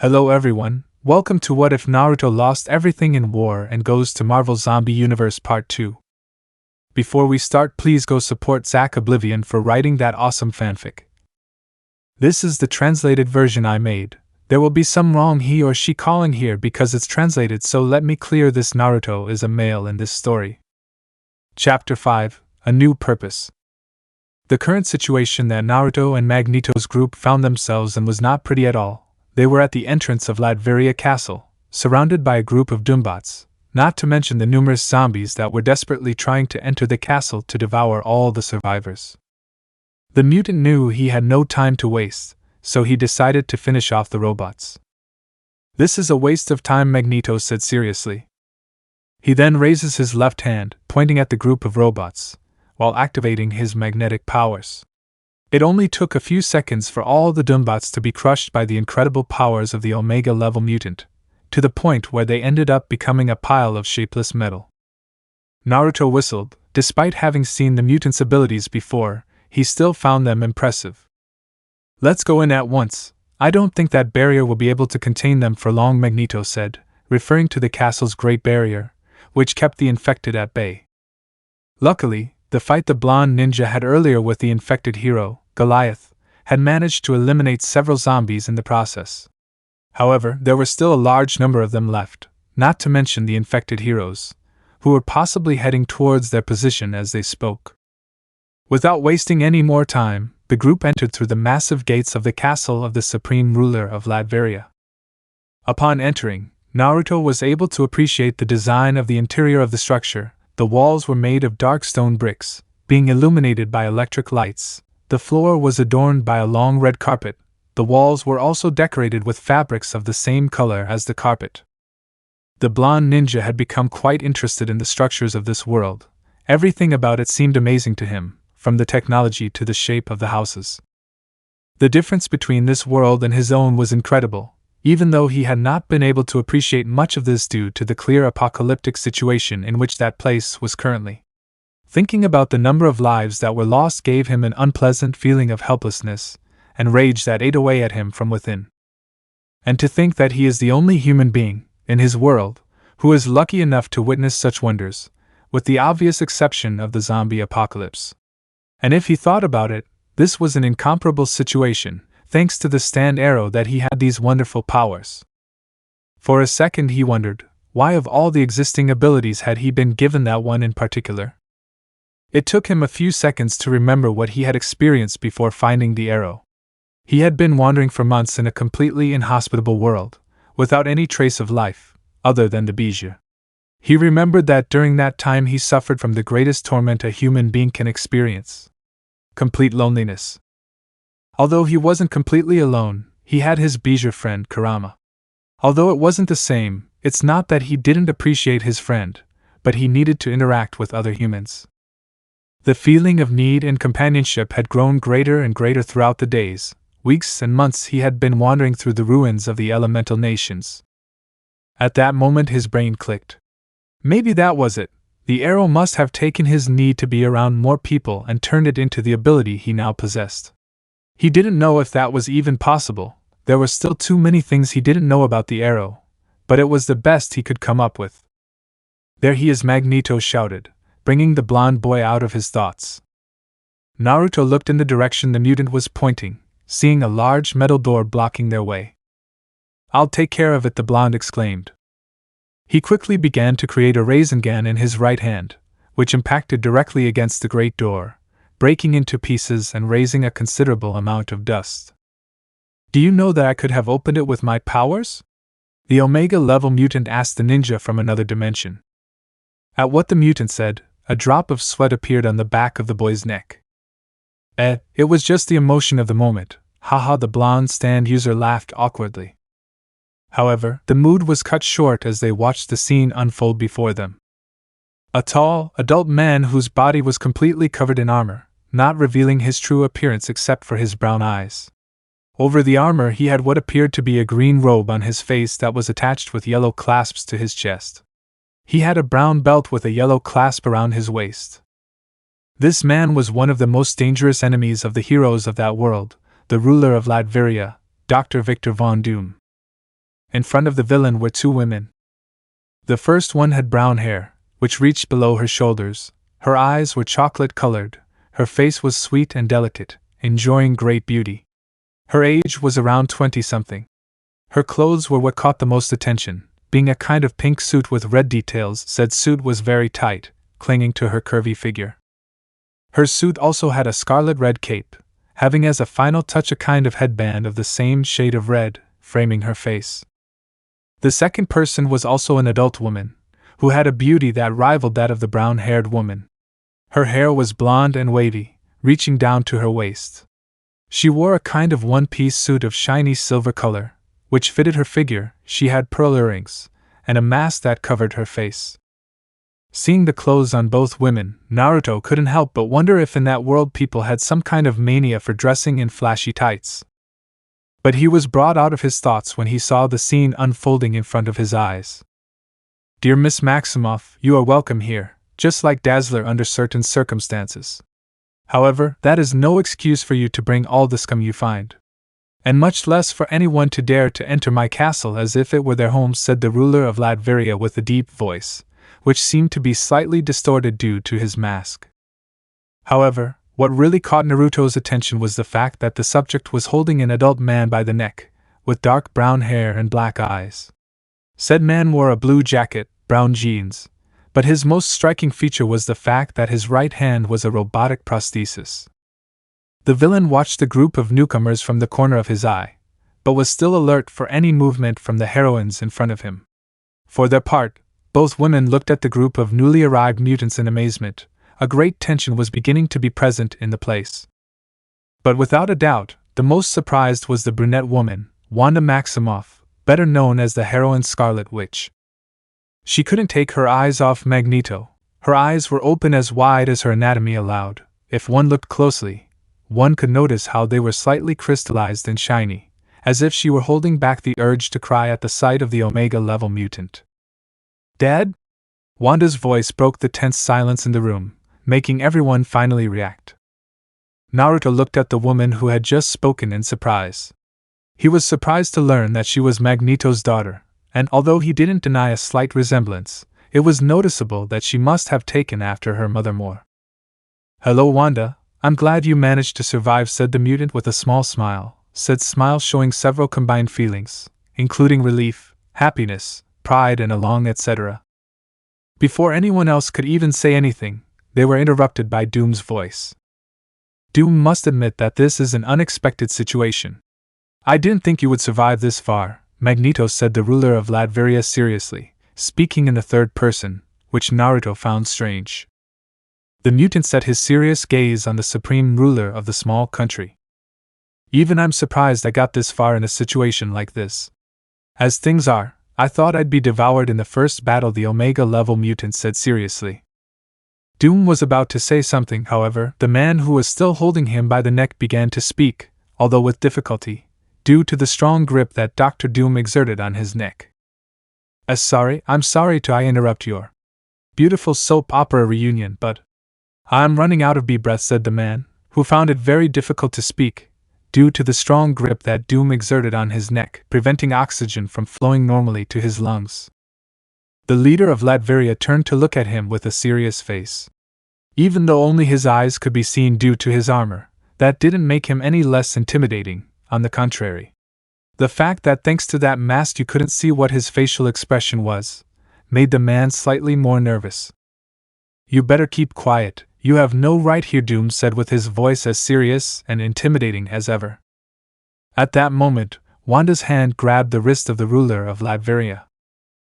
Hello everyone, welcome to What If Naruto Lost Everything in War and Goes to Marvel Zombie Universe Part 2. Before we start, please go support Zack-Oblivion for writing that awesome fanfic. This is the translated version I made. There will be some wrong he or she calling here because it's translated, so let me clear this. Naruto is a male in this story. Chapter 5, A New Purpose. The current situation that Naruto and Magneto's group found themselves in was not pretty at all. They were at the entrance of Latveria Castle, surrounded by a group of Doombots, not to mention the numerous zombies that were desperately trying to enter the castle to devour all the survivors. The mutant knew he had no time to waste, so he decided to finish off the robots. "This is a waste of time," Magneto said seriously. He then raises his left hand, pointing at the group of robots, while activating his magnetic powers. It only took a few seconds for all the Doombots to be crushed by the incredible powers of the Omega-level mutant, to the point where they ended up becoming a pile of shapeless metal. Naruto whistled. Despite having seen the mutant's abilities before, he still found them impressive. "Let's go in at once. I don't think that barrier will be able to contain them for long," Magneto said, referring to the castle's Great Barrier, which kept the infected at bay. Luckily, the fight the blonde ninja had earlier with the infected hero, Goliath, had managed to eliminate several zombies in the process. However, there were still a large number of them left, not to mention the infected heroes, who were possibly heading towards their position as they spoke. Without wasting any more time, the group entered through the massive gates of the castle of the supreme ruler of Latveria. Upon entering, Naruto was able to appreciate the design of the interior of the structure. The walls were made of dark stone bricks, being illuminated by electric lights. The floor was adorned by a long red carpet. The walls were also decorated with fabrics of the same color as the carpet. The blonde ninja had become quite interested in the structures of this world. Everything about it seemed amazing to him, from the technology to the shape of the houses. The difference between this world and his own was incredible, even though he had not been able to appreciate much of this due to the clear apocalyptic situation in which that place was currently. Thinking about the number of lives that were lost gave him an unpleasant feeling of helplessness and rage that ate away at him from within. And to think that he is the only human being, in his world, who is lucky enough to witness such wonders, with the obvious exception of the zombie apocalypse. And if he thought about it, this was an incomparable situation, thanks to the stand arrow that he had these wonderful powers. For a second he wondered, why of all the existing abilities had he been given that one in particular? It took him a few seconds to remember what he had experienced before finding the arrow. He had been wandering for months in a completely inhospitable world, without any trace of life, other than the bijou. He remembered that during that time he suffered from the greatest torment a human being can experience: complete loneliness. Although he wasn't completely alone, he had his bijou friend Kurama. Although it wasn't the same, it's not that he didn't appreciate his friend, but he needed to interact with other humans. The feeling of need and companionship had grown greater and greater throughout the days, weeks and months he had been wandering through the ruins of the elemental nations. At that moment his brain clicked. Maybe that was it. The arrow must have taken his need to be around more people and turned it into the ability he now possessed. He didn't know if that was even possible. There were still too many things he didn't know about the arrow, but it was the best he could come up with. "There he is!" Magneto shouted, bringing the blonde boy out of his thoughts. Naruto looked in the direction the mutant was pointing, seeing a large metal door blocking their way. "I'll take care of it," the blonde exclaimed. He quickly began to create a Rasengan in his right hand, which impacted directly against the great door, breaking into pieces and raising a considerable amount of dust. "Do you know that I could have opened it with my powers?" the Omega-level mutant asked the ninja from another dimension. At what the mutant said, a drop of sweat appeared on the back of the boy's neck. It was just the emotion of the moment. Haha, the blonde stand user laughed awkwardly. However, the mood was cut short as they watched the scene unfold before them. A tall, adult man whose body was completely covered in armor, not revealing his true appearance except for his brown eyes. Over the armor he had what appeared to be a green robe on his face that was attached with yellow clasps to his chest. He had a brown belt with a yellow clasp around his waist. This man was one of the most dangerous enemies of the heroes of that world, the ruler of Latveria, Dr. Victor Von Doom. In front of the villain were two women. The first one had brown hair, which reached below her shoulders. Her eyes were chocolate-colored. Her face was sweet and delicate, enjoying great beauty. Her age was around 20-something. Her clothes were what caught the most attention, being a kind of pink suit with red details. Said suit was very tight, clinging to her curvy figure. Her suit also had a scarlet-red cape, having as a final touch a kind of headband of the same shade of red, framing her face. The second person was also an adult woman, who had a beauty that rivaled that of the brown-haired woman. Her hair was blonde and wavy, reaching down to her waist. She wore a kind of one-piece suit of shiny silver color, which fitted her figure. She had pearl earrings, and a mask that covered her face. Seeing the clothes on both women, Naruto couldn't help but wonder if in that world people had some kind of mania for dressing in flashy tights. But he was brought out of his thoughts when he saw the scene unfolding in front of his eyes. "Dear Miss Maximoff, you are welcome here, just like Dazzler under certain circumstances. However, that is no excuse for you to bring all the scum you find. And much less for anyone to dare to enter my castle as if it were their home," said the ruler of Latveria with a deep voice, which seemed to be slightly distorted due to his mask. However, what really caught Naruto's attention was the fact that the subject was holding an adult man by the neck, with dark brown hair and black eyes. Said man wore a blue jacket, brown jeans, but his most striking feature was the fact that his right hand was a robotic prosthesis. The villain watched the group of newcomers from the corner of his eye, but was still alert for any movement from the heroines in front of him. For their part, both women looked at the group of newly arrived mutants in amazement. A great tension was beginning to be present in the place. But without a doubt, the most surprised was the brunette woman, Wanda Maximoff, better known as the heroine Scarlet Witch. She couldn't take her eyes off Magneto. Her eyes were open as wide as her anatomy allowed. If one looked closely, one could notice how they were slightly crystallized and shiny, as if she were holding back the urge to cry at the sight of the Omega-level mutant. "Dad?" Wanda's voice broke the tense silence in the room, making everyone finally react. Naruto looked at the woman who had just spoken in surprise. He was surprised to learn that she was Magneto's daughter, and although he didn't deny a slight resemblance, it was noticeable that she must have taken after her mother more. "Hello, Wanda, I'm glad you managed to survive," said the mutant with a small smile, showing several combined feelings, including relief, happiness, pride and a long etc. Before anyone else could even say anything, they were interrupted by Doom's voice. "Doom must admit that this is an unexpected situation. I didn't think you would survive this far," Magneto said, the ruler of Latveria, seriously, speaking in the third person, which Naruto found strange. The mutant set his serious gaze on the supreme ruler of the small country. "Even I'm surprised I got this far in a situation like this. As things are, I thought I'd be devoured in the first battle," the Omega-level mutant said seriously. Doom was about to say something, however, the man who was still holding him by the neck began to speak, although with difficulty, due to the strong grip that Dr. Doom exerted on his neck. I'm sorry to interrupt your beautiful soap opera reunion, but I'm running out of breath," said the man, who found it very difficult to speak, due to the strong grip that Doom exerted on his neck, preventing oxygen from flowing normally to his lungs. The leader of Latveria turned to look at him with a serious face. Even though only his eyes could be seen due to his armor, that didn't make him any less intimidating. On the contrary, the fact that thanks to that mask you couldn't see what his facial expression was, made the man slightly more nervous. "You better keep quiet, you have no right here," Doom said with his voice as serious and intimidating as ever. At that moment, Wanda's hand grabbed the wrist of the ruler of Latveria.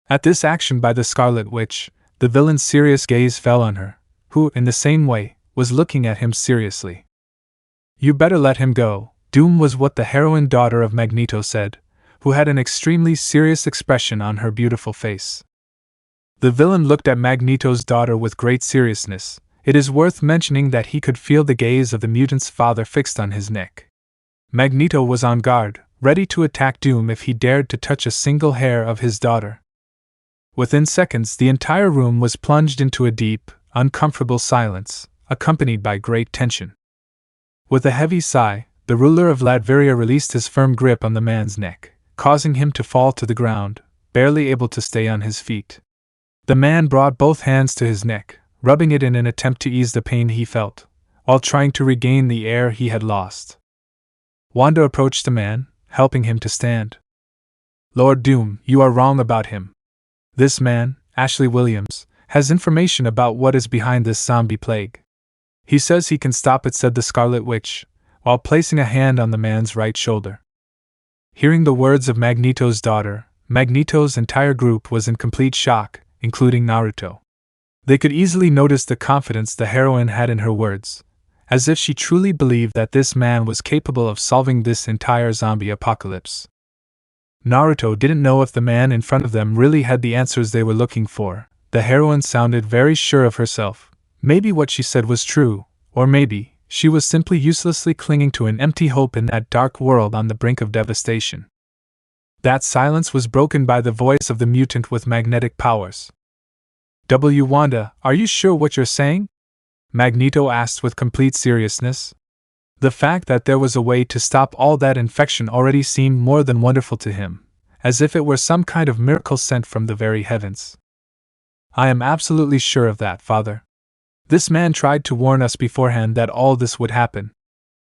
At this action by the Scarlet Witch, the villain's serious gaze fell on her, who, in the same way, was looking at him seriously. "You better let him go," Doom was what the heroine daughter of Magneto said, who had an extremely serious expression on her beautiful face. The villain looked at Magneto's daughter with great seriousness. It is worth mentioning that he could feel the gaze of the mutant's father fixed on his neck. Magneto was on guard, ready to attack Doom if he dared to touch a single hair of his daughter. Within seconds, the entire room was plunged into a deep, uncomfortable silence, accompanied by great tension. With a heavy sigh, the ruler of Latveria released his firm grip on the man's neck, causing him to fall to the ground, barely able to stay on his feet. The man brought both hands to his neck, rubbing it in an attempt to ease the pain he felt, while trying to regain the air he had lost. Wanda approached the man, helping him to stand. "Lord Doom, you are wrong about him. This man, Ashley Williams, has information about what is behind this zombie plague. He says he can stop it," said the Scarlet Witch, while placing a hand on the man's right shoulder. Hearing the words of Magneto's daughter, Magneto's entire group was in complete shock, including Naruto. They could easily notice the confidence the heroine had in her words, as if she truly believed that this man was capable of solving this entire zombie apocalypse. Naruto didn't know if the man in front of them really had the answers they were looking for. The heroine sounded very sure of herself. Maybe what she said was true, or maybe she was simply uselessly clinging to an empty hope in that dark world on the brink of devastation. That silence was broken by the voice of the mutant with magnetic powers. "Wanda, are you sure what you're saying?" Magneto asked with complete seriousness. The fact that there was a way to stop all that infection already seemed more than wonderful to him, as if it were some kind of miracle sent from the very heavens. "I am absolutely sure of that, Father. This man tried to warn us beforehand that all this would happen.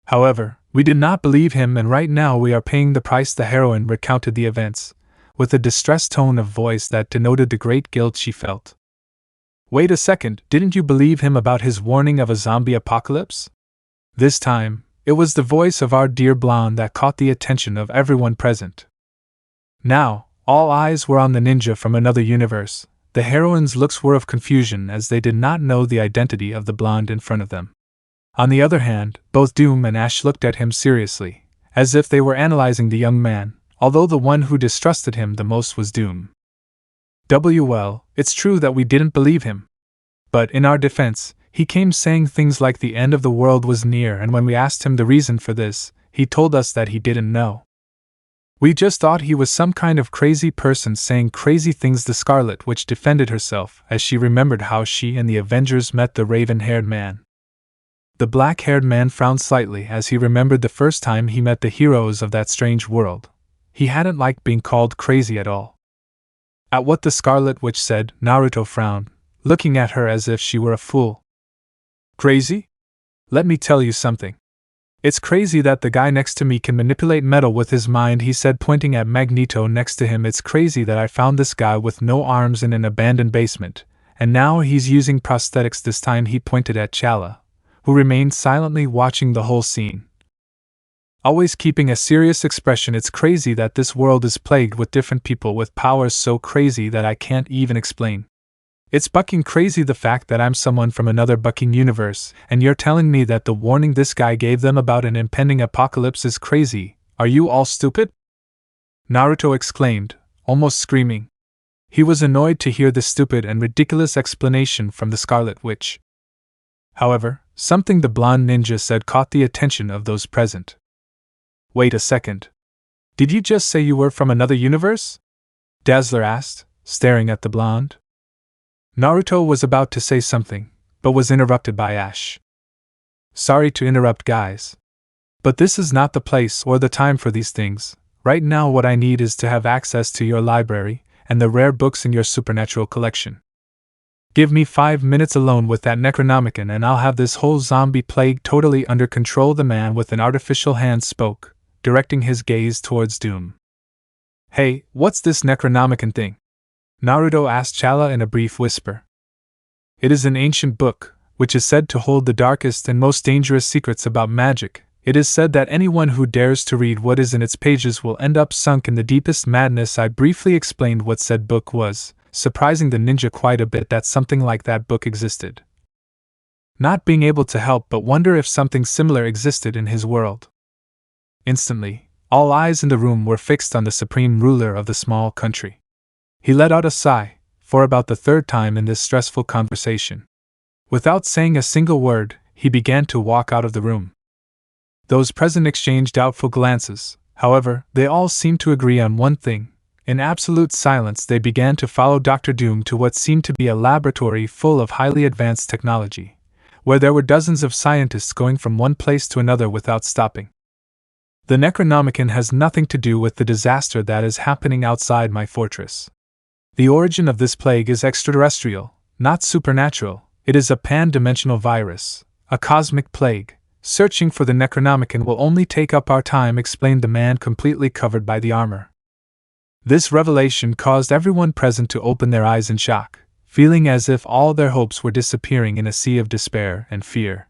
However, we did not believe him, and right now we are paying the price." The heroine recounted the events, with a distressed tone of voice that denoted the great guilt she felt. "Wait a second, didn't you believe him about his warning of a zombie apocalypse?" This time, it was the voice of our dear blonde that caught the attention of everyone present. Now, all eyes were on the ninja from another universe. The heroine's looks were of confusion as they did not know the identity of the blonde in front of them. On the other hand, both Doom and Ash looked at him seriously, as if they were analyzing the young man, although the one who distrusted him the most was Doom. "Well, it's true that we didn't believe him. But in our defense, he came saying things like the end of the world was near, and when we asked him the reason for this, he told us that he didn't know. We just thought he was some kind of crazy person saying crazy things." The Scarlet Witch defended herself as she remembered how she and the Avengers met the raven-haired man. The black-haired man frowned slightly as he remembered the first time he met the heroes of that strange world. He hadn't liked being called crazy at all. At what the Scarlet Witch said, Naruto frowned, looking at her as if she were a fool. "Crazy? Let me tell you something. It's crazy that the guy next to me can manipulate metal with his mind," he said, pointing at Magneto next to him. "It's crazy that I found this guy with no arms in an abandoned basement, and now he's using prosthetics." This time he pointed at Chala, who remained silently watching the whole scene, always keeping a serious expression. "It's crazy that this world is plagued with different people with powers so crazy that I can't even explain. It's bucking crazy the fact that I'm someone from another bucking universe, and you're telling me that the warning this guy gave them about an impending apocalypse is crazy. Are you all stupid?" Naruto exclaimed, almost screaming. He was annoyed to hear the stupid and ridiculous explanation from the Scarlet Witch. However, something the blonde ninja said caught the attention of those present. "Wait a second. Did you just say you were from another universe?" Dazzler asked, staring at the blonde. Naruto was about to say something, but was interrupted by Ash. "Sorry to interrupt, guys. But this is not the place or the time for these things. Right now what I need is to have access to your library and the rare books in your supernatural collection. Give me 5 minutes alone with that Necronomicon and I'll have this whole zombie plague totally under control." The man with an artificial hand spoke, directing his gaze towards Doom. "Hey, what's this Necronomicon thing?" Naruto asked Chala in a brief whisper. "It is an ancient book, which is said to hold the darkest and most dangerous secrets about magic. It is said that anyone who dares to read what is in its pages will end up sunk in the deepest madness." I briefly explained what said book was, surprising the ninja quite a bit that something like that book existed, not being able to help but wonder if something similar existed in his world. Instantly, all eyes in the room were fixed on the supreme ruler of the small country. He let out a sigh, for about the third time in this stressful conversation. Without saying a single word, he began to walk out of the room. Those present exchanged doubtful glances. However, they all seemed to agree on one thing. In absolute silence they began to follow Dr. Doom to what seemed to be a laboratory full of highly advanced technology, where there were dozens of scientists going from one place to another without stopping. The Necronomicon has nothing to do with the disaster that is happening outside my fortress. The origin of this plague is extraterrestrial, not supernatural. It is a pan-dimensional virus, a cosmic plague. Searching for the Necronomicon will only take up our time, explained the man completely covered by the armor. This revelation caused everyone present to open their eyes in shock, feeling as if all their hopes were disappearing in a sea of despair and fear.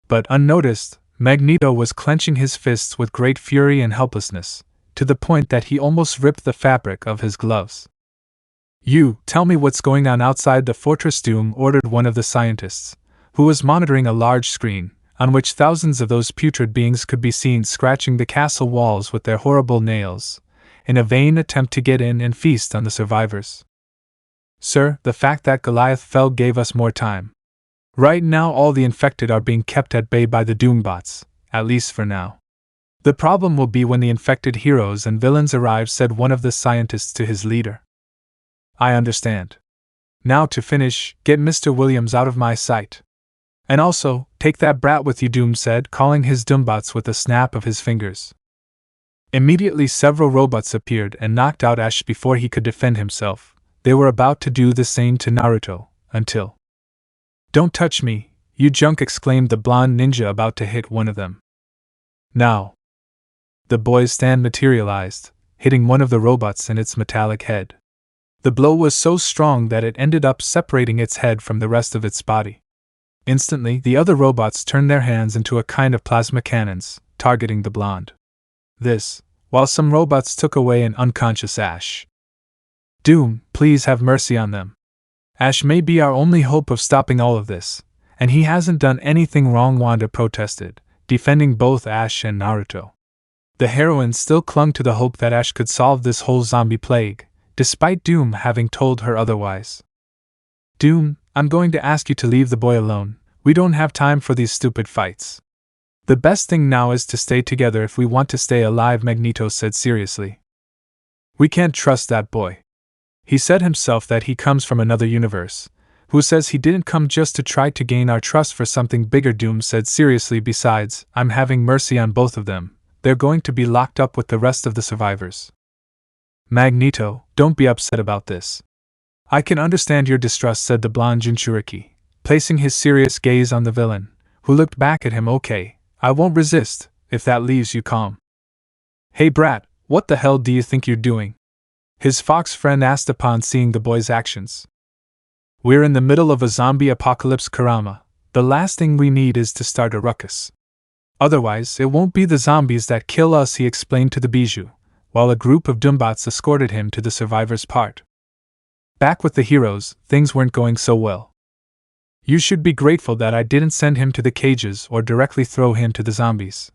But unnoticed, Magneto was clenching his fists with great fury and helplessness, to the point that he almost ripped the fabric of his gloves. "You, tell me what's going on outside the fortress," Doom ordered one of the scientists, who was monitoring a large screen, on which thousands of those putrid beings could be seen scratching the castle walls with their horrible nails, in a vain attempt to get in and feast on the survivors. "Sir, the fact that Goliath fell gave us more time. Right now all the infected are being kept at bay by the Doombots, at least for now. The problem will be when the infected heroes and villains arrive," said one of the scientists to his leader. "I understand. Now to finish, get Mr. Williams out of my sight. And also, take that brat with you," Doom said, calling his Doombots with a snap of his fingers. Immediately several robots appeared and knocked out Ash before he could defend himself. They were about to do the same to Naruto, until... "Don't touch me, you junk!" exclaimed the blonde ninja, about to hit one of them. Now, the boy's stand materialized, hitting one of the robots in its metallic head. The blow was so strong that it ended up separating its head from the rest of its body. Instantly, the other robots turned their hands into a kind of plasma cannons, targeting the blonde. This, while some robots took away an unconscious Ash. "Doom, please have mercy on them. Ash may be our only hope of stopping all of this, and he hasn't done anything wrong," Wanda protested, defending both Ash and Naruto. The heroine still clung to the hope that Ash could solve this whole zombie plague, despite Doom having told her otherwise. "Doom, I'm going to ask you to leave the boy alone. We don't have time for these stupid fights. The best thing now is to stay together if we want to stay alive," Magneto said seriously. "We can't trust that boy. He said himself that he comes from another universe. Who says he didn't come just to try to gain our trust for something bigger?" Doom said seriously. "Besides, I'm having mercy on both of them. They're going to be locked up with the rest of the survivors." "Magneto, don't be upset about this. I can understand your distrust," said the blonde Jinchuriki, placing his serious gaze on the villain, who looked back at him. "Okay, I won't resist, if that leaves you calm." "Hey brat, what the hell do you think you're doing?" his fox friend asked upon seeing the boy's actions. "We're in the middle of a zombie apocalypse, Kurama. The last thing we need is to start a ruckus. Otherwise, it won't be the zombies that kill us," he explained to the Bijou, while a group of Doombots escorted him to the survivors' part. "Back with the heroes, things weren't going so well. You should be grateful that I didn't send him to the cages or directly throw him to the zombies.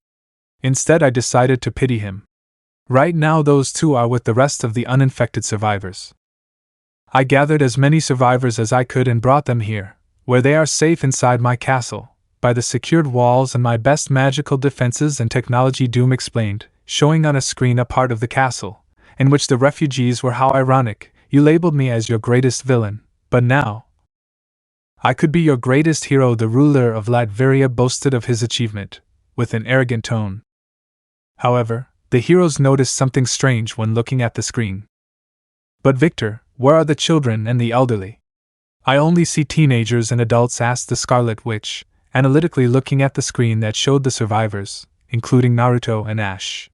Instead, I decided to pity him. Right now those two are with the rest of the uninfected survivors. I gathered as many survivors as I could and brought them here, where they are safe inside my castle, by the secured walls and my best magical defenses and technology," Doom explained, showing on a screen a part of the castle, in which the refugees were. "How ironic, you labeled me as your greatest villain, but now I could be your greatest hero," the ruler of Latveria boasted of his achievement, with an arrogant tone. However, the heroes noticed something strange when looking at the screen. "But Victor, where are the children and the elderly? I only see teenagers and adults," asked the Scarlet Witch, analytically looking at the screen that showed the survivors, including Naruto and Ash.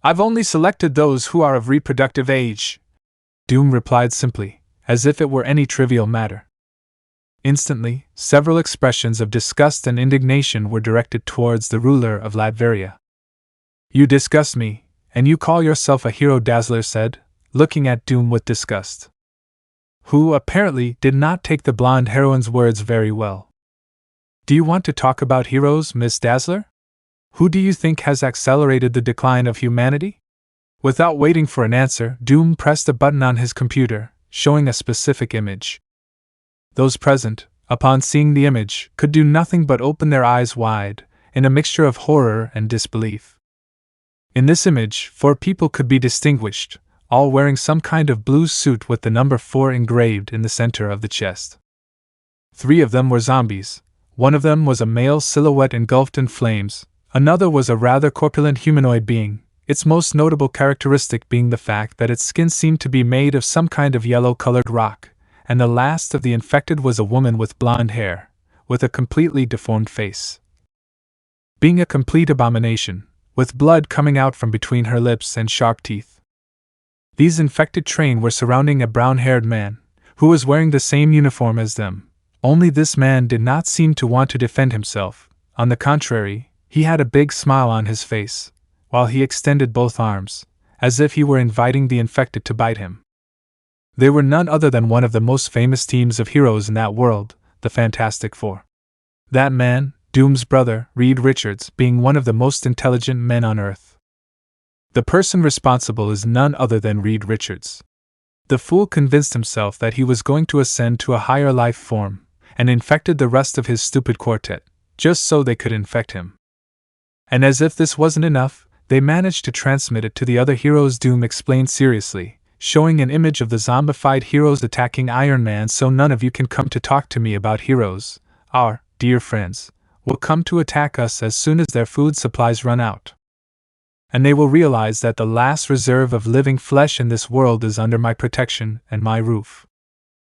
"I've only selected those who are of reproductive age," Doom replied simply, as if it were any trivial matter. Instantly, several expressions of disgust and indignation were directed towards the ruler of Latveria. "You disgust me, and you call yourself a hero?" Dazzler said, looking at Doom with disgust. Who apparently did not take the blonde heroine's words very well. "Do you want to talk about heroes, Miss Dazzler? Who do you think has accelerated the decline of humanity?" Without waiting for an answer, Doom pressed a button on his computer, showing a specific image. Those present, upon seeing the image, could do nothing but open their eyes wide, in a mixture of horror and disbelief. In this image, 4 people could be distinguished, all wearing some kind of blue suit with the number 4 engraved in the center of the chest. 3 of them were zombies. 1 of them was a male silhouette engulfed in flames, Another was a rather corpulent humanoid being, its most notable characteristic being the fact that its skin seemed to be made of some kind of yellow-colored rock, and the last of the infected was a woman with blonde hair, with a completely deformed face. Being a complete abomination, with blood coming out from between her lips and sharp teeth. These infected train were surrounding a brown-haired man, who was wearing the same uniform as them, only this man did not seem to want to defend himself. On the contrary, he had a big smile on his face, while he extended both arms, as if he were inviting the infected to bite him. They were none other than one of the most famous teams of heroes in that world, the Fantastic Four. That man, Doom's brother, Reed Richards, being one of the most intelligent men on Earth. The person responsible is none other than Reed Richards. The fool convinced himself that he was going to ascend to a higher life form, and infected the rest of his stupid quartet, just so they could infect him. And as if this wasn't enough, they managed to transmit it to the other heroes. Doom explained seriously, showing an image of the zombified heroes attacking Iron Man. So none of you can come to talk to me about heroes. Our dear friends will come to attack us as soon as their food supplies run out. And they will realize that the last reserve of living flesh in this world is under my protection and my roof.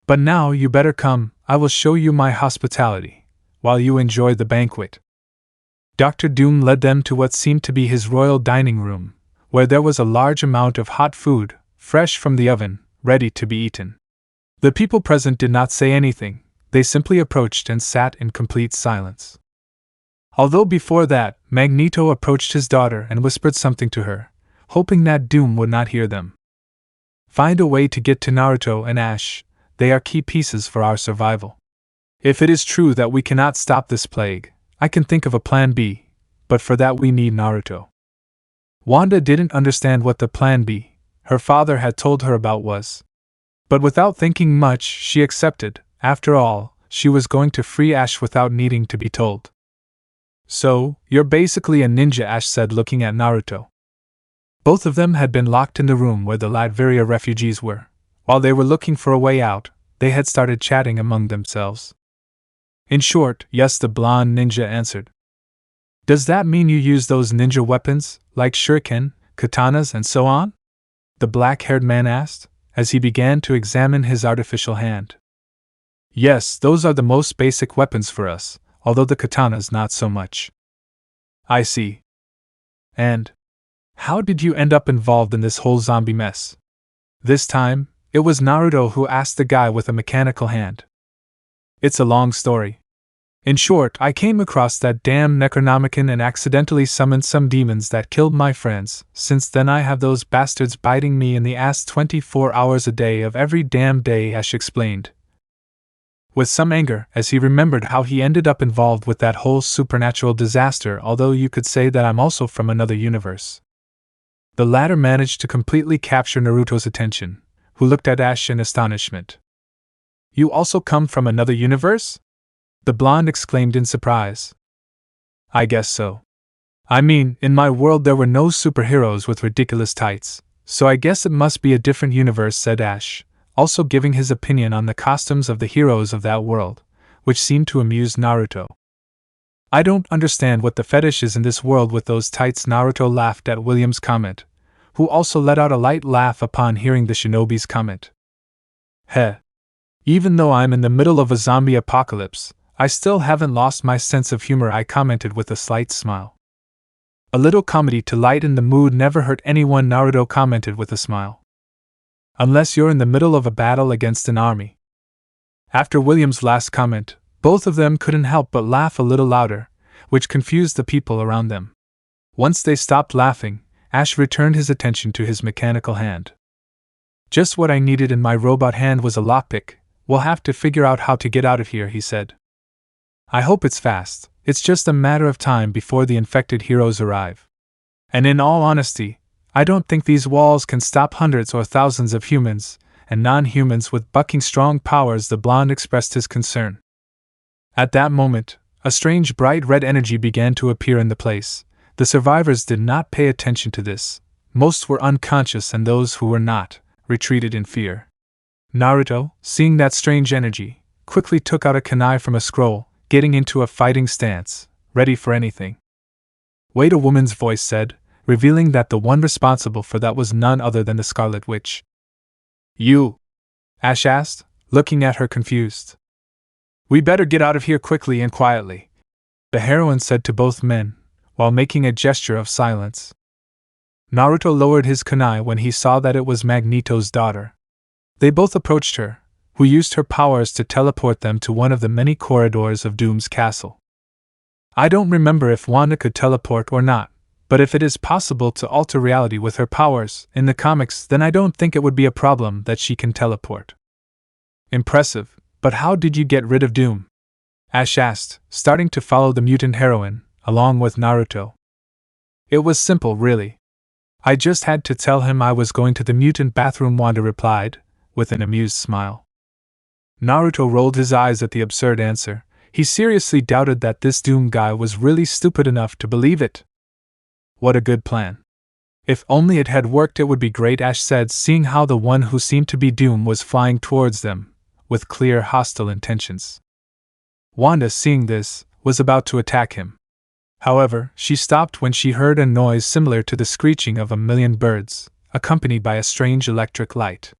But now you better come, I will show you my hospitality, while you enjoy the banquet. Dr. Doom led them to what seemed to be his royal dining room, where there was a large amount of hot food, fresh from the oven, ready to be eaten. The people present did not say anything, they simply approached and sat in complete silence. Although before that, Magneto approached his daughter and whispered something to her, hoping that Doom would not hear them. Find a way to get to Naruto and Ash, they are key pieces for our survival. If it is true that we cannot stop this plague, I can think of a plan B, but for that we need Naruto. Wanda didn't understand what the plan B her father had told her about was. But without thinking much, she accepted. After all, she was going to free Ash without needing to be told. So, you're basically a ninja, Ash said, looking at Naruto. Both of them had been locked in the room where the Latveria refugees were. While they were looking for a way out, they had started chatting among themselves. In short, yes, the blonde ninja answered. Does that mean you use those ninja weapons, like shuriken, katanas, and so on? The black-haired man asked, as he began to examine his artificial hand. Yes, those are the most basic weapons for us, although the katanas not so much. I see. And how did you end up involved in this whole zombie mess? This time, it was Naruto who asked the guy with a mechanical hand. It's a long story. In short, I came across that damn Necronomicon and accidentally summoned some demons that killed my friends. Since then I have those bastards biting me in the ass 24 hours a day of every damn day, Ash explained. With some anger, as he remembered how he ended up involved with that whole supernatural disaster, although you could say that I'm also from another universe. The latter managed to completely capture Naruto's attention, who looked at Ash in astonishment. You also come from another universe? The blonde exclaimed in surprise. I guess so. I mean, in my world there were no superheroes with ridiculous tights, so I guess it must be a different universe, said Ash, also giving his opinion on the costumes of the heroes of that world, which seemed to amuse Naruto. I don't understand what the fetish is in this world with those tights. Naruto laughed at William's comment, who also let out a light laugh upon hearing the shinobi's comment. Heh. Even though I'm in the middle of a zombie apocalypse, I still haven't lost my sense of humor, I commented with a slight smile. A little comedy to lighten the mood never hurt anyone, Naruto commented with a smile. Unless you're in the middle of a battle against an army. After William's last comment, both of them couldn't help but laugh a little louder, which confused the people around them. Once they stopped laughing, Ash returned his attention to his mechanical hand. Just what I needed in my robot hand was a lockpick. We'll have to figure out how to get out of here, he said. I hope it's fast. It's just a matter of time before the infected heroes arrive. And in all honesty, I don't think these walls can stop hundreds or thousands of humans and non-humans with bucking strong powers, the blonde expressed his concern. At that moment, a strange bright red energy began to appear in the place. The survivors did not pay attention to this. Most were unconscious, and those who were not retreated in fear. Naruto, seeing that strange energy, quickly took out a kunai from a scroll, getting into a fighting stance, ready for anything. Wait, a woman's voice said, revealing that the one responsible for that was none other than the Scarlet Witch. You? Ash asked, looking at her confused. We better get out of here quickly and quietly, the heroine said to both men, while making a gesture of silence. Naruto lowered his kunai when he saw that it was Magneto's daughter. They both approached her, who used her powers to teleport them to one of the many corridors of Doom's castle. I don't remember if Wanda could teleport or not, but if it is possible to alter reality with her powers in the comics, then I don't think it would be a problem that she can teleport. Impressive, but how did you get rid of Doom? Ash asked, starting to follow the mutant heroine, along with Naruto. It was simple, really. I just had to tell him I was going to the mutant bathroom, Wanda replied, with an amused smile. Naruto rolled his eyes at the absurd answer. He seriously doubted that this Doom guy was really stupid enough to believe it. What a good plan. If only it had worked, it would be great, Ash said, seeing how the one who seemed to be Doom was flying towards them, with clear hostile intentions. Wanda, seeing this, was about to attack him. However, she stopped when she heard a noise similar to the screeching of a million birds, accompanied by a strange electric light.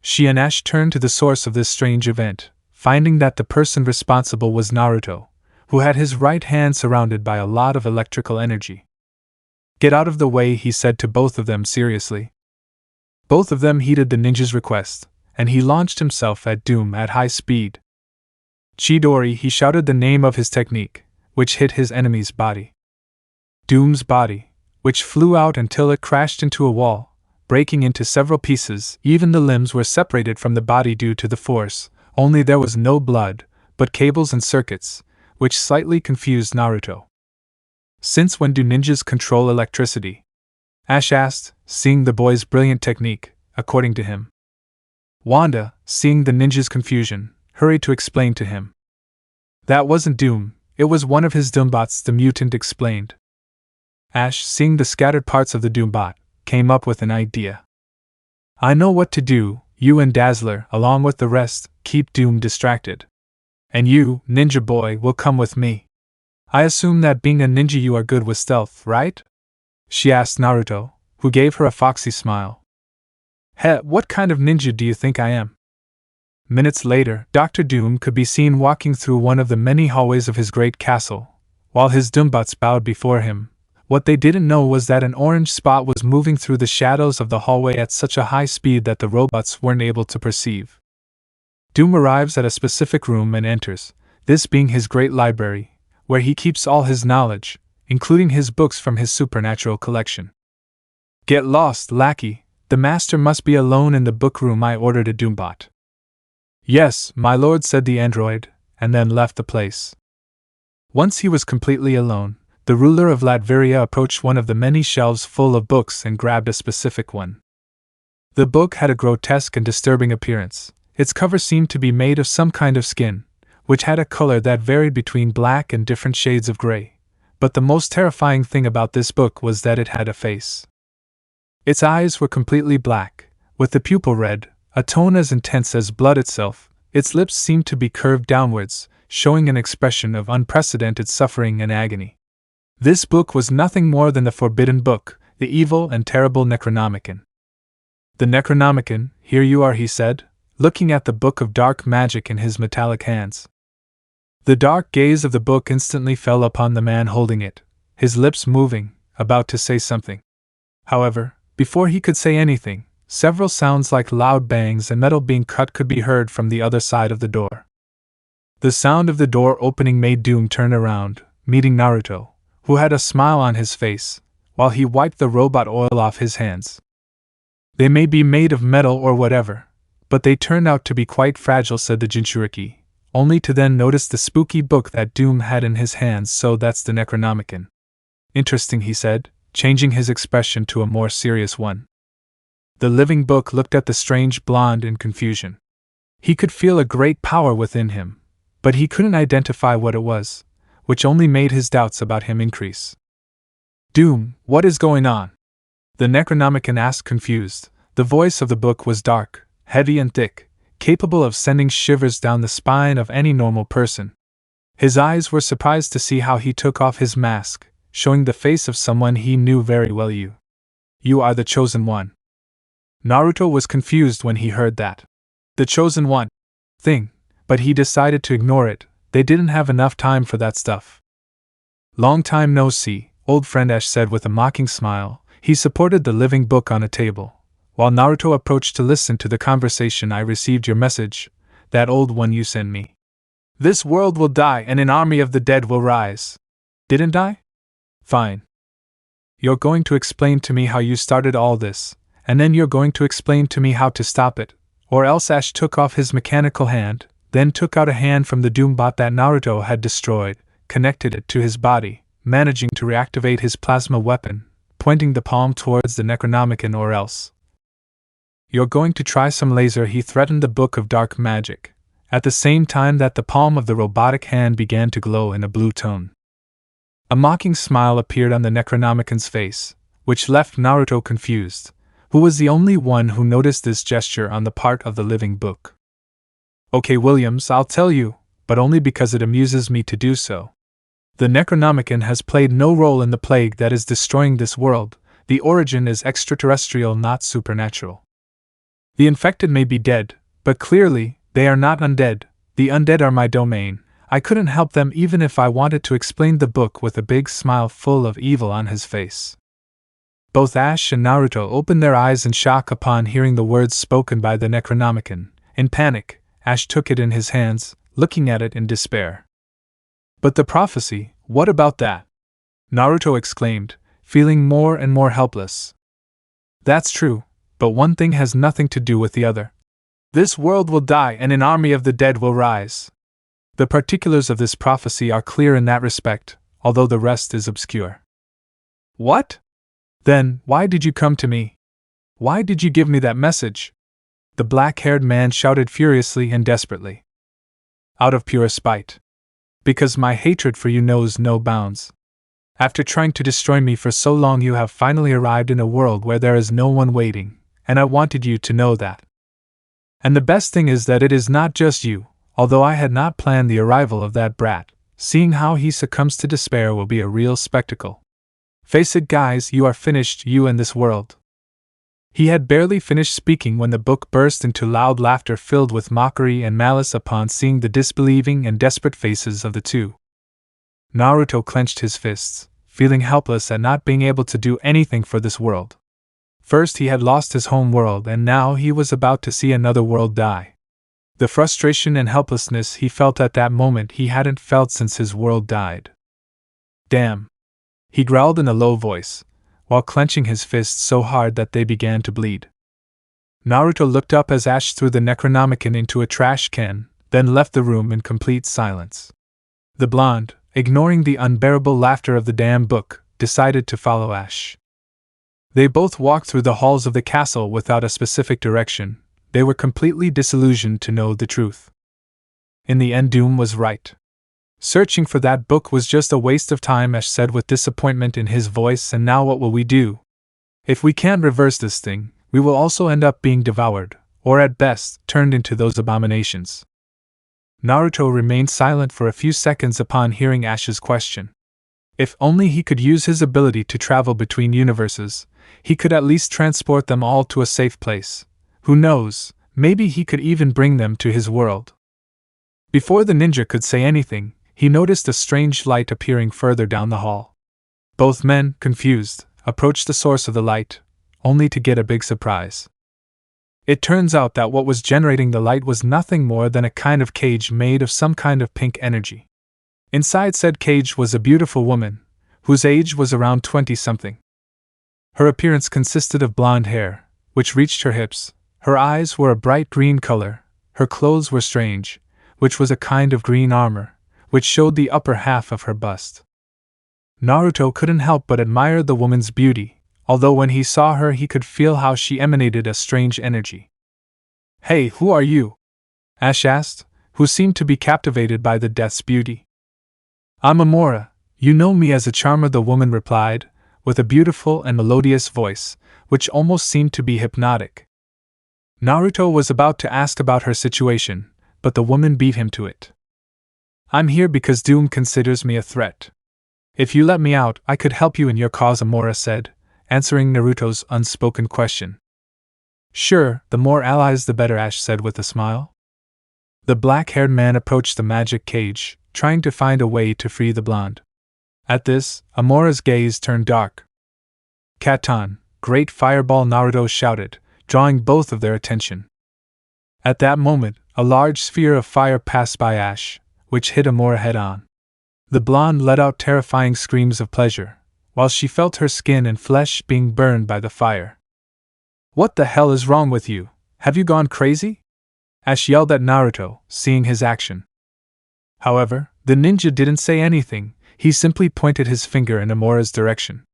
She and Ash turned to the source of this strange event, finding that the person responsible was Naruto, who had his right hand surrounded by a lot of electrical energy. Get out of the way, he said to both of them seriously. Both of them heeded the ninja's request, and he launched himself at Doom at high speed. Chidori, he shouted the name of his technique, which hit his enemy's body. Doom's body, which flew out until it crashed into a wall, breaking into several pieces. Even the limbs were separated from the body due to the force, only there was no blood, but cables and circuits, which slightly confused Naruto. Since when do ninjas control electricity? Ash asked, seeing the boy's brilliant technique, according to him. Wanda, seeing the ninja's confusion, hurried to explain to him. That wasn't Doom, it was one of his Doombots, the mutant explained. Ash, seeing the scattered parts of the Doombot, came up with an idea. I know what to do. You and Dazzler, along with the rest, keep Doom distracted. And you, Ninja Boy, will come with me. I assume that being a ninja you are good with stealth, right? She asked Naruto, who gave her a foxy smile. What kind of ninja do you think I am? Minutes later, Dr. Doom could be seen walking through one of the many hallways of his great castle, while his Doombots bowed before him. What they didn't know was that an orange spot was moving through the shadows of the hallway at such a high speed that the robots weren't able to perceive. Doom arrives at a specific room and enters, this being his great library, where he keeps all his knowledge, including his books from his supernatural collection. Get lost, lackey, the master must be alone in the book room, I ordered a Doombot. Yes, my lord, said the android, and then left the place. Once he was completely alone, the ruler of Latveria approached one of the many shelves full of books and grabbed a specific one. The book had a grotesque and disturbing appearance. Its cover seemed to be made of some kind of skin, which had a color that varied between black and different shades of gray. But the most terrifying thing about this book was that it had a face. Its eyes were completely black, with the pupil red, a tone as intense as blood itself. Its lips seemed to be curved downwards, showing an expression of unprecedented suffering and agony. This book was nothing more than the Forbidden Book, the evil and terrible Necronomicon. The Necronomicon, here you are, he said, looking at the book of dark magic in his metallic hands. The dark gaze of the book instantly fell upon the man holding it, his lips moving, about to say something. However, before he could say anything, several sounds like loud bangs and metal being cut could be heard from the other side of the door. The sound of the door opening made Doom turn around, meeting Naruto, who had a smile on his face, while he wiped the robot oil off his hands. They may be made of metal or whatever, but they turned out to be quite fragile, said the Jinchuriki, only to then notice the spooky book that Doom had in his hands. So that's the Necronomicon. Interesting, he said, changing his expression to a more serious one. The living book looked at the strange blonde in confusion. He could feel a great power within him, but he couldn't identify what it was, which only made his doubts about him increase. Doom, what is going on? The Necronomicon asked, confused. The voice of the book was dark, heavy and thick, capable of sending shivers down the spine of any normal person. His eyes were surprised to see how he took off his mask, showing the face of someone he knew very well. You are the chosen one. Naruto was confused when he heard that. The chosen one thing, but he decided to ignore it. They didn't have enough time for that stuff. Long time no see, old friend, Ash said with a mocking smile. He supported the living book on a table, while Naruto approached to listen to the conversation. I received your message, that old one you sent me. This world will die and an army of the dead will rise. Didn't I? Fine. You're going to explain to me how you started all this, and then you're going to explain to me how to stop it, or else. Ash took off his mechanical hand, then took out a hand from the Doombot that Naruto had destroyed, connected it to his body, managing to reactivate his plasma weapon, pointing the palm towards the Necronomicon. Or else. You're going to try some laser, he threatened the Book of Dark Magic, at the same time that the palm of the robotic hand began to glow in a blue tone. A mocking smile appeared on the Necronomicon's face, which left Naruto confused, who was the only one who noticed this gesture on the part of the living book. Okay, Williams, I'll tell you, but only because it amuses me to do so. The Necronomicon has played no role in the plague that is destroying this world. The origin is extraterrestrial, not supernatural. The infected may be dead, but clearly, they are not undead. The undead are my domain. I couldn't help them even if I wanted to, explain the book with a big smile full of evil on his face. Both Ash and Naruto opened their eyes in shock upon hearing the words spoken by the Necronomicon. In panic, Ash took it in his hands, looking at it in despair. But the prophecy, what about that? Naruto exclaimed, feeling more and more helpless. That's true, but one thing has nothing to do with the other. This world will die and an army of the dead will rise. The particulars of this prophecy are clear in that respect, although the rest is obscure. What? Then, why did you come to me? Why did you give me that message? The black-haired man shouted furiously and desperately. Out of pure spite. Because my hatred for you knows no bounds. After trying to destroy me for so long, you have finally arrived in a world where there is no one waiting, and I wanted you to know that. And the best thing is that it is not just you, although I had not planned the arrival of that brat. Seeing how he succumbs to despair will be a real spectacle. Face it, guys, you are finished, you and this world. He had barely finished speaking when the book burst into loud laughter filled with mockery and malice upon seeing the disbelieving and desperate faces of the two. Naruto clenched his fists, feeling helpless at not being able to do anything for this world. First he had lost his home world and now he was about to see another world die. The frustration and helplessness he felt at that moment he hadn't felt since his world died. Damn! He growled in a low voice, while clenching his fists so hard that they began to bleed. Naruto looked up as Ash threw the Necronomicon into a trash can, then left the room in complete silence. The blonde, ignoring the unbearable laughter of the damn book, decided to follow Ash. They both walked through the halls of the castle without a specific direction. They were completely disillusioned to know the truth. In the end, Doom was right. Searching for that book was just a waste of time, Ash said with disappointment in his voice. And now what will we do? If we can't reverse this thing, we will also end up being devoured, or at best, turned into those abominations. Naruto remained silent for a few seconds upon hearing Ash's question. If only he could use his ability to travel between universes, he could at least transport them all to a safe place. Who knows, maybe he could even bring them to his world. Before the ninja could say anything, he noticed a strange light appearing further down the hall. Both men, confused, approached the source of the light, only to get a big surprise. It turns out that what was generating the light was nothing more than a kind of cage made of some kind of pink energy. Inside said cage was a beautiful woman, whose age was around 20-something. Her appearance consisted of blonde hair, which reached her hips, her eyes were a bright green color, her clothes were strange, which was a kind of green armor, which showed the upper half of her bust. Naruto couldn't help but admire the woman's beauty, although when he saw her he could feel how she emanated a strange energy. Hey, who are you? Ash asked, who seemed to be captivated by the death's beauty. I'm Amora, you know me as a charmer, the woman replied, with a beautiful and melodious voice, which almost seemed to be hypnotic. Naruto was about to ask about her situation, but the woman beat him to it. I'm here because Doom considers me a threat. If you let me out, I could help you in your cause, Amora said, answering Naruto's unspoken question. Sure, the more allies the better, Ash said with a smile. The black-haired man approached the magic cage, trying to find a way to free the blonde. At this, Amora's gaze turned dark. Katan, great fireball, Naruto shouted, drawing both of their attention. At that moment, a large sphere of fire passed by Ash, which hit Amora head-on. The blonde let out terrifying screams of pleasure, while she felt her skin and flesh being burned by the fire. What the hell is wrong with you? Have you gone crazy? Ash yelled at Naruto, seeing his action. However, the ninja didn't say anything, he simply pointed his finger in Amora's direction.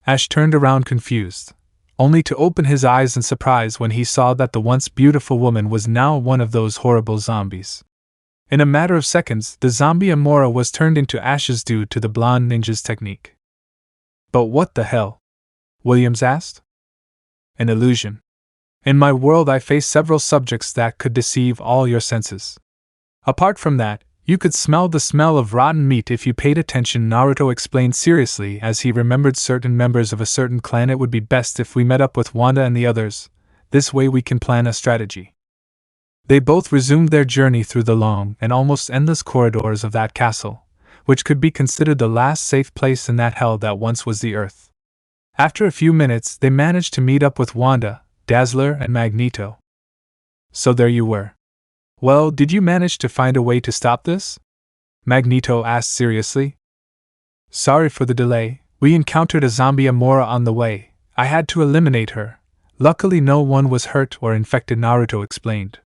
Ash turned around confused, only to open his eyes in surprise when he saw that the once beautiful woman was now one of those horrible zombies. In a matter of seconds, the zombie Amora was turned into ashes due to the blonde ninja's technique. But what the hell? Williams asked. An illusion. In my world, I face several subjects that could deceive all your senses. Apart from that, you could smell the smell of rotten meat if you paid attention, Naruto explained seriously as he remembered certain members of a certain clan. It would be best if we met up with Wanda and the others, this way we can plan a strategy. They both resumed their journey through the long and almost endless corridors of that castle, which could be considered the last safe place in that hell that once was the Earth. After a few minutes, they managed to meet up with Wanda, Dazzler, and Magneto. So there you were. Well, did you manage to find a way to stop this? Magneto asked seriously. Sorry for the delay, we encountered a zombie Amora on the way. I had to eliminate her. Luckily no one was hurt or infected, Naruto explained.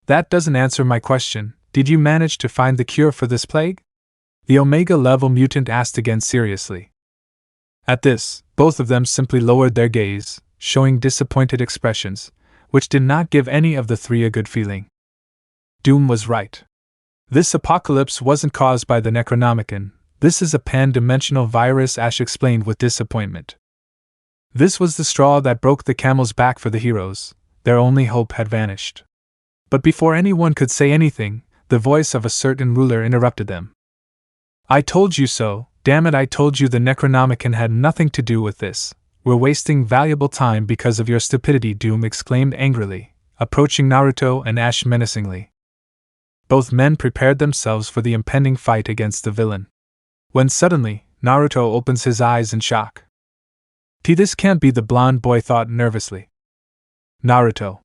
That doesn't answer my question. Did you manage to find the cure for this plague? The Omega-level mutant asked again seriously. At this, both of them simply lowered their gaze, showing disappointed expressions, which did not give any of the three a good feeling. Doom was right. This apocalypse wasn't caused by the Necronomicon. This is a pan-dimensional virus, Ash explained with disappointment. This was the straw that broke the camel's back for the heroes. Their only hope had vanished. But before anyone could say anything, the voice of a certain ruler interrupted them. I told you so, damn it, I told you the Necronomicon had nothing to do with this. We're wasting valuable time because of your stupidity, Doom exclaimed angrily, approaching Naruto and Ash menacingly. Both men prepared themselves for the impending fight against the villain. When suddenly, Naruto opens his eyes in shock. This can't be, the blonde boy thought nervously. Naruto,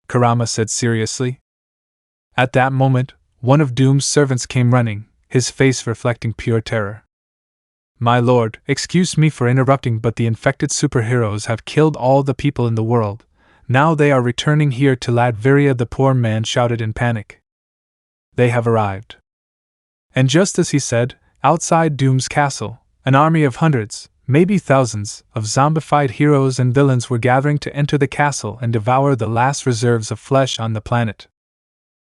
Kurama said seriously. At that moment, one of Doom's servants came running, his face reflecting pure terror. My lord, excuse me for interrupting, but the infected superheroes have killed all the people in the world. Now they are returning here to Latveria, the poor man shouted in panic. They have arrived. And just as he said, outside Doom's castle, an army of hundreds, maybe thousands, of zombified heroes and villains were gathering to enter the castle and devour the last reserves of flesh on the planet.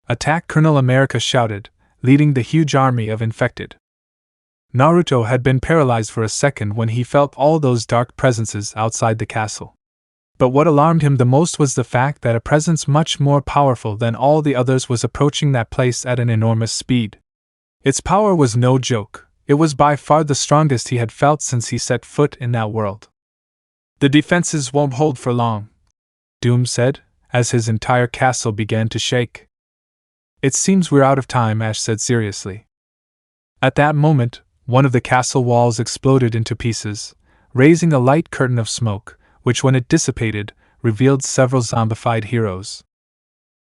Attack! Colonel America shouted, leading the huge army of infected. Naruto had been paralyzed for a second when he felt all those dark presences outside the castle. But what alarmed him the most was the fact that a presence much more powerful than all the others was approaching that place at an enormous speed. Its power was no joke. It was by far the strongest he had felt since he set foot in that world. The defenses won't hold for long, Doom said, as his entire castle began to shake. It seems we're out of time, Ash said seriously. At that moment, one of the castle walls exploded into pieces, raising a light curtain of smoke, which when it dissipated, revealed several zombified heroes.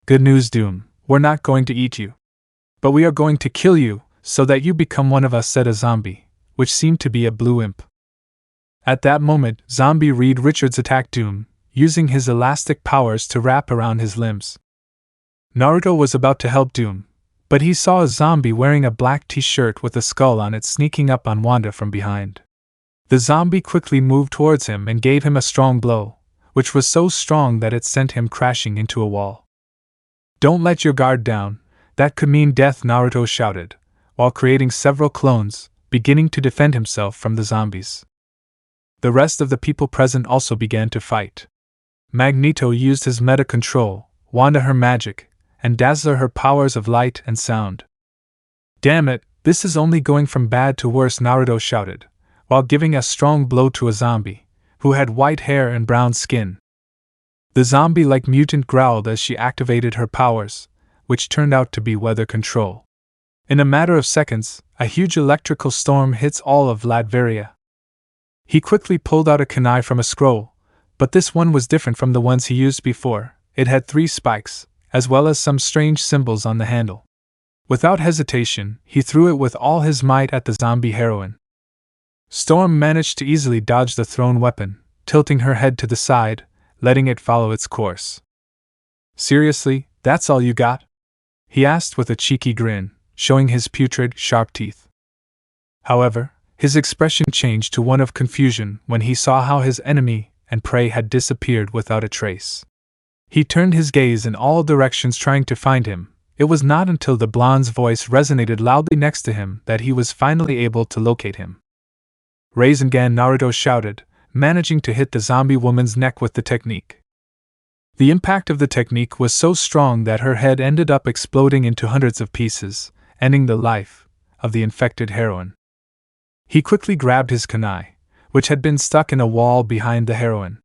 Good news, Doom, we're not going to eat you. But we are going to kill you, so that you become one of us, said a zombie, which seemed to be a blue imp. At that moment, zombie Reed Richards attacked Doom, using his elastic powers to wrap around his limbs. Naruto was about to help Doom, but he saw a zombie wearing a black t-shirt with a skull on it sneaking up on Wanda from behind. The zombie quickly moved towards him and gave him a strong blow, which was so strong that it sent him crashing into a wall. Don't let your guard down, that could mean death, Naruto shouted, while creating several clones, beginning to defend himself from the zombies. The rest of the people present also began to fight. Magneto used his meta control, Wanda her magic, and Dazzler her powers of light and sound. Damn it, This is only going from bad to worse, Naruto shouted, while giving a strong blow to a zombie, who had white hair and brown skin. The zombie-like mutant growled as she activated her powers, which turned out to be weather control. In a matter of seconds, a huge electrical storm hits all of Latveria. He quickly pulled out a kunai from a scroll, but this one was different from the ones he used before. It had 3 spikes, as well as some strange symbols on the handle. Without hesitation, he threw it with all his might at the zombie heroine. Storm managed to easily dodge the thrown weapon, tilting her head to the side, letting it follow its course. "Seriously, that's all you got?" he asked with a cheeky grin, showing his putrid, sharp teeth. However, his expression changed to one of confusion when he saw how his enemy and prey had disappeared without a trace. He turned his gaze in all directions trying to find him. It was not until the blonde's voice resonated loudly next to him that he was finally able to locate him. "Rasengan," Naruto shouted, managing to hit the zombie woman's neck with the technique. The impact of the technique was so strong that her head ended up exploding into hundreds of pieces, ending the life of the infected heroine. He quickly grabbed his kunai, which had been stuck in a wall behind the heroine.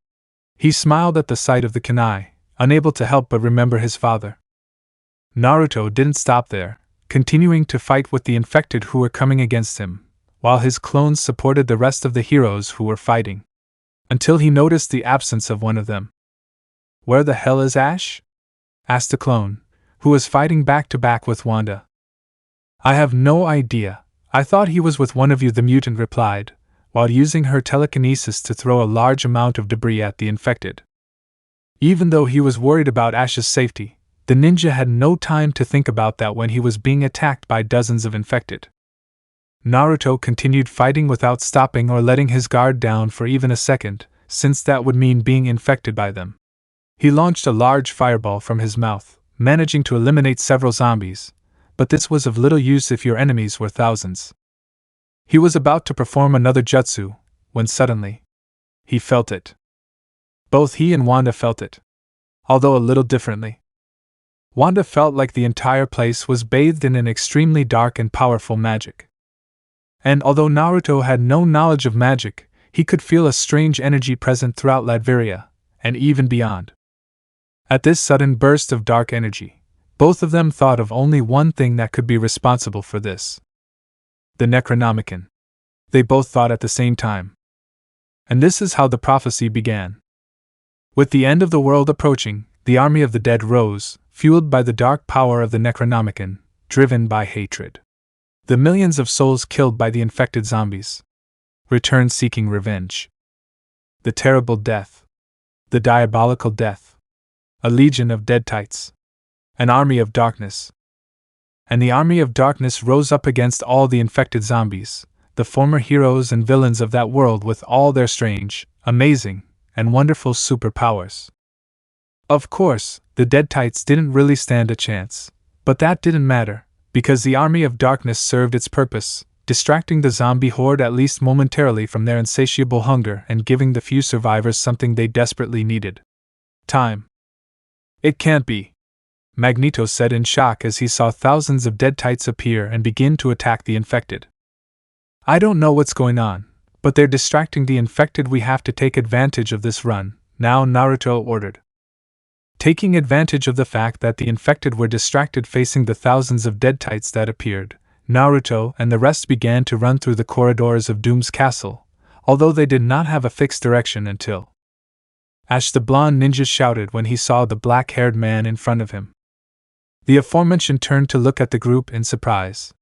He smiled at the sight of the kunai, unable to help but remember his father. Naruto didn't stop there, continuing to fight with the infected who were coming against him, while his clones supported the rest of the heroes who were fighting, until he noticed the absence of one of them. "Where the hell is Ash?" asked a clone, who was fighting back to back with Wanda. "I have no idea. I thought he was with one of you," the mutant replied, while using her telekinesis to throw a large amount of debris at the infected. Even though he was worried about Ash's safety, the ninja had no time to think about that when he was being attacked by dozens of infected. Naruto continued fighting without stopping or letting his guard down for even a second, since that would mean being infected by them. He launched a large fireball from his mouth, managing to eliminate several zombies, but this was of little use if your enemies were thousands. He was about to perform another jutsu, when suddenly, he felt it. Both he and Wanda felt it, although a little differently. Wanda felt like the entire place was bathed in an extremely dark and powerful magic. And although Naruto had no knowledge of magic, he could feel a strange energy present throughout Latveria, and even beyond. At this sudden burst of dark energy, both of them thought of only one thing that could be responsible for this. The Necronomicon. They both thought at the same time. And this is how the prophecy began. With the end of the world approaching, the army of the dead rose, fueled by the dark power of the Necronomicon, driven by hatred. The millions of souls killed by the infected zombies returned seeking revenge. The terrible death. The diabolical death. A legion of dead-tights. An army of darkness. And the army of darkness rose up against all the infected zombies, the former heroes and villains of that world with all their strange, amazing, and wonderful superpowers. Of course, the dead-tights didn't really stand a chance, but that didn't matter, because the army of darkness served its purpose, distracting the zombie horde at least momentarily from their insatiable hunger and giving the few survivors something they desperately needed. Time. "It can't be," Magneto said in shock as he saw thousands of dead-tights appear and begin to attack the infected. "I don't know what's going on, but they're distracting the infected. We have to take advantage of this run, now," Naruto ordered. Taking advantage of the fact that the infected were distracted facing the thousands of dead-tights that appeared, Naruto and the rest began to run through the corridors of Doom's castle, although they did not have a fixed direction until Ash the blonde ninja shouted when he saw the black-haired man in front of him. The aforementioned turned to look at the group in surprise.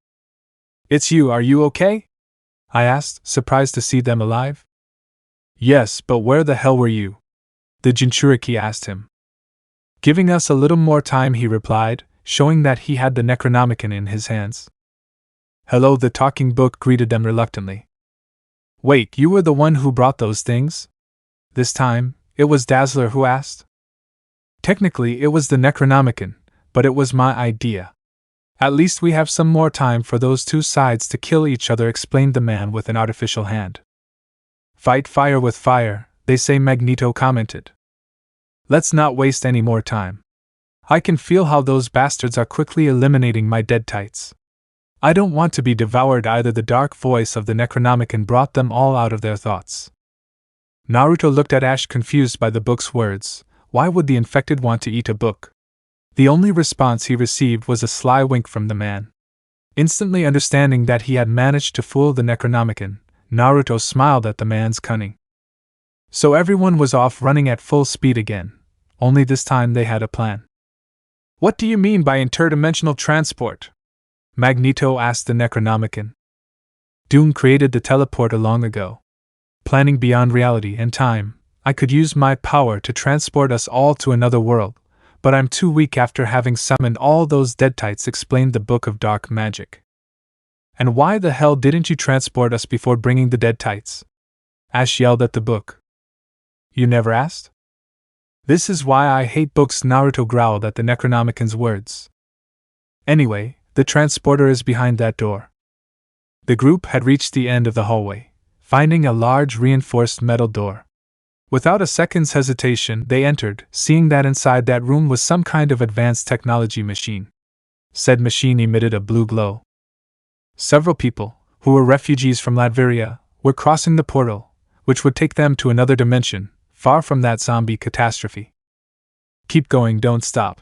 "It's you, are you okay?" I asked, surprised to see them alive. "Yes, but where the hell were you?" the Jinchuriki asked him. "Giving us a little more time," he replied, showing that he had the Necronomicon in his hands. "Hello," the talking book greeted them reluctantly. "Wait, you were the one who brought those things?" This time, it was Dazzler who asked. "Technically it was the Necronomicon, but it was my idea. At least we have some more time for those two sides to kill each other," explained the man with an artificial hand. "Fight fire with fire, they say," Magneto commented. "Let's not waste any more time. I can feel how those bastards are quickly eliminating my dead-tights. I don't want to be devoured either. The dark voice of the Necronomicon brought them all out of their thoughts. Naruto looked at Ash, confused by the book's words. Why would the infected want to eat a book? The only response he received was a sly wink from the man. Instantly understanding that he had managed to fool the Necronomicon, Naruto smiled at the man's cunning. So everyone was off running at full speed again, only this time they had a plan. What do you mean by interdimensional transport? Magneto asked the Necronomicon. Doom created the teleporter long ago. Planning beyond reality and time, I could use my power to transport us all to another world, but I'm too weak after having summoned all those deadites, explained the Book of Dark Magic. And why the hell didn't you transport us before bringing the deadites? Ash yelled at the book. You never asked? This is why I hate books, Naruto growled at the Necronomicon's words. Anyway, the transporter is behind that door. The group had reached the end of the hallway, finding a large reinforced metal door. Without a second's hesitation, they entered, seeing that inside that room was some kind of advanced technology machine. Said machine emitted a blue glow. Several people, who were refugees from Latveria, were crossing the portal, which would take them to another dimension, far from that zombie catastrophe. Keep going, don't stop.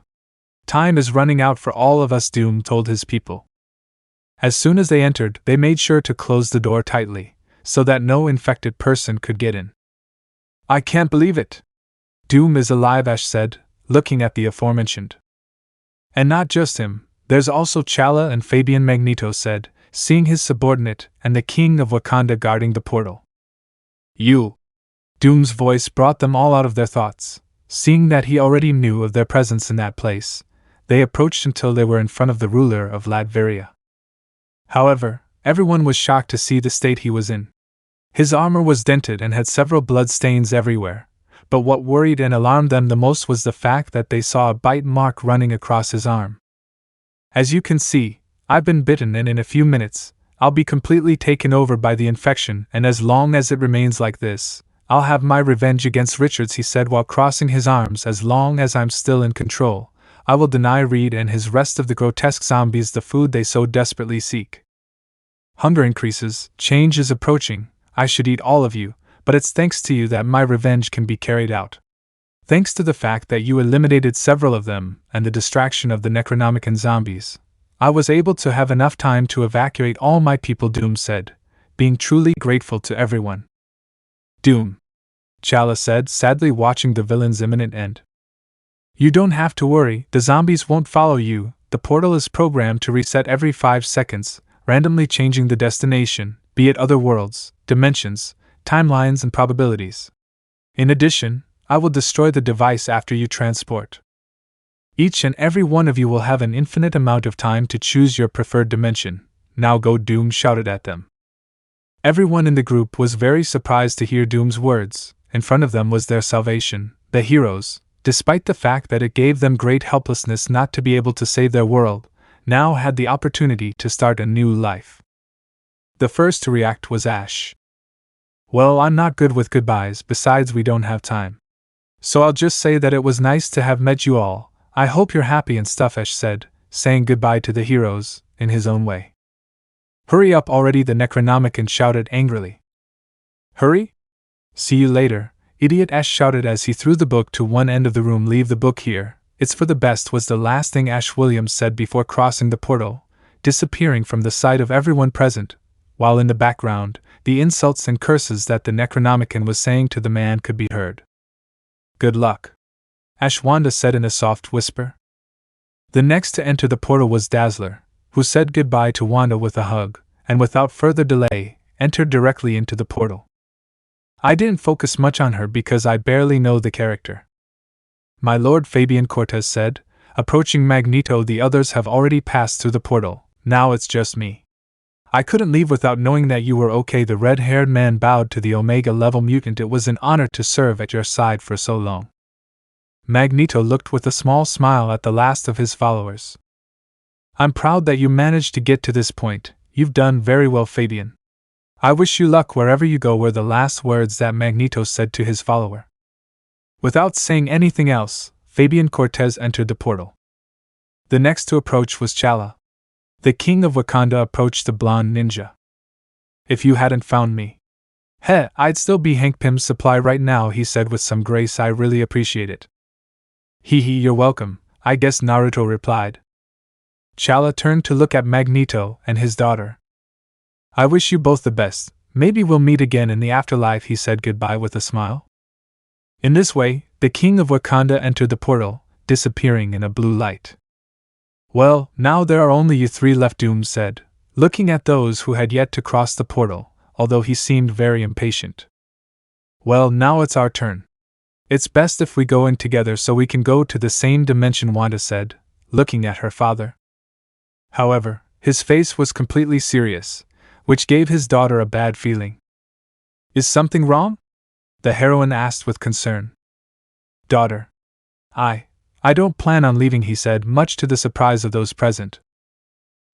Time is running out for all of us, Doom told his people. As soon as they entered, they made sure to close the door tightly, so that no infected person could get in. I can't believe it. Doom is alive, Ash said, looking at the aforementioned. And not just him, there's also Chala and Fabian, Magneto said, seeing his subordinate and the king of Wakanda guarding the portal. You! Doom's voice brought them all out of their thoughts. Seeing that he already knew of their presence in that place, they approached until they were in front of the ruler of Latveria. However, everyone was shocked to see the state he was in. His armor was dented and had several blood stains everywhere, but what worried and alarmed them the most was the fact that they saw a bite mark running across his arm. As you can see, I've been bitten, and in a few minutes, I'll be completely taken over by the infection, and as long as it remains like this, I'll have my revenge against Richards, he said while crossing his arms. As long as I'm still in control, I will deny Reed and his rest of the grotesque zombies the food they so desperately seek. Hunger increases, change is approaching. I should eat all of you, but it's thanks to you that my revenge can be carried out. Thanks to the fact that you eliminated several of them and the distraction of the Necronomicon zombies, I was able to have enough time to evacuate all my people, Doom said, being truly grateful to everyone. Doom, Chala said, sadly watching the villain's imminent end. You don't have to worry, the zombies won't follow you. The portal is programmed to reset every 5 seconds, randomly changing the destination, be it other worlds, dimensions, timelines, and probabilities. In addition, I will destroy the device after you transport. Each and every one of you will have an infinite amount of time to choose your preferred dimension. Now go, Doom shouted at them. Everyone in the group was very surprised to hear Doom's words. In front of them was their salvation, the heroes, despite the fact that it gave them great helplessness not to be able to save their world, now had the opportunity to start a new life. The first to react was Ash. Well, I'm not good with goodbyes, besides we don't have time. So I'll just say that it was nice to have met you all. I hope you're happy and stuff, Ash said, saying goodbye to the heroes, in his own way. Hurry up already, the Necronomicon shouted angrily. Hurry? See you later, idiot, Ash shouted as he threw the book to one end of the room. Leave the book here, it's for the best, was the last thing Ash Williams said before crossing the portal, disappearing from the sight of everyone present, while in the background, the insults and curses that the Necronomicon was saying to the man could be heard. Good luck, Ashwanda said in a soft whisper. The next to enter the portal was Dazzler, who said goodbye to Wanda with a hug, and without further delay, entered directly into the portal. I didn't focus much on her because I barely know the character. My lord, Fabian Cortez said, approaching Magneto. The others have already passed through the portal, now it's just me. I couldn't leave without knowing that you were okay. The red-haired man bowed to the Omega-level mutant. It was an honor to serve at your side for so long. Magneto looked with a small smile at the last of his followers. I'm proud that you managed to get to this point. You've done very well, Fabian. I wish you luck wherever you go, were the last words that Magneto said to his follower. Without saying anything else, Fabian Cortez entered the portal. The next to approach was Chala. The king of Wakanda approached the blonde ninja. If you hadn't found me, I'd still be Hank Pym's supply right now, he said with some grace. I really appreciate it. You're welcome, I guess, Naruto replied. Chala turned to look at Magneto and his daughter. I wish you both the best. Maybe we'll meet again in the afterlife, he said goodbye with a smile. In this way, the king of Wakanda entered the portal, disappearing in a blue light. Well, now there are only you three left, Doom said, looking at those who had yet to cross the portal, although he seemed very impatient. Well, now it's our turn. It's best if we go in together so we can go to the same dimension, Wanda said, looking at her father. However, his face was completely serious, which gave his daughter a bad feeling. Is something wrong? The heroine asked with concern. Daughter. I don't plan on leaving, he said, much to the surprise of those present.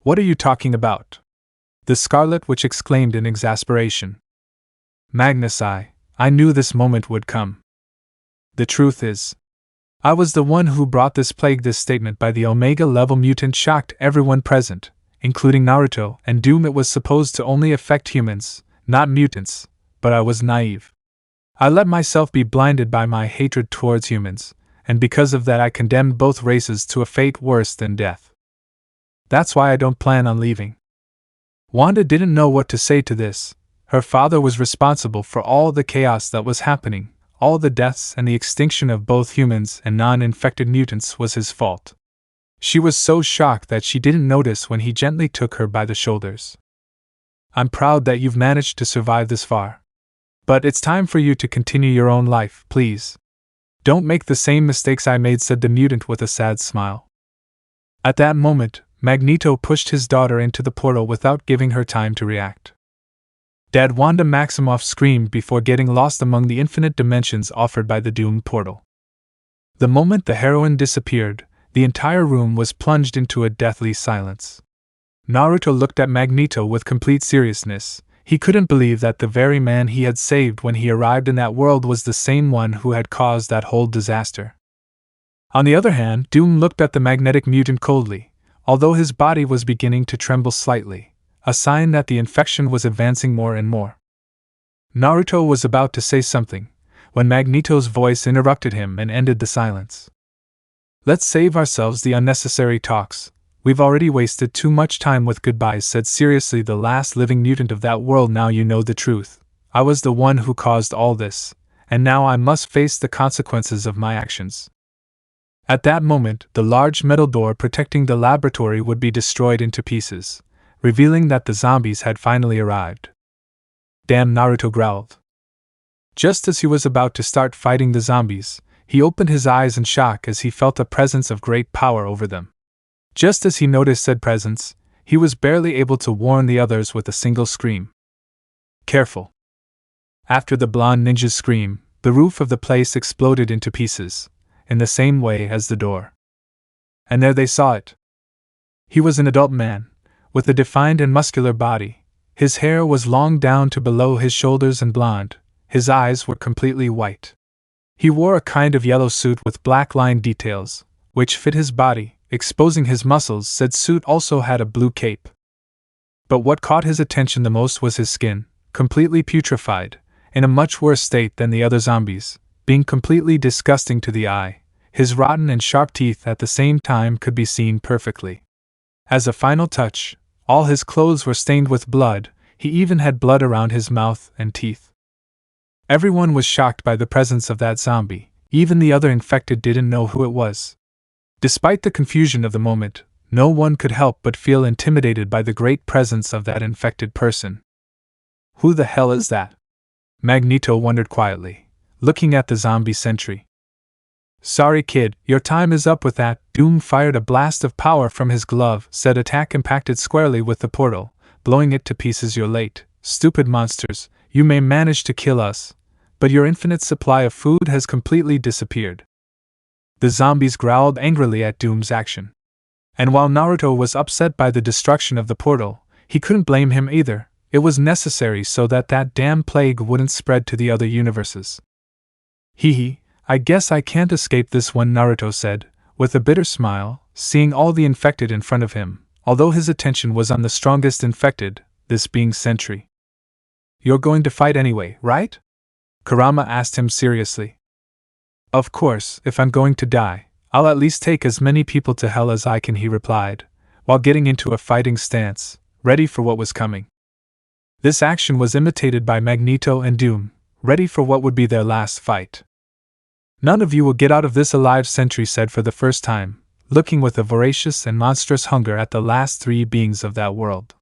What are you talking about? The Scarlet Witch exclaimed in exasperation. Magnus, I knew this moment would come. The truth is, I was the one who brought this plague. This statement by the Omega-level mutant shocked everyone present, including Naruto and Doom. It was supposed to only affect humans, not mutants, but I was naive. I let myself be blinded by my hatred towards humans, and because of that I condemned both races to a fate worse than death. That's why I don't plan on leaving. Wanda didn't know what to say to this. Her father was responsible for all the chaos that was happening. All the deaths and the extinction of both humans and non-infected mutants was his fault. She was so shocked that she didn't notice when he gently took her by the shoulders. I'm proud that you've managed to survive this far. But it's time for you to continue your own life, please. Don't make the same mistakes I made, said the mutant with a sad smile. At that moment, Magneto pushed his daughter into the portal without giving her time to react. Dad, Wanda Maximoff screamed before getting lost among the infinite dimensions offered by the doomed portal. The moment the heroine disappeared, the entire room was plunged into a deathly silence. Naruto looked at Magneto with complete seriousness. He couldn't believe that the very man he had saved when he arrived in that world was the same one who had caused that whole disaster. On the other hand, Doom looked at the magnetic mutant coldly, although his body was beginning to tremble slightly, a sign that the infection was advancing more and more. Naruto was about to say something, when Magneto's voice interrupted him and ended the silence. Let's save ourselves the unnecessary talks. We've already wasted too much time with goodbyes, said seriously the last living mutant of that world. Now you know the truth. I was the one who caused all this, and now I must face the consequences of my actions. At that moment, the large metal door protecting the laboratory would be destroyed into pieces, revealing that the zombies had finally arrived. Damn, Naruto growled. Just as he was about to start fighting the zombies, he opened his eyes in shock as he felt a presence of great power over them. Just as he noticed said presence, he was barely able to warn the others with a single scream. Careful. After the blonde ninja's scream, the roof of the place exploded into pieces, in the same way as the door. And there they saw it. He was an adult man, with a defined and muscular body. His hair was long down to below his shoulders and blonde. His eyes were completely white. He wore a kind of yellow suit with black line details, which fit his body, exposing his muscles. Said suit also had a blue cape. But what caught his attention the most was his skin, completely putrefied, in a much worse state than the other zombies, being completely disgusting to the eye. His rotten and sharp teeth at the same time could be seen perfectly. As a final touch, all his clothes were stained with blood. He even had blood around his mouth and teeth. Everyone was shocked by the presence of that zombie. Even the other infected didn't know who it was. Despite the confusion of the moment, no one could help but feel intimidated by the great presence of that infected person. Who the hell is that? Magneto wondered quietly, looking at the zombie sentry. Sorry kid, your time is up with that. Doom fired a blast of power from his glove. Said attack impacted squarely with the portal, blowing it to pieces. You're late, stupid monsters. You may manage to kill us, but your infinite supply of food has completely disappeared. The zombies growled angrily at Doom's action. And while Naruto was upset by the destruction of the portal, he couldn't blame him either. It was necessary so that damn plague wouldn't spread to the other universes. I guess I can't escape this one, Naruto said, with a bitter smile, seeing all the infected in front of him. although his attention was on the strongest infected, this being Sentry. "You're going to fight anyway, right?" Kurama asked him seriously. "Of course, if I'm going to die, I'll at least take as many people to hell as I can," he replied, while getting into a fighting stance, ready for what was coming. This action was imitated by Magneto and Doom, ready for what would be their last fight. "None of you will get out of this alive," Sentry said for the first time, looking with a voracious and monstrous hunger at the last three beings of that world.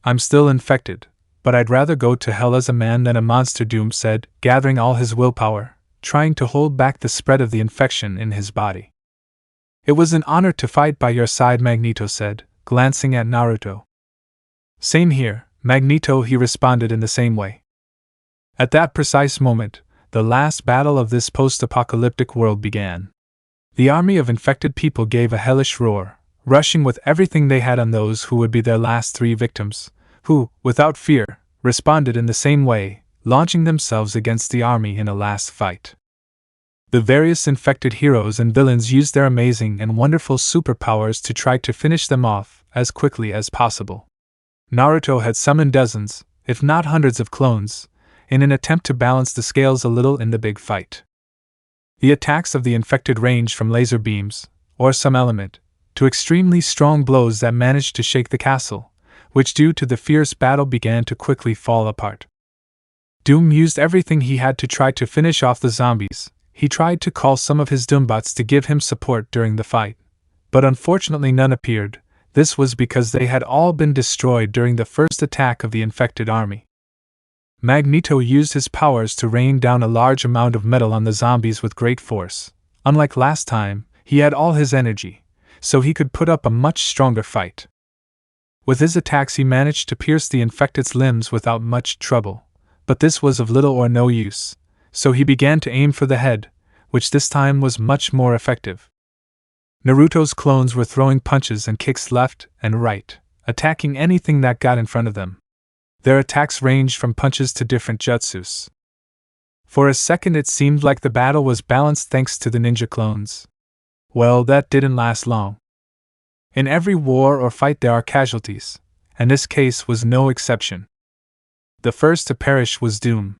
"I'm still infected, but I'd rather go to hell as a man than a monster," Doom said, gathering all his willpower, trying to hold back the spread of the infection in his body. "It was an honor to fight by your side," Magneto said, glancing at Naruto. "Same here, Magneto," he responded in the same way. At that precise moment, the last battle of this post-apocalyptic world began. The army of infected people gave a hellish roar, rushing with everything they had on those who would be their last three victims, who, without fear, responded in the same way, launching themselves against the army in a last fight. The various infected heroes and villains used their amazing and wonderful superpowers to try to finish them off as quickly as possible. Naruto had summoned dozens, if not hundreds of clones, in an attempt to balance the scales a little in the big fight. The attacks of the infected ranged from laser beams, or some element, to extremely strong blows that managed to shake the castle, which due to the fierce battle began to quickly fall apart. Doom used everything he had to try to finish off the zombies. He tried to call some of his Doombots to give him support during the fight, but unfortunately none appeared. This was because they had all been destroyed during the first attack of the infected army. Magneto used his powers to rain down a large amount of metal on the zombies with great force. Unlike last time, he had all his energy, so he could put up a much stronger fight. With his attacks he managed to pierce the infected's limbs without much trouble, but this was of little or no use, so he began to aim for the head, which this time was much more effective. Naruto's clones were throwing punches and kicks left and right, attacking anything that got in front of them. Their attacks ranged from punches to different jutsus. For a second it seemed like the battle was balanced thanks to the ninja clones. Well, that didn't last long. In every war or fight there are casualties, and this case was no exception. The first to perish was Doom.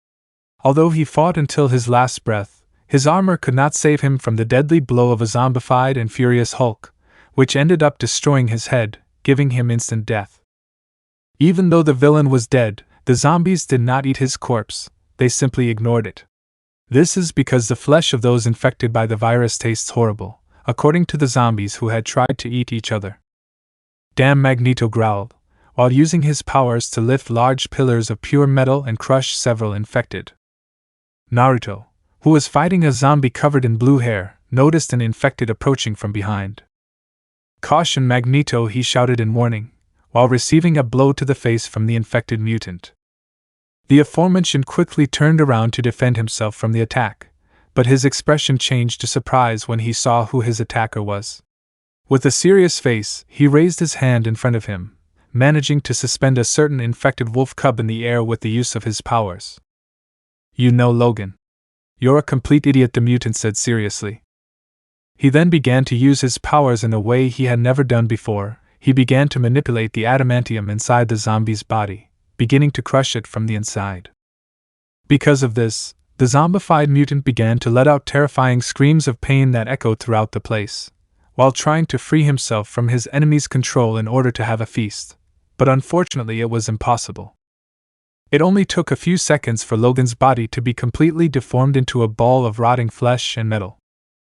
Although he fought until his last breath, his armor could not save him from the deadly blow of a zombified and furious Hulk, which ended up destroying his head, giving him instant death. Even though the villain was dead, the zombies did not eat his corpse, they simply ignored it. This is because the flesh of those infected by the virus tastes horrible, according to the zombies who had tried to eat each other. "Damn," Magneto growled, while using his powers to lift large pillars of pure metal and crush several infected. Naruto, who was fighting a zombie covered in blue hair, noticed an infected approaching from behind. "Caution, Magneto," he shouted in warning, while receiving a blow to the face from the infected mutant. The aforementioned quickly turned around to defend himself from the attack, but his expression changed to surprise when he saw who his attacker was. With a serious face, he raised his hand in front of him, managing to suspend a certain infected wolf cub in the air with the use of his powers. "You know, Logan. You're a complete idiot," the mutant said seriously. He then began to use his powers in a way he had never done before. He began to manipulate the adamantium inside the zombie's body, beginning to crush it from the inside. Because of this, the zombified mutant began to let out terrifying screams of pain that echoed throughout the place, while trying to free himself from his enemy's control in order to have a feast, but unfortunately it was impossible. It only took a few seconds for Logan's body to be completely deformed into a ball of rotting flesh and metal.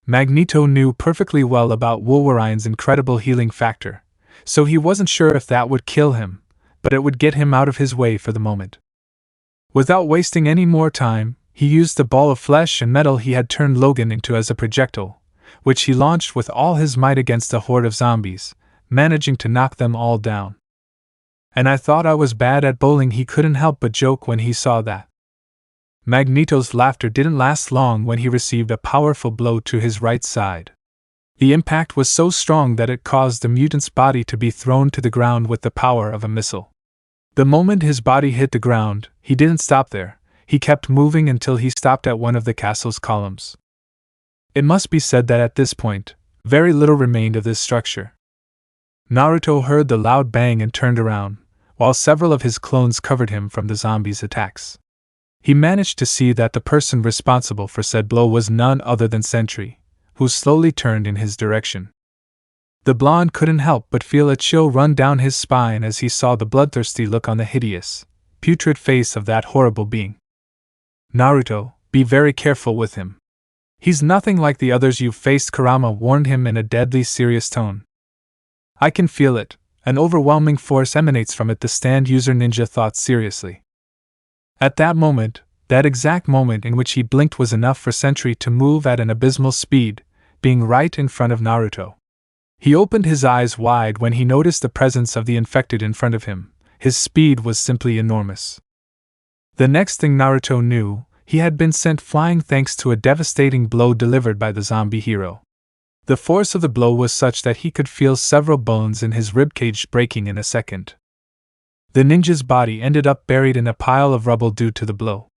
Magneto knew perfectly well about Wolverine's incredible healing factor, so he wasn't sure if that would kill him, but it would get him out of his way for the moment. Without wasting any more time, he used the ball of flesh and metal he had turned Logan into as a projectile, which he launched with all his might against a horde of zombies, managing to knock them all down. "And I thought I was bad at bowling," he couldn't help but joke when he saw that. Magneto's laughter didn't last long when he received a powerful blow to his right side. The impact was so strong that it caused the mutant's body to be thrown to the ground with the power of a missile. The moment his body hit the ground, he didn't stop there. He kept moving until he stopped at one of the castle's columns. It must be said that at this point, very little remained of this structure. Naruto heard the loud bang and turned around, while several of his clones covered him from the zombies' attacks. He managed to see that the person responsible for said blow was none other than Sentry, who slowly turned in his direction. The blonde couldn't help but feel a chill run down his spine as he saw the bloodthirsty look on the hideous, putrid face of that horrible being. Naruto, be very careful with him. He's nothing like the others you've faced, Kurama warned him in a deadly serious tone. I can feel it, an overwhelming force emanates from it, the stand user ninja thought seriously. At that moment, that exact moment in which he blinked was enough for Sentry to move at an abysmal speed, being right in front of Naruto. He opened his eyes wide when he noticed the presence of the infected in front of him. His speed was simply enormous. The next thing Naruto knew, he had been sent flying thanks to a devastating blow delivered by the zombie hero. The force of the blow was such that he could feel several bones in his ribcage breaking in a second. The ninja's body ended up buried in a pile of rubble due to the blow.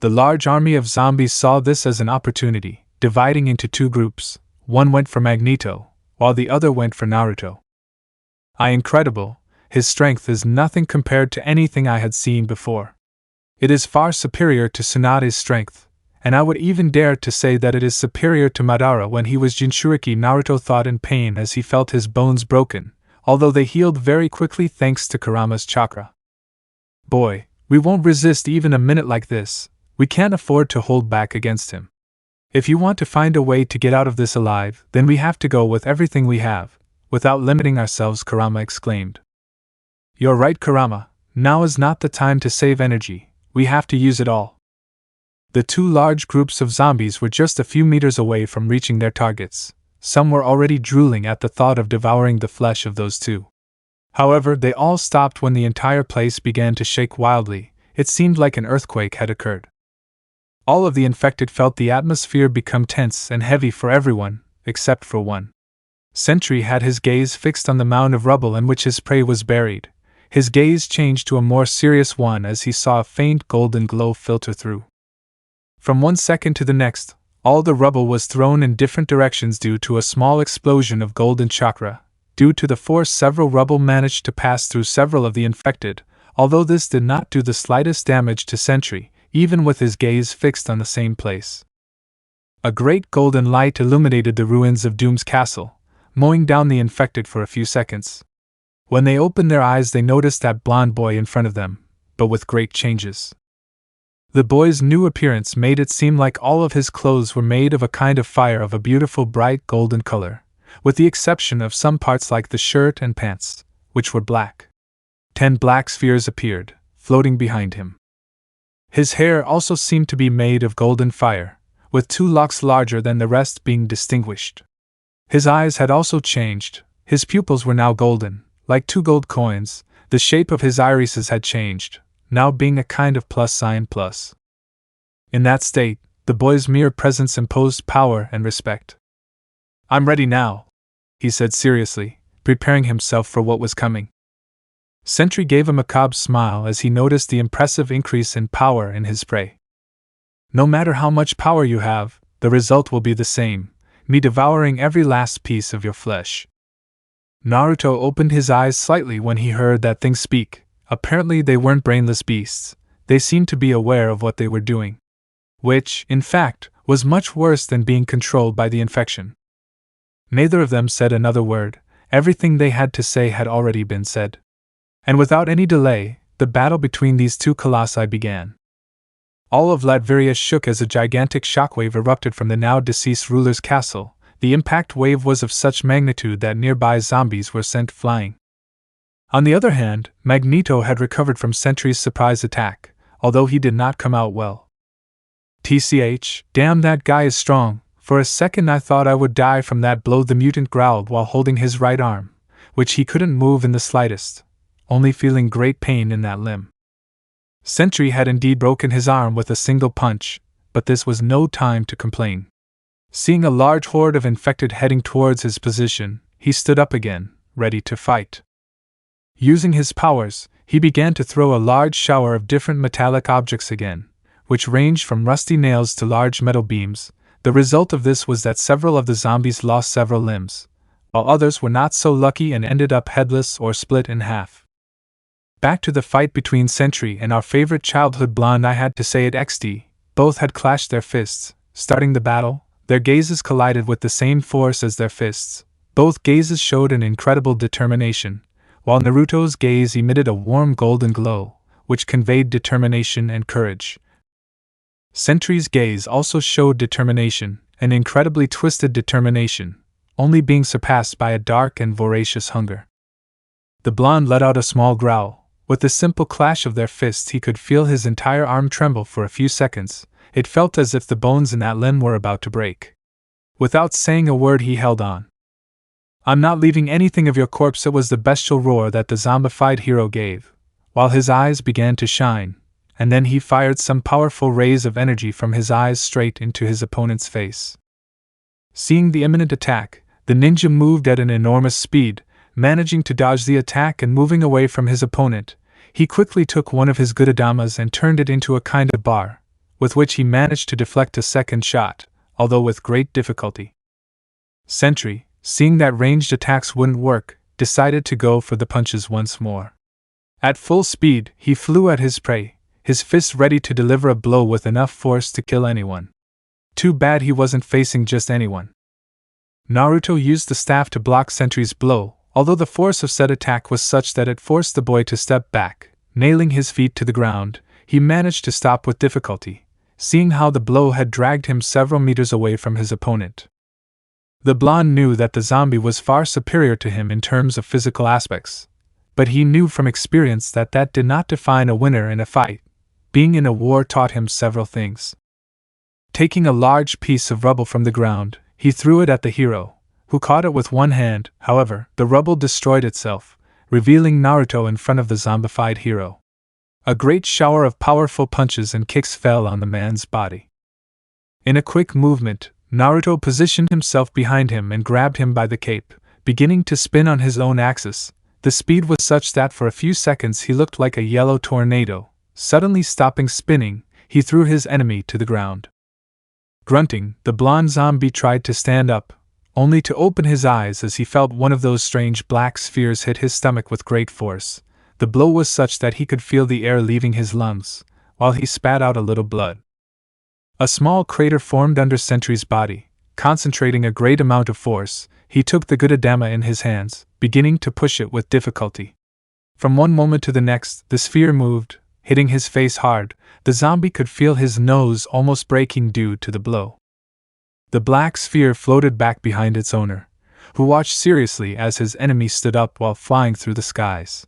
The large army of zombies saw this as an opportunity, dividing into two groups. One went for Magneto, while the other went for Naruto. Incredible, his strength is nothing compared to anything I had seen before. It is far superior to Tsunade's strength, and I would even dare to say that it is superior to Madara when he was Jinchuriki, Naruto thought in pain as he felt his bones broken, although they healed very quickly thanks to Kurama's chakra. Boy, we won't resist even a minute like this. We can't afford to hold back against him. If you want to find a way to get out of this alive, then we have to go with everything we have, without limiting ourselves, Kurama exclaimed. You're right, Kurama, now is not the time to save energy, we have to use it all. The two large groups of zombies were just a few meters away from reaching their targets. Some were already drooling at the thought of devouring the flesh of those two. However, they all stopped when the entire place began to shake wildly. It seemed like an earthquake had occurred. All of the infected felt the atmosphere become tense and heavy for everyone, except for one. Sentry had his gaze fixed on the mound of rubble in which his prey was buried. His gaze changed to a more serious one as he saw a faint golden glow filter through. From 1 second to the next, all the rubble was thrown in different directions due to a small explosion of golden chakra. Due to the force, several rubble managed to pass through several of the infected, although this did not do the slightest damage to Sentry, even with his gaze fixed on the same place. A great golden light illuminated the ruins of Doom's castle, mowing down the infected for a few seconds. When they opened their eyes, they noticed that blonde boy in front of them, but with great changes. The boy's new appearance made it seem like all of his clothes were made of a kind of fire of a beautiful bright golden color, with the exception of some parts like the shirt and pants, which were black. 10 black spheres appeared, floating behind him. His hair also seemed to be made of golden fire, with 2 locks larger than the rest being distinguished. His eyes had also changed, his pupils were now golden, like 2 gold coins. The shape of his irises had changed, now being a kind of plus sign plus. In that state, the boy's mere presence imposed power and respect. I'm ready now, he said seriously, preparing himself for what was coming. Sentry gave a macabre smile as he noticed the impressive increase in power in his prey. No matter how much power you have, the result will be the same, me devouring every last piece of your flesh. Naruto opened his eyes slightly when he heard that thing speak. Apparently they weren't brainless beasts, they seemed to be aware of what they were doing. Which, in fact, was much worse than being controlled by the infection. Neither of them said another word, everything they had to say had already been said. And without any delay, the battle between these two colossi began. All of Latveria shook as a gigantic shockwave erupted from the now deceased ruler's castle. The impact wave was of such magnitude that nearby zombies were sent flying. On the other hand, Magneto had recovered from Sentry's surprise attack, although he did not come out well. TCH, damn, that guy is strong. For a second I thought I would die from that blow, the mutant growled while holding his right arm, which he couldn't move in the slightest, only feeling great pain in that limb. Sentry had indeed broken his arm with a single punch, but this was no time to complain. Seeing a large horde of infected heading towards his position, he stood up again, ready to fight. Using his powers, he began to throw a large shower of different metallic objects again, which ranged from rusty nails to large metal beams. The result of this was that several of the zombies lost several limbs, while others were not so lucky and ended up headless or split in half. Back to the fight between Sentry and our favorite childhood blonde. I had to say it XD. Both had clashed their fists. Starting the battle, their gazes collided with the same force as their fists. Both gazes showed an incredible determination, while Naruto's gaze emitted a warm golden glow, which conveyed determination and courage. Sentry's gaze also showed determination, an incredibly twisted determination, only being surpassed by a dark and voracious hunger. The blonde let out a small growl. With the simple clash of their fists, he could feel his entire arm tremble for a few seconds. It felt as if the bones in that limb were about to break. Without saying a word, he held on. "I'm not leaving anything of your corpse." It was the bestial roar that the zombified hero gave, while his eyes began to shine, and then he fired some powerful rays of energy from his eyes straight into his opponent's face. Seeing the imminent attack, the ninja moved at an enormous speed, managing to dodge the attack and moving away from his opponent. He quickly took one of his gudadamas and turned it into a kind of bar, with which he managed to deflect a second shot, although with great difficulty. Sentry, seeing that ranged attacks wouldn't work, decided to go for the punches once more. At full speed, he flew at his prey, his fists ready to deliver a blow with enough force to kill anyone. Too bad he wasn't facing just anyone. Naruto used the staff to block Sentry's blow, although the force of said attack was such that it forced the boy to step back. Nailing his feet to the ground, he managed to stop with difficulty, seeing how the blow had dragged him several meters away from his opponent. The blonde knew that the zombie was far superior to him in terms of physical aspects, but he knew from experience that that did not define a winner in a fight. Being in a war taught him several things. Taking a large piece of rubble from the ground, he threw it at the hero, who caught it with one hand. However, the rubble destroyed itself, revealing Naruto in front of the zombified hero. A great shower of powerful punches and kicks fell on the man's body. In a quick movement, Naruto positioned himself behind him and grabbed him by the cape, beginning to spin on his own axis. The speed was such that for a few seconds he looked like a yellow tornado. Suddenly stopping spinning, he threw his enemy to the ground. Grunting, the blonde zombie tried to stand up, only to open his eyes as he felt one of those strange black spheres hit his stomach with great force. The blow was such that he could feel the air leaving his lungs, while he spat out a little blood. A small crater formed under Sentry's body. Concentrating a great amount of force, he took the gudadama in his hands, beginning to push it with difficulty. From one moment to the next, the sphere moved, hitting his face hard. The zombie could feel his nose almost breaking due to the blow. The black sphere floated back behind its owner, who watched seriously as his enemy stood up while flying through the skies.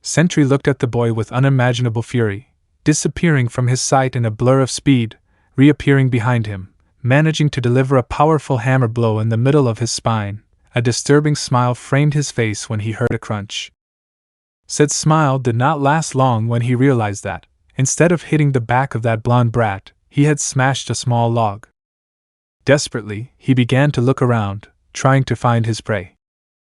Sentry looked at the boy with unimaginable fury, disappearing from his sight in a blur of speed, reappearing behind him, managing to deliver a powerful hammer blow in the middle of his spine. A disturbing smile framed his face when he heard a crunch. Said smile did not last long when he realized that, instead of hitting the back of that blonde brat, he had smashed a small log. Desperately, he began to look around, trying to find his prey.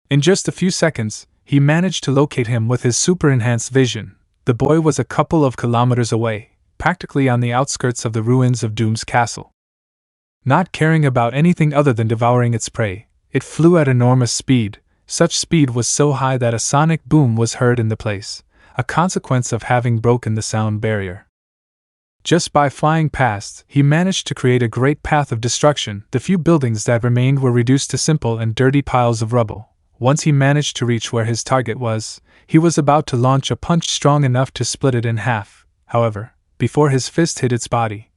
In just a few seconds, he managed to locate him with his super-enhanced vision. The boy was a couple of kilometers away, practically on the outskirts of the ruins of Doom's castle. Not caring about anything other than devouring its prey, it flew at enormous speed. Such speed was so high that a sonic boom was heard in the place, a consequence of having broken the sound barrier. Just by flying past, he managed to create a great path of destruction. The few buildings that remained were reduced to simple and dirty piles of rubble. Once he managed to reach where his target was, he was about to launch a punch strong enough to split it in half. However, before his fist hit its body,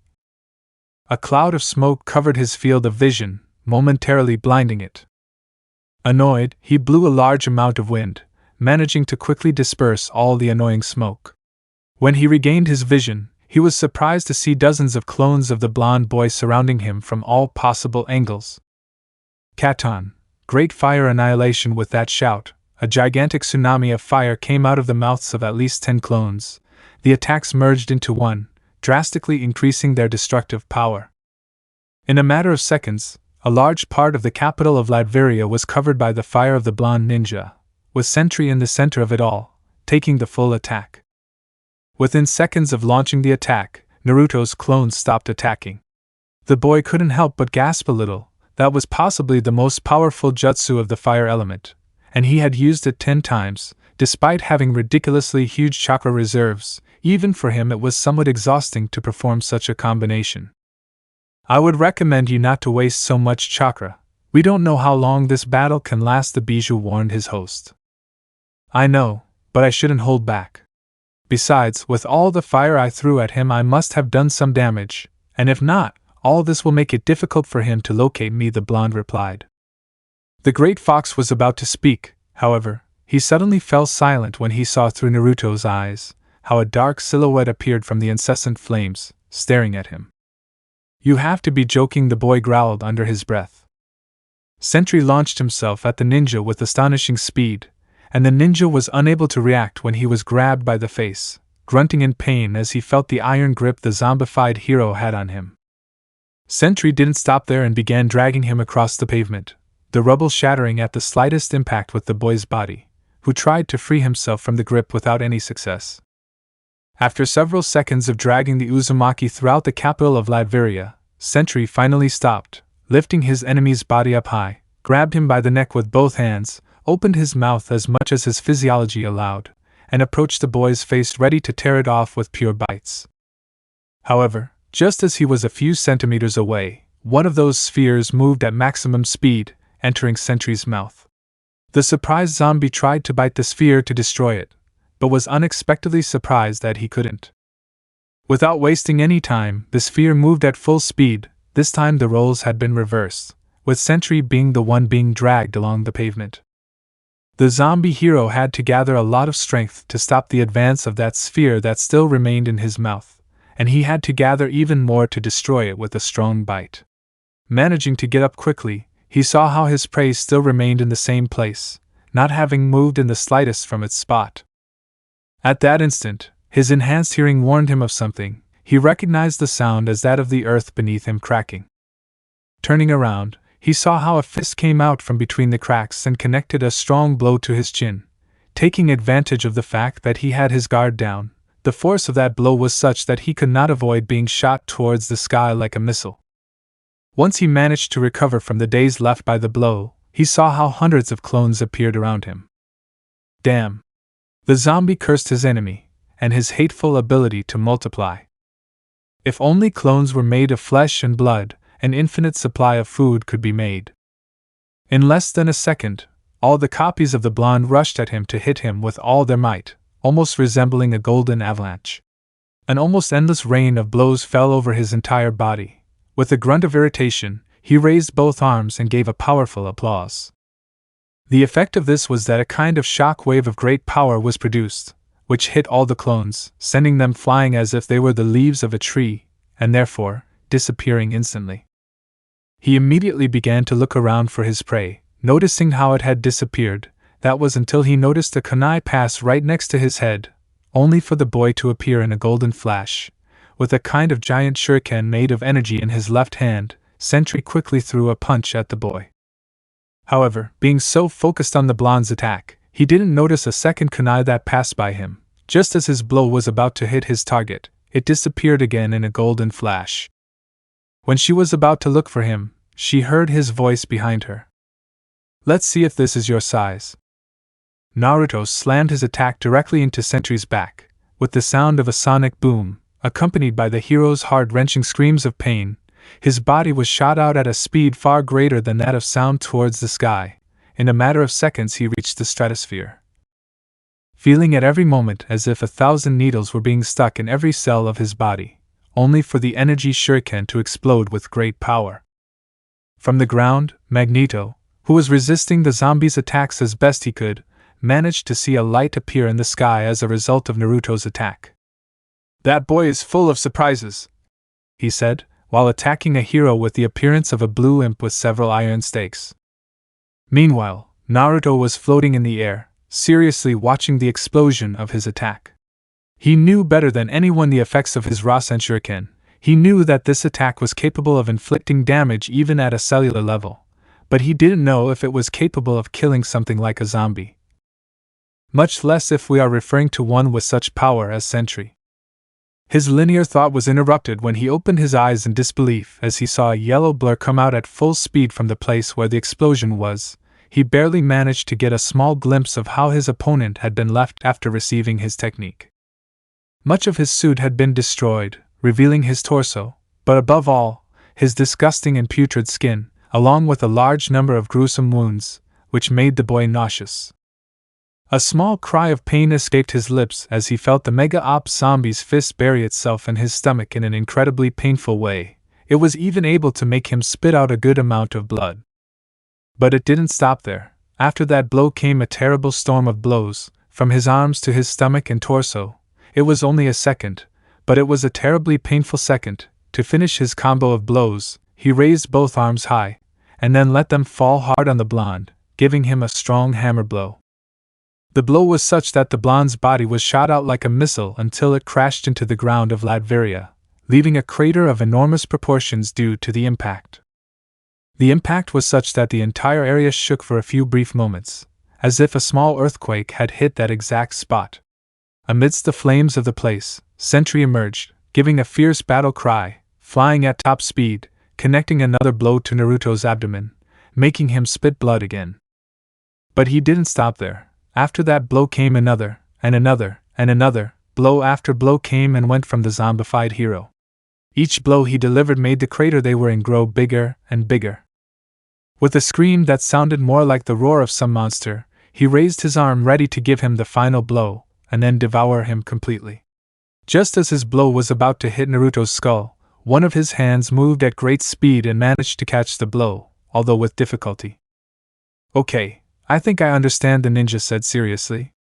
a cloud of smoke covered his field of vision, momentarily blinding it. Annoyed, he blew a large amount of wind, managing to quickly disperse all the annoying smoke. When he regained his vision, he was surprised to see dozens of clones of the blonde boy surrounding him from all possible angles. Katon, great fire annihilation! With that shout, a gigantic tsunami of fire came out of the mouths of at least 10 clones. The attacks merged into one, drastically increasing their destructive power. In a matter of seconds, a large part of the capital of Latveria was covered by the fire of the blonde ninja, with Sentry in the center of it all, taking the full attack. Within seconds of launching the attack, Naruto's clones stopped attacking. The boy couldn't help but gasp a little. That was possibly the most powerful jutsu of the fire element, and he had used it 10 times, despite having ridiculously huge chakra reserves. Even for him it was somewhat exhausting to perform such a combination. I would recommend you not to waste so much chakra. We don't know how long this battle can last, the Bijou warned his host. I know, but I shouldn't hold back. Besides, with all the fire I threw at him, I must have done some damage, and if not, all this will make it difficult for him to locate me, the blonde replied. The Great Fox was about to speak, however. He suddenly fell silent when he saw through Naruto's eyes how a dark silhouette appeared from the incessant flames, staring at him. You have to be joking, the boy growled under his breath. Sentry launched himself at the ninja with astonishing speed, and the ninja was unable to react when he was grabbed by the face, grunting in pain as he felt the iron grip the zombified hero had on him. Sentry didn't stop there and began dragging him across the pavement, the rubble shattering at the slightest impact with the boy's body, who tried to free himself from the grip without any success. After several seconds of dragging the Uzumaki throughout the capital of Latveria, Sentry finally stopped, lifting his enemy's body up high, grabbed him by the neck with both hands, opened his mouth as much as his physiology allowed, and approached the boy's face ready to tear it off with pure bites. However, just as he was a few centimeters away, one of those spheres moved at maximum speed, entering Sentry's mouth. The surprised zombie tried to bite the sphere to destroy it, but was unexpectedly surprised that he couldn't. Without wasting any time, the sphere moved at full speed. This time the roles had been reversed, with Sentry being the one being dragged along the pavement. The zombie hero had to gather a lot of strength to stop the advance of that sphere that still remained in his mouth, and he had to gather even more to destroy it with a strong bite. Managing to get up quickly, he saw how his prey still remained in the same place, not having moved in the slightest from its spot. At that instant, his enhanced hearing warned him of something. He recognized the sound as that of the earth beneath him cracking. Turning around, he saw how a fist came out from between the cracks and connected a strong blow to his chin. Taking advantage of the fact that he had his guard down, the force of that blow was such that he could not avoid being shot towards the sky like a missile. Once he managed to recover from the daze left by the blow, he saw how hundreds of clones appeared around him. Damn! The zombie cursed his enemy, and his hateful ability to multiply. If only clones were made of flesh and blood, an infinite supply of food could be made. In less than a second, all the copies of the blonde rushed at him to hit him with all their might, almost resembling a golden avalanche. An almost endless rain of blows fell over his entire body. With a grunt of irritation, he raised both arms and gave a powerful applause. The effect of this was that a kind of shock wave of great power was produced, which hit all the clones, sending them flying as if they were the leaves of a tree, and therefore, disappearing instantly. He immediately began to look around for his prey, noticing how it had disappeared. That was until he noticed a kunai pass right next to his head, only for the boy to appear in a golden flash. With a kind of giant shuriken made of energy in his left hand, Sentry quickly threw a punch at the boy. However, being so focused on the blonde's attack, he didn't notice a second kunai that passed by him. Just as his blow was about to hit his target, it disappeared again in a golden flash. When she was about to look for him, she heard his voice behind her. Let's see if this is your size. Naruto slammed his attack directly into Sentry's back, with the sound of a sonic boom, accompanied by the hero's heart-wrenching screams of pain. His body was shot out at a speed far greater than that of sound towards the sky. In a matter of seconds he reached the stratosphere. Feeling at every moment as if 1,000 needles were being stuck in every cell of his body, only for the energy shuriken to explode with great power. From the ground, Magneto, who was resisting the zombie's attacks as best he could, managed to see a light appear in the sky as a result of Naruto's attack. That boy is full of surprises, he said, while attacking a hero with the appearance of a blue imp with several iron stakes. Meanwhile, Naruto was floating in the air, seriously watching the explosion of his attack. He knew better than anyone the effects of his Rasen Shuriken. He knew that this attack was capable of inflicting damage even at a cellular level, but he didn't know if it was capable of killing something like a zombie. Much less if we are referring to one with such power as Sentry. His linear thought was interrupted when he opened his eyes in disbelief as he saw a yellow blur come out at full speed from the place where the explosion was. He barely managed to get a small glimpse of how his opponent had been left after receiving his technique. Much of his suit had been destroyed, revealing his torso, but above all, his disgusting and putrid skin, along with a large number of gruesome wounds, which made the boy nauseous. A small cry of pain escaped his lips as he felt the Mega Ops zombie's fist bury itself in his stomach in an incredibly painful way. It was even able to make him spit out a good amount of blood. But it didn't stop there. After that blow came a terrible storm of blows, from his arms to his stomach and torso. It was only a second, but it was a terribly painful second. To finish his combo of blows, he raised both arms high, and then let them fall hard on the blonde, giving him a strong hammer blow. The blow was such that the blonde's body was shot out like a missile until it crashed into the ground of Latveria, leaving a crater of enormous proportions due to the impact. The impact was such that the entire area shook for a few brief moments, as if a small earthquake had hit that exact spot. Amidst the flames of the place, Sentry emerged, giving a fierce battle cry, flying at top speed, connecting another blow to Naruto's abdomen, making him spit blood again. But he didn't stop there. After that blow came another, and another, and another. Blow after blow came and went from the zombified hero. Each blow he delivered made the crater they were in grow bigger and bigger. With a scream that sounded more like the roar of some monster, he raised his arm ready to give him the final blow, and then devour him completely. Just as his blow was about to hit Naruto's skull, one of his hands moved at great speed and managed to catch the blow, although with difficulty. "Okay, I think I understand," the ninja said seriously.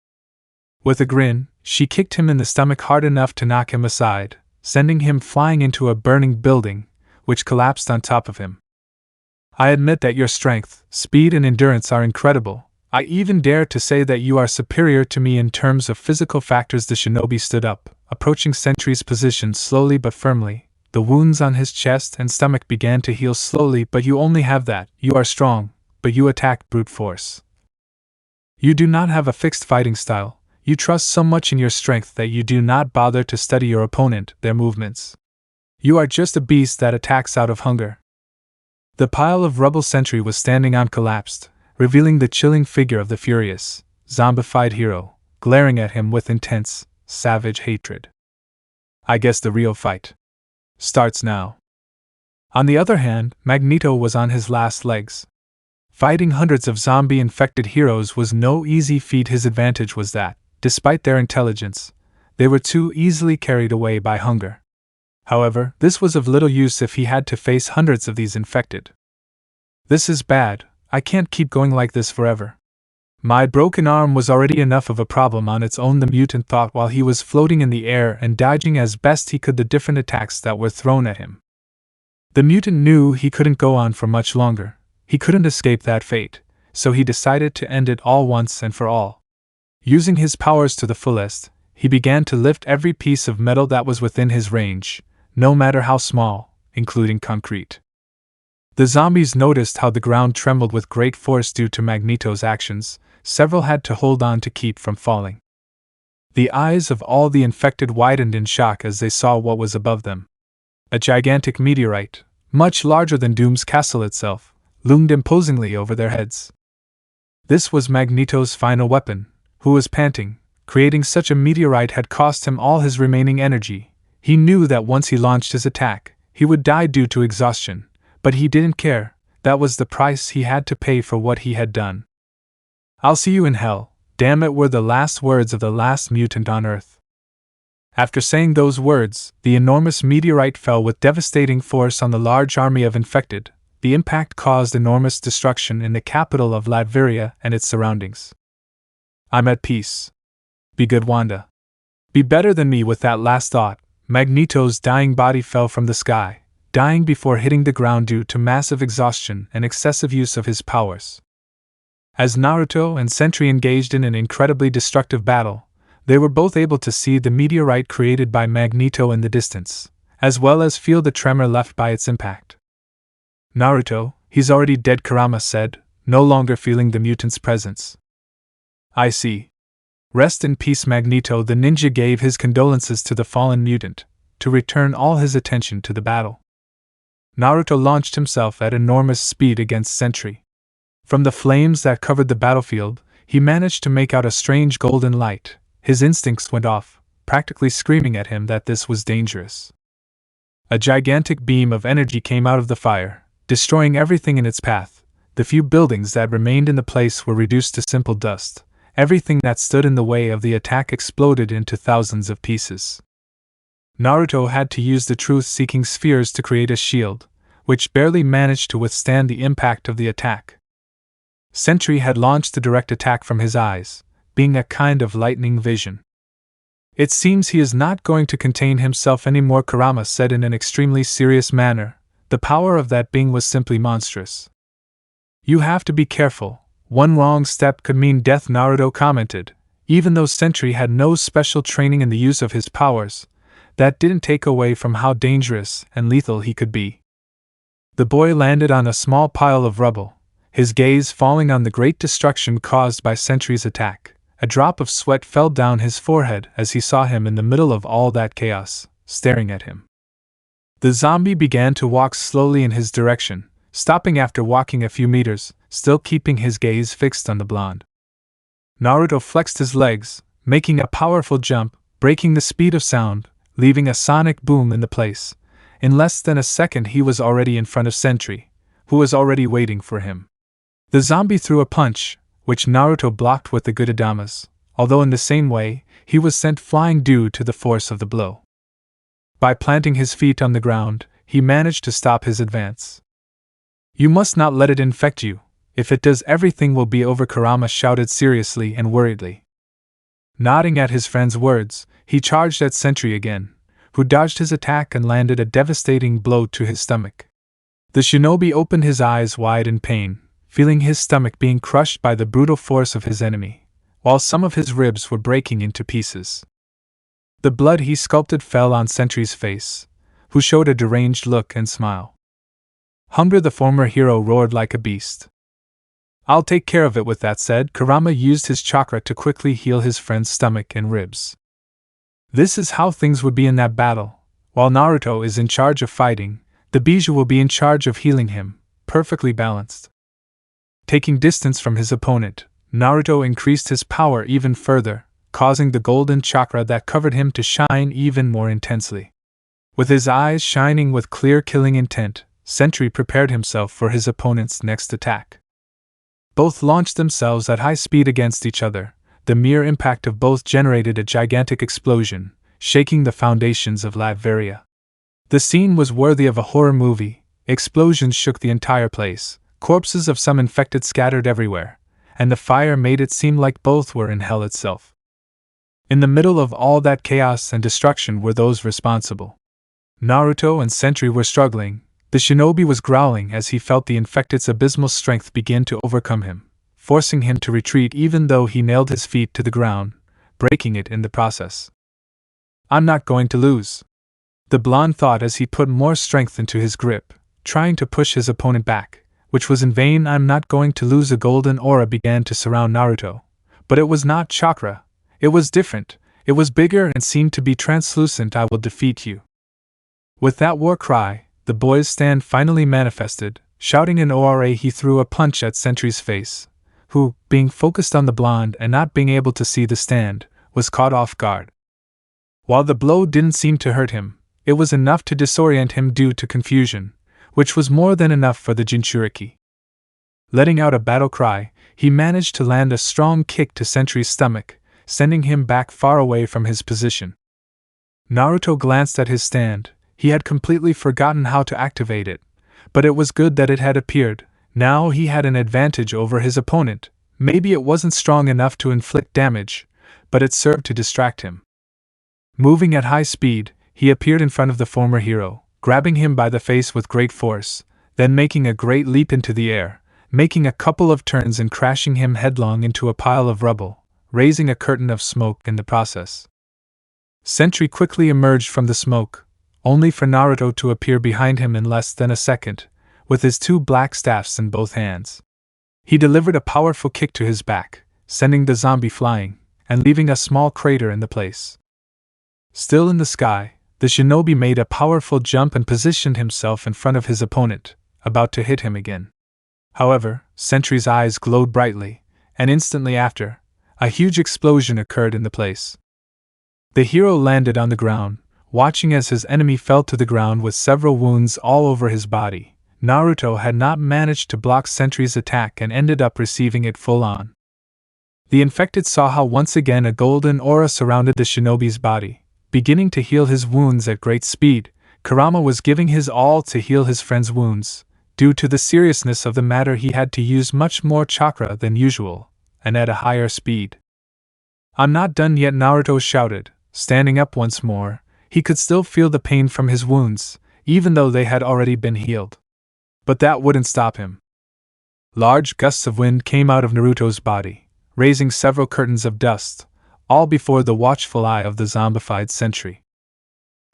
With a grin, she kicked him in the stomach hard enough to knock him aside, sending him flying into a burning building, which collapsed on top of him. "I admit that your strength, speed, and endurance are incredible. I even dare to say that you are superior to me in terms of physical factors." The shinobi stood up, approaching Sentry's position slowly but firmly. The wounds on his chest and stomach began to heal slowly. "But you only have that. You are strong, but you attack brute force. You do not have a fixed fighting style. You trust so much in your strength that you do not bother to study your opponent, their movements. You are just a beast that attacks out of hunger." The pile of rubble Sentry was standing on collapsed, revealing the chilling figure of the furious, zombified hero, glaring at him with intense, savage hatred. "I guess the real fight starts now." On the other hand, Magneto was on his last legs. Fighting hundreds of zombie-infected heroes was no easy feat. His advantage was that, despite their intelligence, they were too easily carried away by hunger. However, this was of little use if he had to face hundreds of these infected. "This is bad. I can't keep going like this forever. My broken arm was already enough of a problem on its own," the mutant thought while he was floating in the air and dodging as best he could the different attacks that were thrown at him. The mutant knew he couldn't go on for much longer. He couldn't escape that fate, so he decided to end it all once and for all. Using his powers to the fullest, he began to lift every piece of metal that was within his range, no matter how small, including concrete. The zombies noticed how the ground trembled with great force due to Magneto's actions. Several had to hold on to keep from falling. The eyes of all the infected widened in shock as they saw what was above them. A gigantic meteorite, much larger than Doom's castle itself, loomed imposingly over their heads. This was Magneto's final weapon, who was panting. Creating such a meteorite had cost him all his remaining energy. He knew that once he launched his attack, he would die due to exhaustion, but he didn't care. That was the price he had to pay for what he had done. "I'll see you in hell, damn it," were the last words of the last mutant on Earth. After saying those words, the enormous meteorite fell with devastating force on the large army of infected. The impact caused enormous destruction in the capital of Latveria and its surroundings. "I'm at peace. Be good, Wanda. Be better than me." With that last thought, Magneto's dying body fell from the sky, dying before hitting the ground due to massive exhaustion and excessive use of his powers. As Naruto and Sentry engaged in an incredibly destructive battle, they were both able to see the meteorite created by Magneto in the distance, as well as feel the tremor left by its impact. "Naruto, he's already dead," Kurama said, no longer feeling the mutant's presence. "I see. Rest in peace, Magneto." The ninja gave his condolences to the fallen mutant, to return all his attention to the battle. Naruto launched himself at enormous speed against Sentry. From the flames that covered the battlefield, he managed to make out a strange golden light. His instincts went off, practically screaming at him that this was dangerous. A gigantic beam of energy came out of the fire, destroying everything in its path. The few buildings that remained in the place were reduced to simple dust. Everything that stood in the way of the attack exploded into thousands of pieces. Naruto had to use the truth-seeking spheres to create a shield, which barely managed to withstand the impact of the attack. Sentry had launched a direct attack from his eyes, being a kind of lightning vision. "It seems he is not going to contain himself anymore," Kurama said in an extremely serious manner. The power of that being was simply monstrous. "You have to be careful. One wrong step could mean death," Naruto commented. Even though Sentry had no special training in the use of his powers, that didn't take away from how dangerous and lethal he could be. The boy landed on a small pile of rubble, his gaze falling on the great destruction caused by Sentry's attack. A drop of sweat fell down his forehead as he saw him in the middle of all that chaos, staring at him. The zombie began to walk slowly in his direction, stopping after walking a few meters, still keeping his gaze fixed on the blonde. Naruto flexed his legs, making a powerful jump, breaking the speed of sound, leaving a sonic boom in the place. In less than a second he was already in front of Sentry, who was already waiting for him. The zombie threw a punch, which Naruto blocked with the good adamas, although in the same way, he was sent flying due to the force of the blow. By planting his feet on the ground, he managed to stop his advance. "You must not let it infect you. If it does, everything will be over," Kurama shouted seriously and worriedly. Nodding at his friend's words, he charged at Sentry again, who dodged his attack and landed a devastating blow to his stomach. The shinobi opened his eyes wide in pain, feeling his stomach being crushed by the brutal force of his enemy, while some of his ribs were breaking into pieces. The blood he sculpted fell on Sentry's face, who showed a deranged look and smile. Hunger, the former hero, roared like a beast. "I'll take care of it." With that said, Kurama used his chakra to quickly heal his friend's stomach and ribs. This is how things would be in that battle. While Naruto is in charge of fighting, the Bijou will be in charge of healing him, perfectly balanced. Taking distance from his opponent, Naruto increased his power even further, causing the golden chakra that covered him to shine even more intensely. With his eyes shining with clear killing intent, Sentry prepared himself for his opponent's next attack. Both launched themselves at high speed against each other. The mere impact of both generated a gigantic explosion, shaking the foundations of Latveria. The scene was worthy of a horror movie. Explosions shook the entire place, corpses of some infected scattered everywhere, and the fire made it seem like both were in hell itself. In the middle of all that chaos and destruction were those responsible. Naruto and Sentry were struggling. The shinobi was growling as he felt the infected's abysmal strength begin to overcome him, forcing him to retreat even though he nailed his feet to the ground, breaking it in the process. "I'm not going to lose," the blonde thought as he put more strength into his grip, trying to push his opponent back, which was in vain. "I'm not going to lose." A golden aura began to surround Naruto, but it was not chakra. It was different. It was bigger and seemed to be translucent. "I will defeat you." With that war cry, the boy's stand finally manifested. Shouting an ORA, he threw a punch at Sentry's face, who, being focused on the blonde and not being able to see the stand, was caught off guard. While the blow didn't seem to hurt him, it was enough to disorient him due to confusion, which was more than enough for the Jinchuriki. Letting out a battle cry, he managed to land a strong kick to Sentry's stomach, sending him back far away from his position. Naruto glanced at his stand. He had completely forgotten how to activate it, but it was good that it had appeared. Now he had an advantage over his opponent. Maybe it wasn't strong enough to inflict damage, but it served to distract him. Moving at high speed, he appeared in front of the former hero, grabbing him by the face with great force, then making a great leap into the air, making a couple of turns and crashing him headlong into a pile of rubble, raising a curtain of smoke in the process. Sentry quickly emerged from the smoke, only for Naruto to appear behind him in less than a second, with his two black staffs in both hands. He delivered a powerful kick to his back, sending the zombie flying, and leaving a small crater in the place. Still in the sky, the shinobi made a powerful jump and positioned himself in front of his opponent, about to hit him again. However, Sentry's eyes glowed brightly, and instantly after, a huge explosion occurred in the place. The hero landed on the ground, watching as his enemy fell to the ground with several wounds all over his body. Naruto had not managed to block Sentry's attack and ended up receiving it full on. The infected saw how once again a golden aura surrounded the shinobi's body, beginning to heal his wounds at great speed. Kurama was giving his all to heal his friend's wounds. Due to the seriousness of the matter, he had to use much more chakra than usual, and at a higher speed. "I'm not done yet," Naruto shouted, standing up once more. He could still feel the pain from his wounds, even though they had already been healed. But that wouldn't stop him. Large gusts of wind came out of Naruto's body, raising several curtains of dust, all before the watchful eye of the zombified Sentry.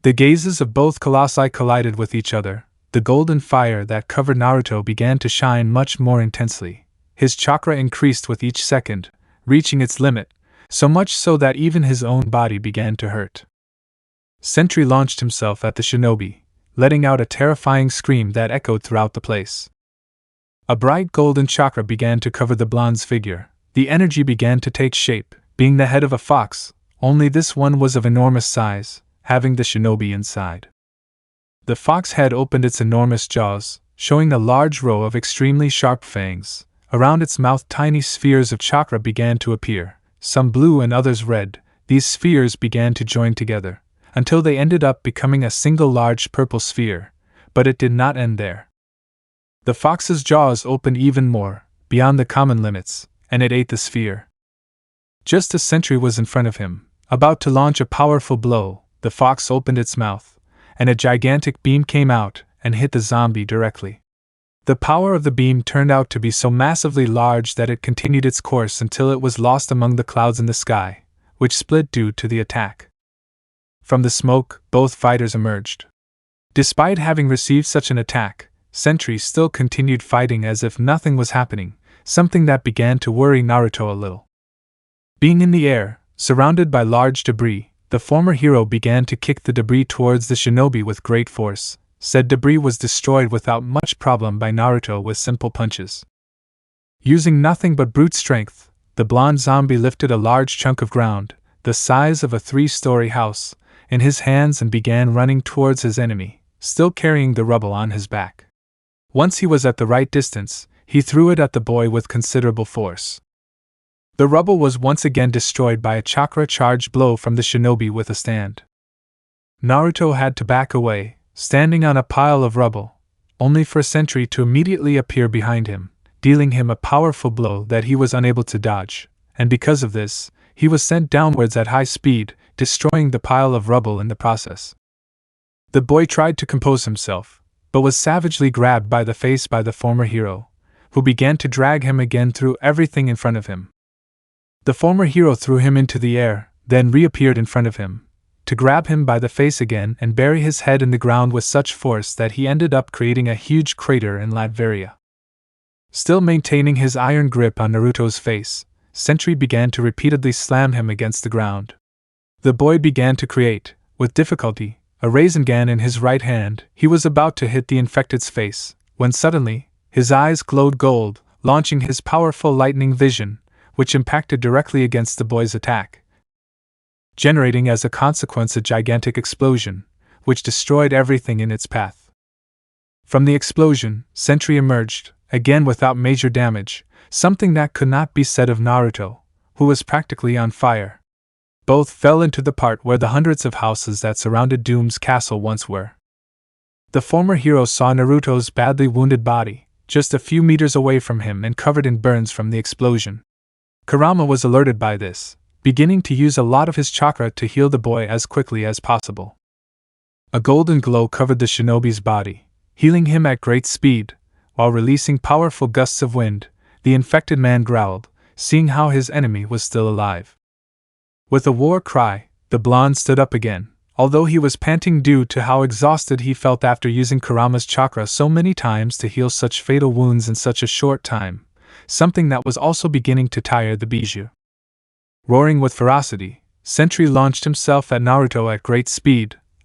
The gazes of both colossi collided with each other. The golden fire that covered Naruto began to shine much more intensely. His chakra increased with each second, reaching its limit, so much so that even his own body began to hurt. Sentry launched himself at the shinobi, letting out a terrifying scream that echoed throughout the place. A bright golden chakra began to cover the blonde's figure. The energy began to take shape, being the head of a fox, only this one was of enormous size, having the shinobi inside. The fox head opened its enormous jaws, showing a large row of extremely sharp fangs. Around its mouth tiny spheres of chakra began to appear, some blue and others red. These spheres began to join together, until they ended up becoming a single large purple sphere, but it did not end there. The fox's jaws opened even more, beyond the common limits, and it ate the sphere. Just as Sentry was in front of him, about to launch a powerful blow, the fox opened its mouth, and a gigantic beam came out and hit the zombie directly. The power of the beam turned out to be so massively large that it continued its course until it was lost among the clouds in the sky, which split due to the attack. From the smoke, both fighters emerged. Despite having received such an attack, Sentry still continued fighting as if nothing was happening, something that began to worry Naruto a little. Being in the air, surrounded by large debris, the former hero began to kick the debris towards the shinobi with great force. Said debris was destroyed without much problem by Naruto with simple punches. Using nothing but brute strength, the blonde zombie lifted a large chunk of ground, the size of a 3-story house, in his hands and began running towards his enemy, still carrying the rubble on his back. Once he was at the right distance, he threw it at the boy with considerable force. The rubble was once again destroyed by a chakra-charged blow from the shinobi with a stand. Naruto had to back away, standing on a pile of rubble, only for Sentry to immediately appear behind him, dealing him a powerful blow that he was unable to dodge, and because of this, he was sent downwards at high speed, destroying the pile of rubble in the process. The boy tried to compose himself, but was savagely grabbed by the face by the former hero, who began to drag him again through everything in front of him. The former hero threw him into the air, then reappeared in front of him, to grab him by the face again and bury his head in the ground with such force that he ended up creating a huge crater in Latveria. Still maintaining his iron grip on Naruto's face, Sentry began to repeatedly slam him against the ground. The boy began to create, with difficulty, a Rasengan in his right hand. He was about to hit the infected's face, when suddenly, his eyes glowed gold, launching his powerful lightning vision, which impacted directly against the boy's attack, generating as a consequence a gigantic explosion, which destroyed everything in its path. From the explosion, Sentry emerged, again without major damage, something that could not be said of Naruto, who was practically on fire. Both fell into the part where the hundreds of houses that surrounded Doom's castle once were. The former hero saw Naruto's badly wounded body, just a few meters away from him and covered in burns from the explosion. Kurama was alerted by this, beginning to use a lot of his chakra to heal the boy as quickly as possible. A golden glow covered the shinobi's body, healing him at great speed, while releasing powerful gusts of wind. The infected man growled, seeing how his enemy was still alive. With a war cry, the blonde stood up again, although he was panting due to how exhausted he felt after using Kurama's chakra so many times to heal such fatal wounds in such a short time, something that was also beginning to tire the bijou. Roaring with ferocity, Sentry launched himself at Naruto at great speed,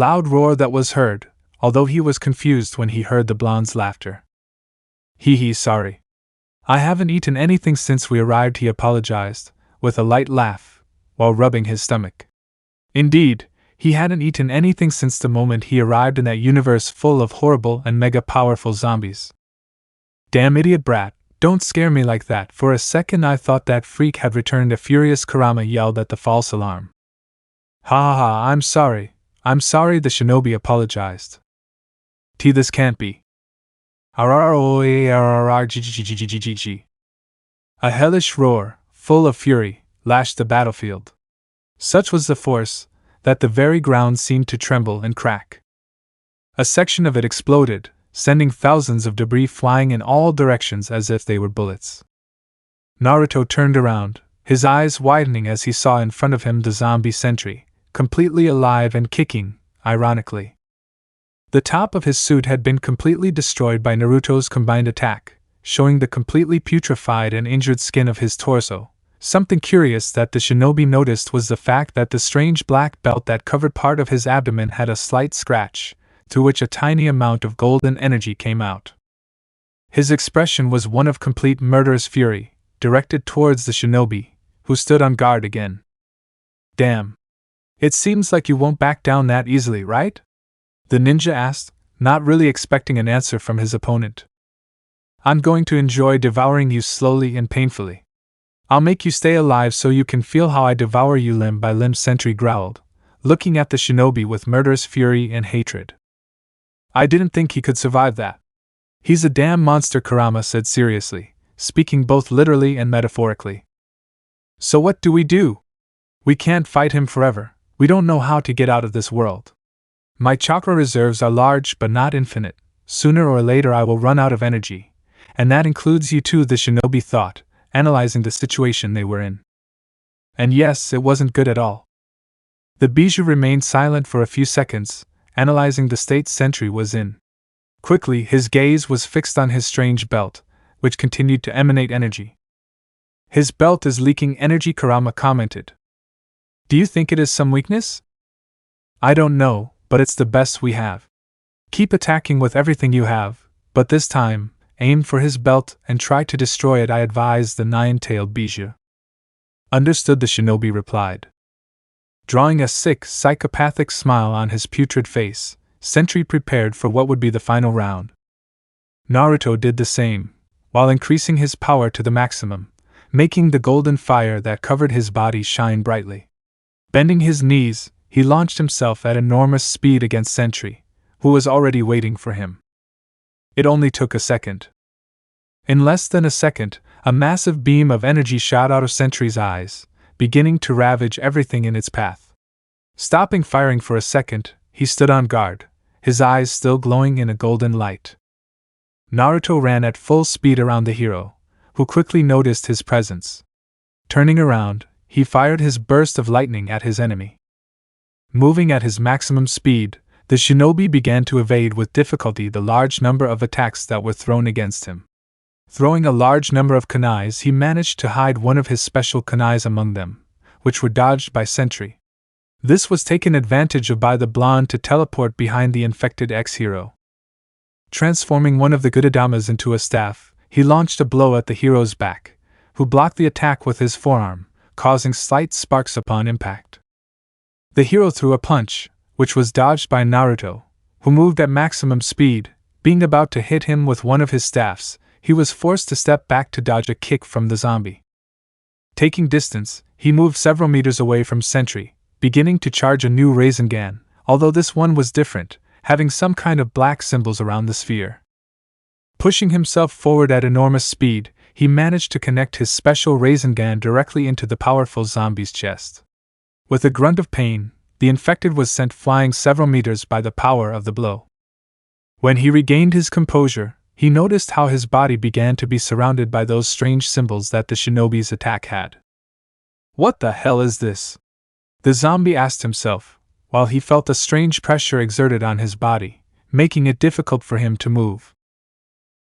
loud roar that was heard, although he was confused when he heard the blonde's laughter. Sorry. I haven't eaten anything since we arrived, he apologized, with a light laugh, while rubbing his stomach. Indeed, he hadn't eaten anything since the moment he arrived in that universe full of horrible and mega-powerful zombies. Damn idiot brat, don't scare me like that. For a second I thought that freak had returned. A furious Kurama yelled at the false alarm. Ha, I'm sorry, the shinobi apologized. This can't be. A hellish roar, full of fury, lashed the battlefield. Such was the force that the very ground seemed to tremble and crack. A section of it exploded, sending thousands of debris flying in all directions as if they were bullets. Naruto turned around, his eyes widening as he saw in front of him the zombie Sentry, completely alive and kicking, ironically. The top of his suit had been completely destroyed by Naruto's combined attack, showing the completely putrefied and injured skin of his torso. Something curious that the shinobi noticed was the fact that the strange black belt that covered part of his abdomen had a slight scratch, through which a tiny amount of golden energy came out. His expression was one of complete murderous fury, directed towards the shinobi, who stood on guard again. Damn. It seems like you won't back down that easily, right? The ninja asked, not really expecting an answer from his opponent. I'm going to enjoy devouring you slowly and painfully. I'll make you stay alive so you can feel how I devour you limb by limb, Sentry growled, looking at the shinobi with murderous fury and hatred. I didn't think he could survive that. He's a damn monster, Kurama said seriously, speaking both literally and metaphorically. So what do we do? We can't fight him forever. We don't know how to get out of this world. My chakra reserves are large but not infinite. Sooner or later I will run out of energy. And that includes you too, the shinobi thought, analyzing the situation they were in. And yes, it wasn't good at all. The bijou remained silent for a few seconds, analyzing the state Sentry was in. Quickly, his gaze was fixed on his strange belt, which continued to emanate energy. His belt is leaking energy, Kurama commented. Do you think it is some weakness? I don't know, but it's the best we have. Keep attacking with everything you have, but this time, aim for his belt and try to destroy it, I advised the nine-tailed bijou. Understood, the shinobi replied. Drawing a sick, psychopathic smile on his putrid face, Sentry prepared for what would be the final round. Naruto did the same, while increasing his power to the maximum, making the golden fire that covered his body shine brightly. Bending his knees, he launched himself at enormous speed against Sentry, who was already waiting for him. It only took a second. In less than a second, a massive beam of energy shot out of Sentry's eyes, beginning to ravage everything in its path. Stopping firing for a second, he stood on guard, his eyes still glowing in a golden light. Naruto ran at full speed around the hero, who quickly noticed his presence. Turning around, he fired his burst of lightning at his enemy. Moving at his maximum speed, the shinobi began to evade with difficulty the large number of attacks that were thrown against him. Throwing a large number of kunais, he managed to hide one of his special kunais among them, which were dodged by Sentry. This was taken advantage of by the blonde to teleport behind the infected ex-hero. Transforming one of the Gudadamas into a staff, he launched a blow at the hero's back, who blocked the attack with his forearm, causing slight sparks upon impact. The hero threw a punch, which was dodged by Naruto, who moved at maximum speed. Being about to hit him with one of his staffs, he was forced to step back to dodge a kick from the zombie. Taking distance, he moved several meters away from Sentry, beginning to charge a new Rasengan, although this one was different, having some kind of black symbols around the sphere. Pushing himself forward at enormous speed, he managed to connect his special Rasengan directly into the powerful zombie's chest. With a grunt of pain, the infected was sent flying several meters by the power of the blow. When he regained his composure, he noticed how his body began to be surrounded by those strange symbols that the shinobi's attack had. What the hell is this? The zombie asked himself, while he felt a strange pressure exerted on his body, making it difficult for him to move.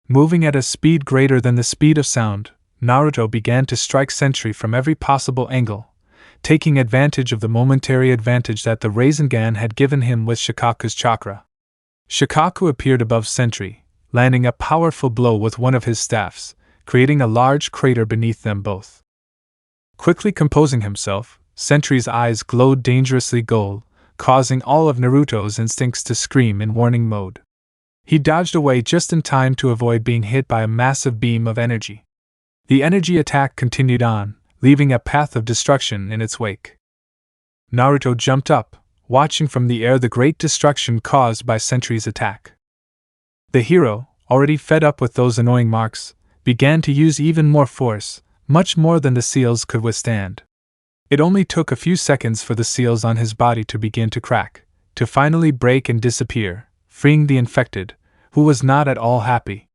Moving at a speed greater than the speed of sound, Naruto began to strike Sentry from every possible angle, taking advantage of the momentary advantage that the Rasengan had given him with Shikaku's chakra. Shikaku appeared above Sentry, landing a powerful blow with one of his staffs, creating a large crater beneath them both. Quickly composing himself, Sentry's eyes glowed dangerously gold, causing all of Naruto's instincts to scream in warning mode. He dodged away just in time to avoid being hit by a massive beam of energy. The energy attack continued on, leaving a path of destruction in its wake. Naruto jumped up, watching from the air the great destruction caused by Sentry's attack. The hero, already fed up with those annoying marks, began to use even more force, much more than the seals could withstand. It only took a few seconds for the seals on his body to begin to crack, to finally break and disappear, freeing the infected, who was not at all happy.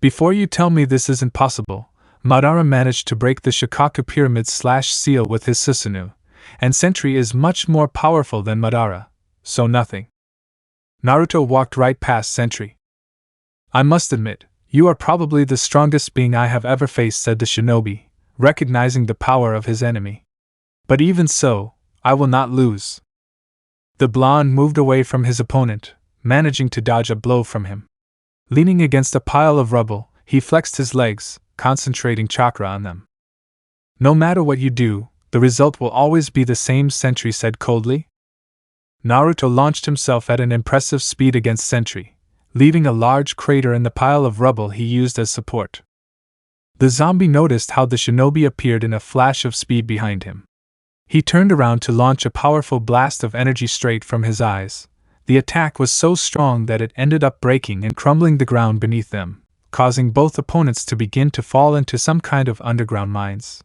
Before you tell me this isn't possible, Madara managed to break the Shikaku pyramid/seal with his Susanoo, and Sentry is much more powerful than Madara, so nothing. Naruto walked right past Sentry. I must admit, you are probably the strongest being I have ever faced, said the shinobi, recognizing the power of his enemy. But even so, I will not lose. The blonde moved away from his opponent, managing to dodge a blow from him. Leaning against a pile of rubble, he flexed his legs, concentrating chakra on them. No matter what you do, the result will always be the same, Sentry said coldly. Naruto launched himself at an impressive speed against Sentry, leaving a large crater in the pile of rubble he used as support. The zombie noticed how the shinobi appeared in a flash of speed behind him. He turned around to launch a powerful blast of energy straight from his eyes. The attack was so strong that it ended up breaking and crumbling the ground beneath them, causing both opponents to begin to fall into some kind of underground mines.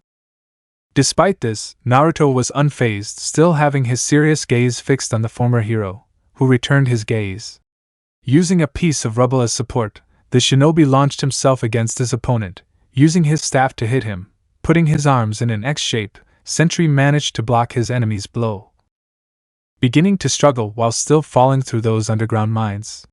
Despite this, Naruto was unfazed, still having his serious gaze fixed on the former hero, who returned his gaze. Using a piece of rubble as support, the shinobi launched himself against his opponent, using his staff to hit him. Putting his arms in an X shape, Sentry managed to block his enemy's blow, beginning to struggle while still falling through those underground mines.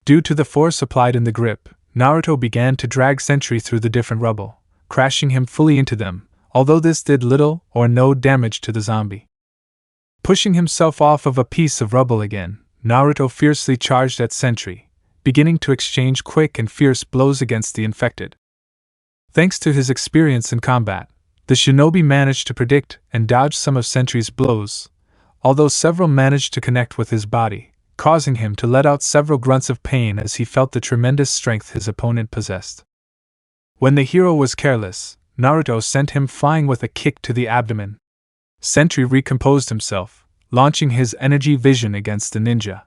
Due to the force applied in the grip, Naruto began to drag Sentry through the different rubble, crashing him fully into them, although this did little or no damage to the zombie. Pushing himself off of a piece of rubble again, Naruto fiercely charged at Sentry, beginning to exchange quick and fierce blows against the infected. Thanks to his experience in combat, the shinobi managed to predict and dodge some of Sentry's blows, although several managed to connect with his body, causing him to let out several grunts of pain as he felt the tremendous strength his opponent possessed. When the hero was careless, Naruto sent him flying with a kick to the abdomen. Sentry recomposed himself, launching his energy vision against the ninja.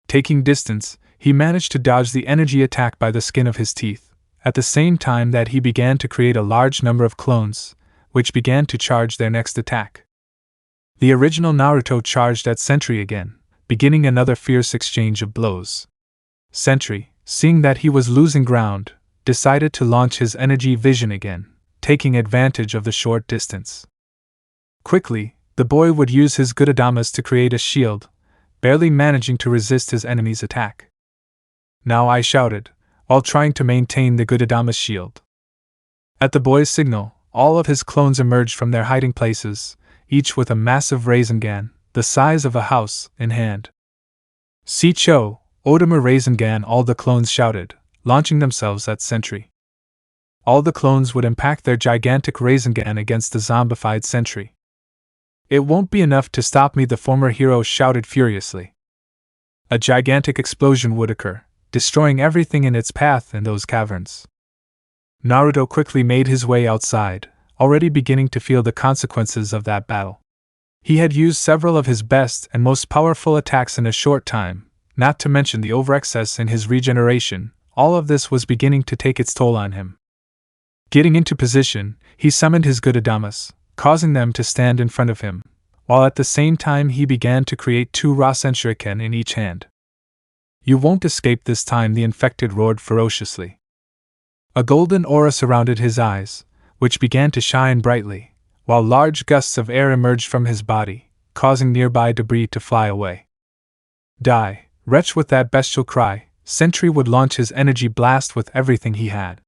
Taking distance, he managed to dodge the energy attack by the skin of his teeth, at the same time that he began to create a large number of clones, which began to charge their next attack. The original Naruto charged at Sentry again, beginning another fierce exchange of blows. Sentry, seeing that he was losing ground, decided to launch his energy vision again, taking advantage of the short distance. Quickly, the boy would use his Gudadamas to create a shield, barely managing to resist his enemy's attack. "Now," I shouted, while trying to maintain the Gudadamas shield. At the boy's signal, all of his clones emerged from their hiding places, each with a massive Rasengan, the size of a house, in hand. "Sicho, Otomer Rasengan!" all the clones shouted, launching themselves at Sentry. All the clones would impact their gigantic Rasengan against the zombified Sentry. "It won't be enough to stop me," the former hero shouted furiously. A gigantic explosion would occur, destroying everything in its path in those caverns. Naruto quickly made his way outside, already beginning to feel the consequences of that battle. He had used several of his best and most powerful attacks in a short time, not to mention the overexcess in his regeneration. All of this was beginning to take its toll on him. Getting into position, he summoned his Gudadamas, causing them to stand in front of him, while at the same time he began to create 2 Rasen Shuriken in each hand. "You won't escape this time," the infected roared ferociously. A golden aura surrounded his eyes, which began to shine brightly, while large gusts of air emerged from his body, causing nearby debris to fly away. "Die, wretch!" With that bestial cry, Sentry would launch his energy blast with everything he had.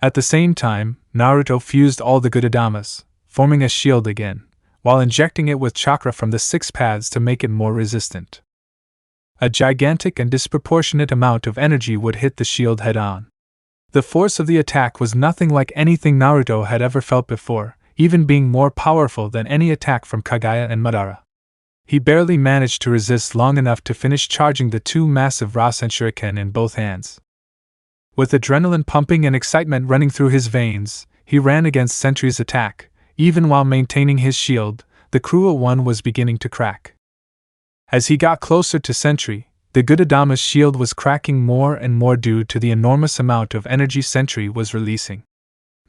At the same time, Naruto fused all the Gudadamas, forming a shield again, while injecting it with chakra from the 6 paths to make it more resistant. A gigantic and disproportionate amount of energy would hit the shield head-on. The force of the attack was nothing like anything Naruto had ever felt before, even being more powerful than any attack from Kagaya and Madara. He barely managed to resist long enough to finish charging the 2 massive Rasen Shuriken in both hands. With adrenaline pumping and excitement running through his veins, he ran against Sentry's attack. Even while maintaining his shield, the cruel one was beginning to crack. As he got closer to Sentry, the Gudadama's shield was cracking more and more due to the enormous amount of energy Sentry was releasing.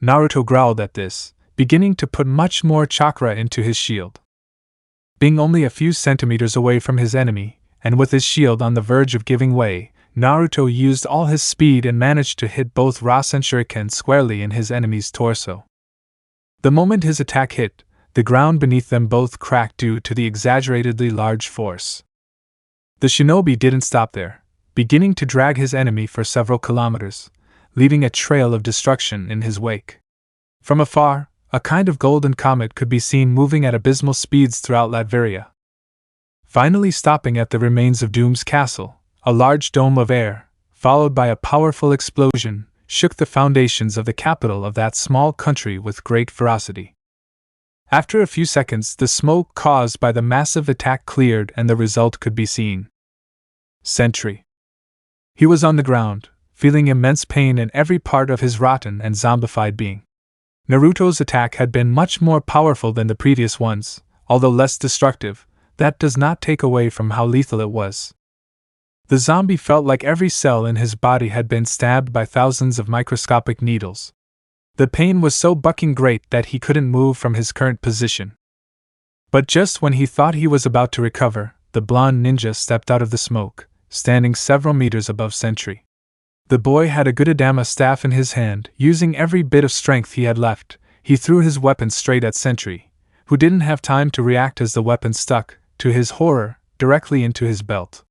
Naruto growled at this, beginning to put much more chakra into his shield. Being only a few centimeters away from his enemy, and with his shield on the verge of giving way, Naruto used all his speed and managed to hit both Rasen Shuriken squarely in his enemy's torso. The moment his attack hit, the ground beneath them both cracked due to the exaggeratedly large force. The shinobi didn't stop there, beginning to drag his enemy for several kilometers, leaving a trail of destruction in his wake. From afar, a kind of golden comet could be seen moving at abysmal speeds throughout Latveria. Finally stopping at the remains of Doom's castle, a large dome of air, followed by a powerful explosion, shook the foundations of the capital of that small country with great ferocity. After a few seconds, the smoke caused by the massive attack cleared and the result could be seen. Sentry. He was on the ground, feeling immense pain in every part of his rotten and zombified being. Naruto's attack had been much more powerful than the previous ones, although less destructive. That does not take away from how lethal it was. The zombie felt like every cell in his body had been stabbed by thousands of microscopic needles. The pain was so bucking great that he couldn't move from his current position. But just when he thought he was about to recover, the blonde ninja stepped out of the smoke, standing several meters above Sentry. The boy had a good Adama staff in his hand. Using every bit of strength he had left, he threw his weapon straight at Sentry, who didn't have time to react as the weapon stuck, to his horror, directly into his belt.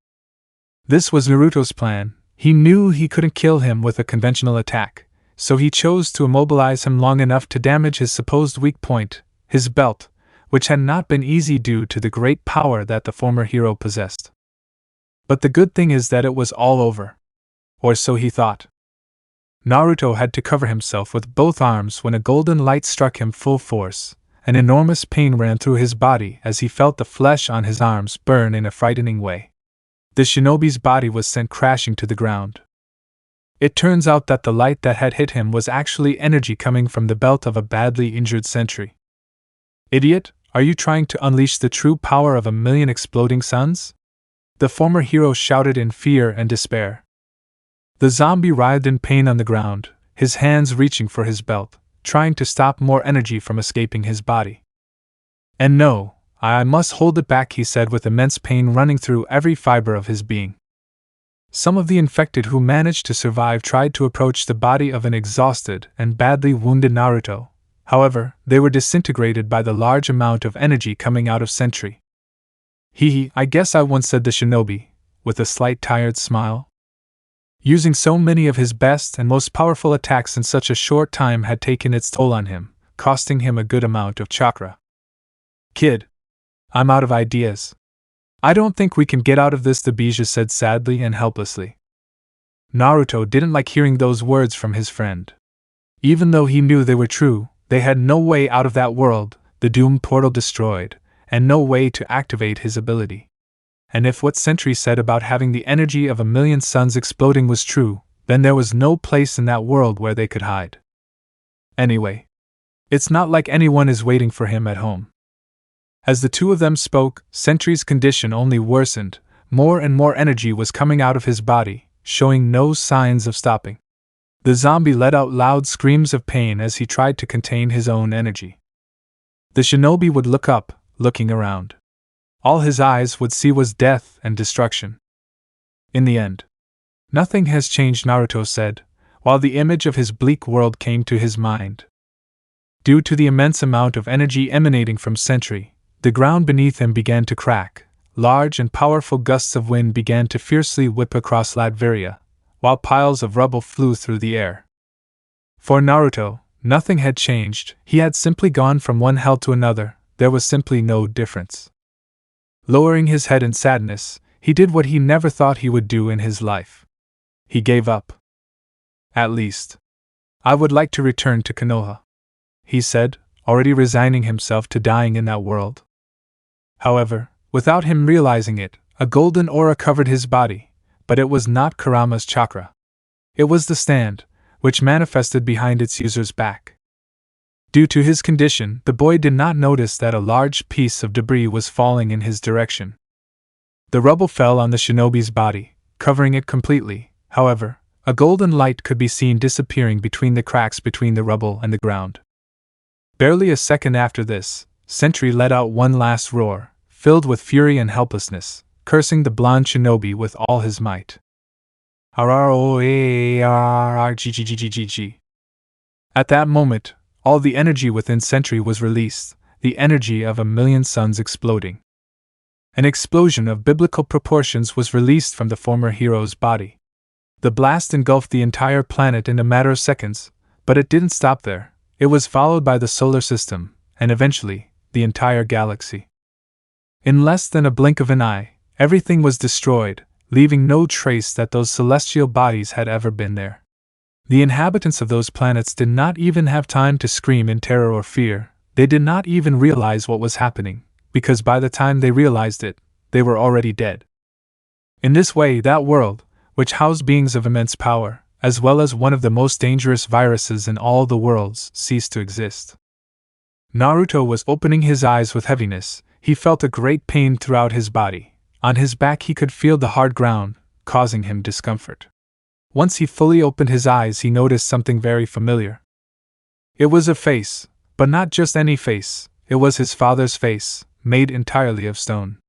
This was Naruto's plan. He knew he couldn't kill him with a conventional attack, so he chose to immobilize him long enough to damage his supposed weak point, his belt, which had not been easy due to the great power that the former hero possessed. But the good thing is that it was all over. Or so he thought. Naruto had to cover himself with both arms when a golden light struck him full force. An enormous pain ran through his body as he felt the flesh on his arms burn in a frightening way. The shinobi's body was sent crashing to the ground. It turns out that the light that had hit him was actually energy coming from the belt of a badly injured sentry. Idiot, are you trying to unleash the true power of 1,000,000 exploding suns? The former hero shouted in fear and despair. The zombie writhed in pain on the ground, his hands reaching for his belt, trying to stop more energy from escaping his body. And no, I must hold it back, he said with immense pain running through every fiber of his being. Some of the infected who managed to survive tried to approach the body of an exhausted and badly wounded Naruto. However, they were disintegrated by the large amount of energy coming out of Sentry. I guess I once, said the shinobi, with a slight tired smile. Using so many of his best and most powerful attacks in such a short time had taken its toll on him, costing him a good amount of chakra. Kid, I'm out of ideas. I don't think we can get out of this, the Bija said sadly and helplessly. Naruto didn't like hearing those words from his friend. Even though he knew they were true, they had no way out of that world, the doom portal destroyed, and no way to activate his ability. And if what Sentry said about having the energy of 1,000,000 suns exploding was true, then there was no place in that world where they could hide. Anyway, it's not like anyone is waiting for him at home. As the two of them spoke, Sentry's condition only worsened. More and more energy was coming out of his body, showing no signs of stopping. The zombie let out loud screams of pain as he tried to contain his own energy. The shinobi would look up, looking around. All his eyes would see was death and destruction. In the end, nothing has changed, Naruto said, while the image of his bleak world came to his mind. Due to the immense amount of energy emanating from Sentry, the ground beneath him began to crack. Large and powerful gusts of wind began to fiercely whip across Latveria, while piles of rubble flew through the air. For Naruto, nothing had changed. He had simply gone from one hell to another. There was simply no difference. Lowering his head in sadness, he did what he never thought he would do in his life. He gave up. At least, I would like to return to Konoha, he said, already resigning himself to dying in that world. However, without him realizing it, a golden aura covered his body, but it was not Kurama's chakra. It was the stand, which manifested behind its user's back. Due to his condition, the boy did not notice that a large piece of debris was falling in his direction. The rubble fell on the shinobi's body, covering it completely. However, a golden light could be seen disappearing between the cracks between the rubble and the ground. Barely a second after this, Sentry let out one last roar, filled with fury and helplessness, cursing the blonde shinobi with all his might. At that moment, all the energy within Sentry was released, the energy of 1,000,000 suns exploding. An explosion of biblical proportions was released from the former hero's body. The blast engulfed the entire planet in a matter of seconds, but it didn't stop there. It was followed by the solar system, and eventually, the entire galaxy. In less than a blink of an eye, everything was destroyed, leaving no trace that those celestial bodies had ever been there. The inhabitants of those planets did not even have time to scream in terror or fear. They did not even realize what was happening, because by the time they realized it, they were already dead. In this way, that world, which housed beings of immense power, as well as one of the most dangerous viruses in all the worlds, ceased to exist. Naruto was opening his eyes with heaviness. He felt a great pain throughout his body. On his back he could feel the hard ground, causing him discomfort. Once he fully opened his eyes, he noticed something very familiar. It was a face, but not just any face. It was his father's face, made entirely of stone.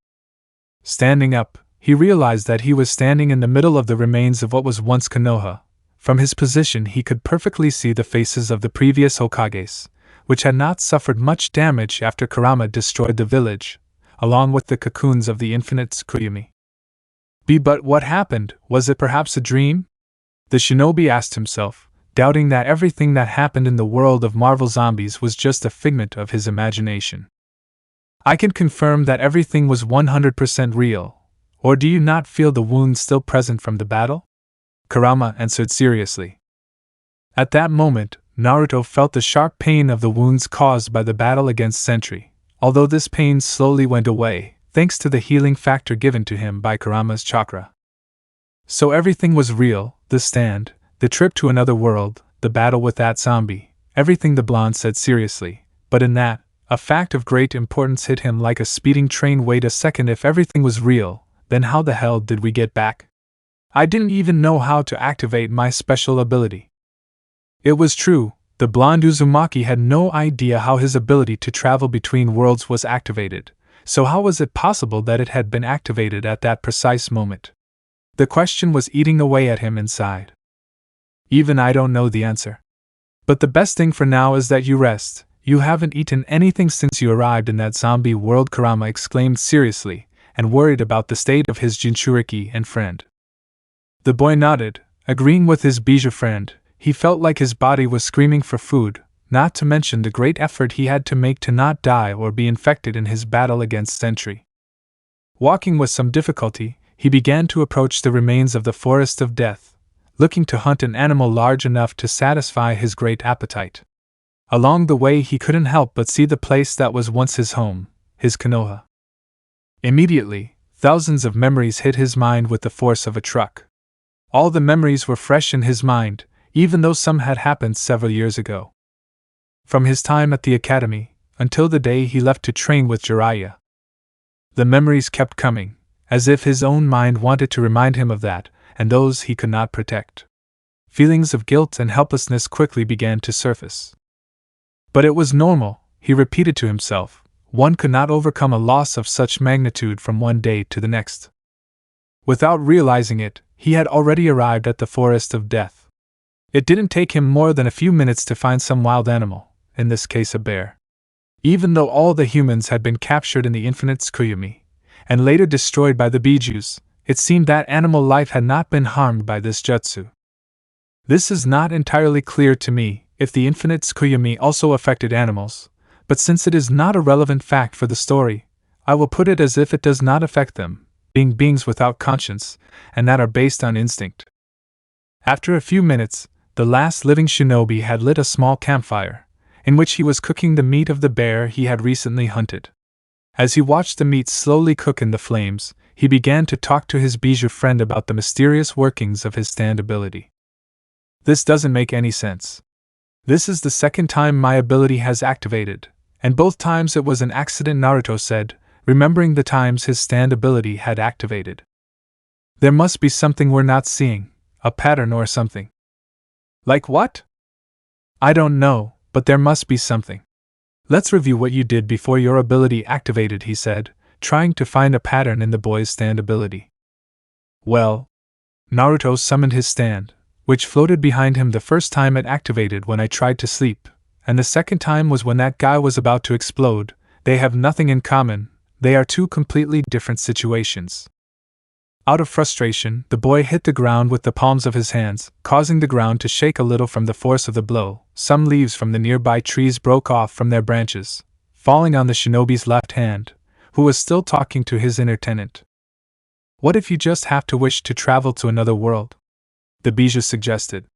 Standing up, he realized that he was standing in the middle of the remains of what was once Konoha. From his position he could perfectly see the faces of the previous Hokages, which had not suffered much damage after Kurama destroyed the village, along with the cocoons of the infinite Tsukuyomi. But what happened? Was it perhaps a dream? The shinobi asked himself, doubting that everything that happened in the world of Marvel Zombies was just a figment of his imagination. I can confirm that everything was 100% real. Or do you not feel the wounds still present from the battle? Kurama answered seriously. At that moment, Naruto felt the sharp pain of the wounds caused by the battle against Sentry, although this pain slowly went away, thanks to the healing factor given to him by Kurama's chakra. So everything was real, the stand, the trip to another world, the battle with that zombie, everything, the blonde said seriously. But in that, a fact of great importance hit him like a speeding train. Wait a second, if everything was real, then how the hell did we get back? I didn't even know how to activate my special ability. It was true, the blonde Uzumaki had no idea how his ability to travel between worlds was activated, so how was it possible that it had been activated at that precise moment? The question was eating away at him inside. Even I don't know the answer. But the best thing for now is that you rest. You haven't eaten anything since you arrived in that zombie world, Kurama exclaimed seriously, and worried about the state of his Jinchuriki and friend. The boy nodded, agreeing with his Bijou friend. He felt like his body was screaming for food, not to mention the great effort he had to make to not die or be infected in his battle against Sentry. Walking with some difficulty, he began to approach the remains of the Forest of Death, looking to hunt an animal large enough to satisfy his great appetite. Along the way he couldn't help but see the place that was once his home, his Konoha. Immediately, thousands of memories hit his mind with the force of a truck. All the memories were fresh in his mind, even though some had happened several years ago. From his time at the academy, until the day he left to train with Jiraiya. The memories kept coming, as if his own mind wanted to remind him of that, and those he could not protect. Feelings of guilt and helplessness quickly began to surface. But it was normal, he repeated to himself. One could not overcome a loss of such magnitude from one day to the next. Without realizing it, he had already arrived at the Forest of Death. It didn't take him more than a few minutes to find some wild animal, in this case a bear. Even though all the humans had been captured in the infinite Tsukuyomi, and later destroyed by the Bijus, it seemed that animal life had not been harmed by this jutsu. This is not entirely clear to me, if the infinite Tsukuyomi also affected animals, but since it is not a relevant fact for the story, I will put it as if it does not affect them, being beings without conscience, and that are based on instinct. After a few minutes, the last living shinobi had lit a small campfire, in which he was cooking the meat of the bear he had recently hunted. As he watched the meat slowly cook in the flames, he began to talk to his Bijou friend about the mysterious workings of his stand ability. This doesn't make any sense. This is the second time my ability has activated, and both times it was an accident, Naruto said, remembering the times his stand ability had activated. There must be something we're not seeing, a pattern or something. Like what? I don't know, but there must be something. Let's review what you did before your ability activated, he said, trying to find a pattern in the boy's stand ability. Well, Naruto summoned his stand, which floated behind him. The first time it activated when I tried to sleep, and the second time was when that guy was about to explode. They have nothing in common, they are two completely different situations. Out of frustration, the boy hit the ground with the palms of his hands, causing the ground to shake a little from the force of the blow. Some leaves from the nearby trees broke off from their branches, falling on the shinobi's left hand, who was still talking to his inner tenant. What if you just have to wish to travel to another world? The Bijou suggested.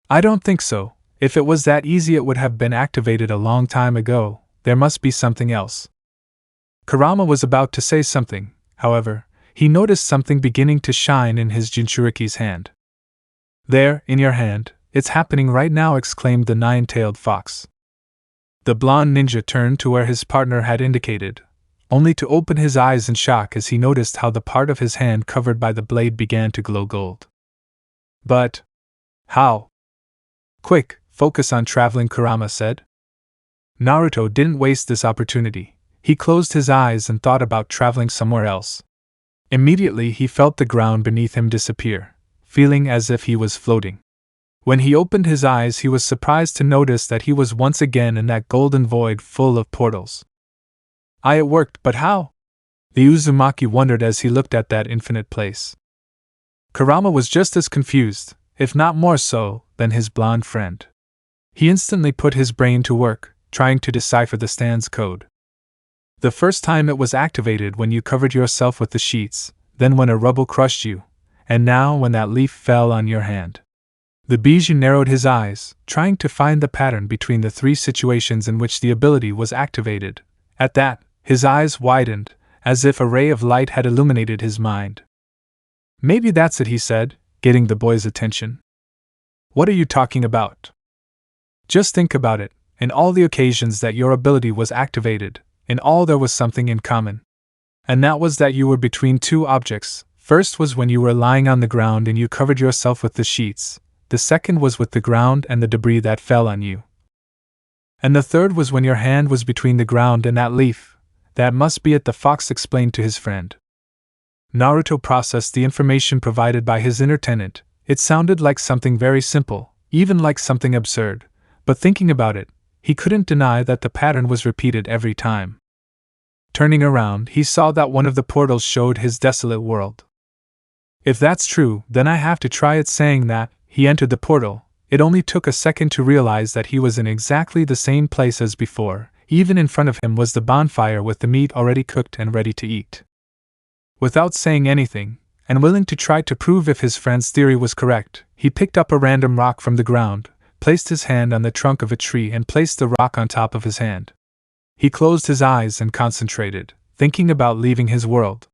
I don't think so. If it was that easy it would have been activated a long time ago. There must be something else. Kurama was about to say something, however. he noticed something beginning to shine in his Jinchuriki's hand. "There, in your hand, it's happening right now," exclaimed the nine-tailed fox. The blonde ninja turned to where his partner had indicated, only to open his eyes in shock as he noticed how the part of his hand covered by the blade began to glow gold. "But how?" "Quick, focus on traveling," Kurama said. Naruto didn't waste this opportunity. He closed his eyes and thought about traveling somewhere else. Immediately he felt the ground beneath him disappear, feeling as if he was floating. When he opened his eyes, he was surprised to notice that he was once again in that golden void full of portals. It worked, but how? The Uzumaki wondered as he looked at that infinite place. Kurama was just as confused, if not more so, than his blonde friend. He instantly put his brain to work, trying to decipher the stand's code. The first time it was activated when you covered yourself with the sheets, then when a rubble crushed you, and now when that leaf fell on your hand. The Bijou narrowed his eyes, trying to find the pattern between the three situations in which the ability was activated. At that, his eyes widened, as if a ray of light had illuminated his mind. "Maybe that's it," he said, getting the boy's attention. "What are you talking about?" "Just think about it. In all the occasions that your ability was activated, in all there was something in common. And that was that you were between two objects. First was when you were lying on the ground and you covered yourself with the sheets. The second was with the ground and the debris that fell on you. And the third was when your hand was between the ground and that leaf. That must be it," the fox explained to his friend. Naruto processed the information provided by his inner tenant. It sounded like something very simple, even like something absurd, but thinking about it, he couldn't deny that the pattern was repeated every time. Turning around, he saw that one of the portals showed his desolate world. "If that's true, then I have to try it," saying that, he entered the portal. It only took a second to realize that he was in exactly the same place as before. Even in front of him was the bonfire with the meat already cooked and ready to eat. Without saying anything, and willing to try to prove if his friend's theory was correct, he picked up a random rock from the ground, placed his hand on the trunk of a tree and placed the rock on top of his hand. He closed his eyes and concentrated, thinking about leaving his world.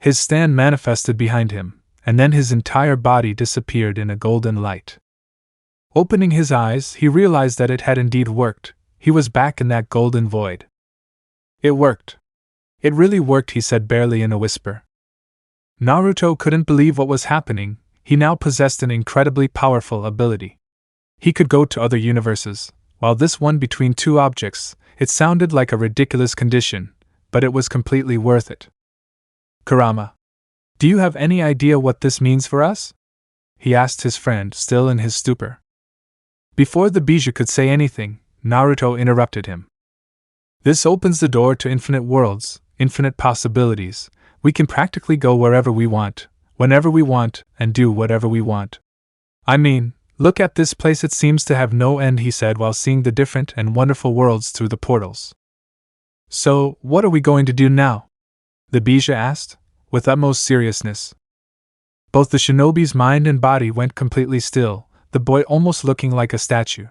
His stand manifested behind him, and then his entire body disappeared in a golden light. Opening his eyes, he realized that it had indeed worked. He was back in that golden void. "It worked. It really worked," he said barely in a whisper. Naruto couldn't believe what was happening. He now possessed an incredibly powerful ability. He could go to other universes, while this one between two objects. It sounded like a ridiculous condition, but it was completely worth it. "Kurama, do you have any idea what this means for us?" he asked his friend, still in his stupor. Before the Bijou could say anything, Naruto interrupted him. "This opens the door to infinite worlds, infinite possibilities. We can practically go wherever we want, whenever we want, and do whatever we want. I mean, look at this place, it seems to have no end," he said while seeing the different and wonderful worlds through the portals. "So, what are we going to do now?" the Bijou asked, with utmost seriousness. Both the shinobi's mind and body went completely still, the boy almost looking like a statue.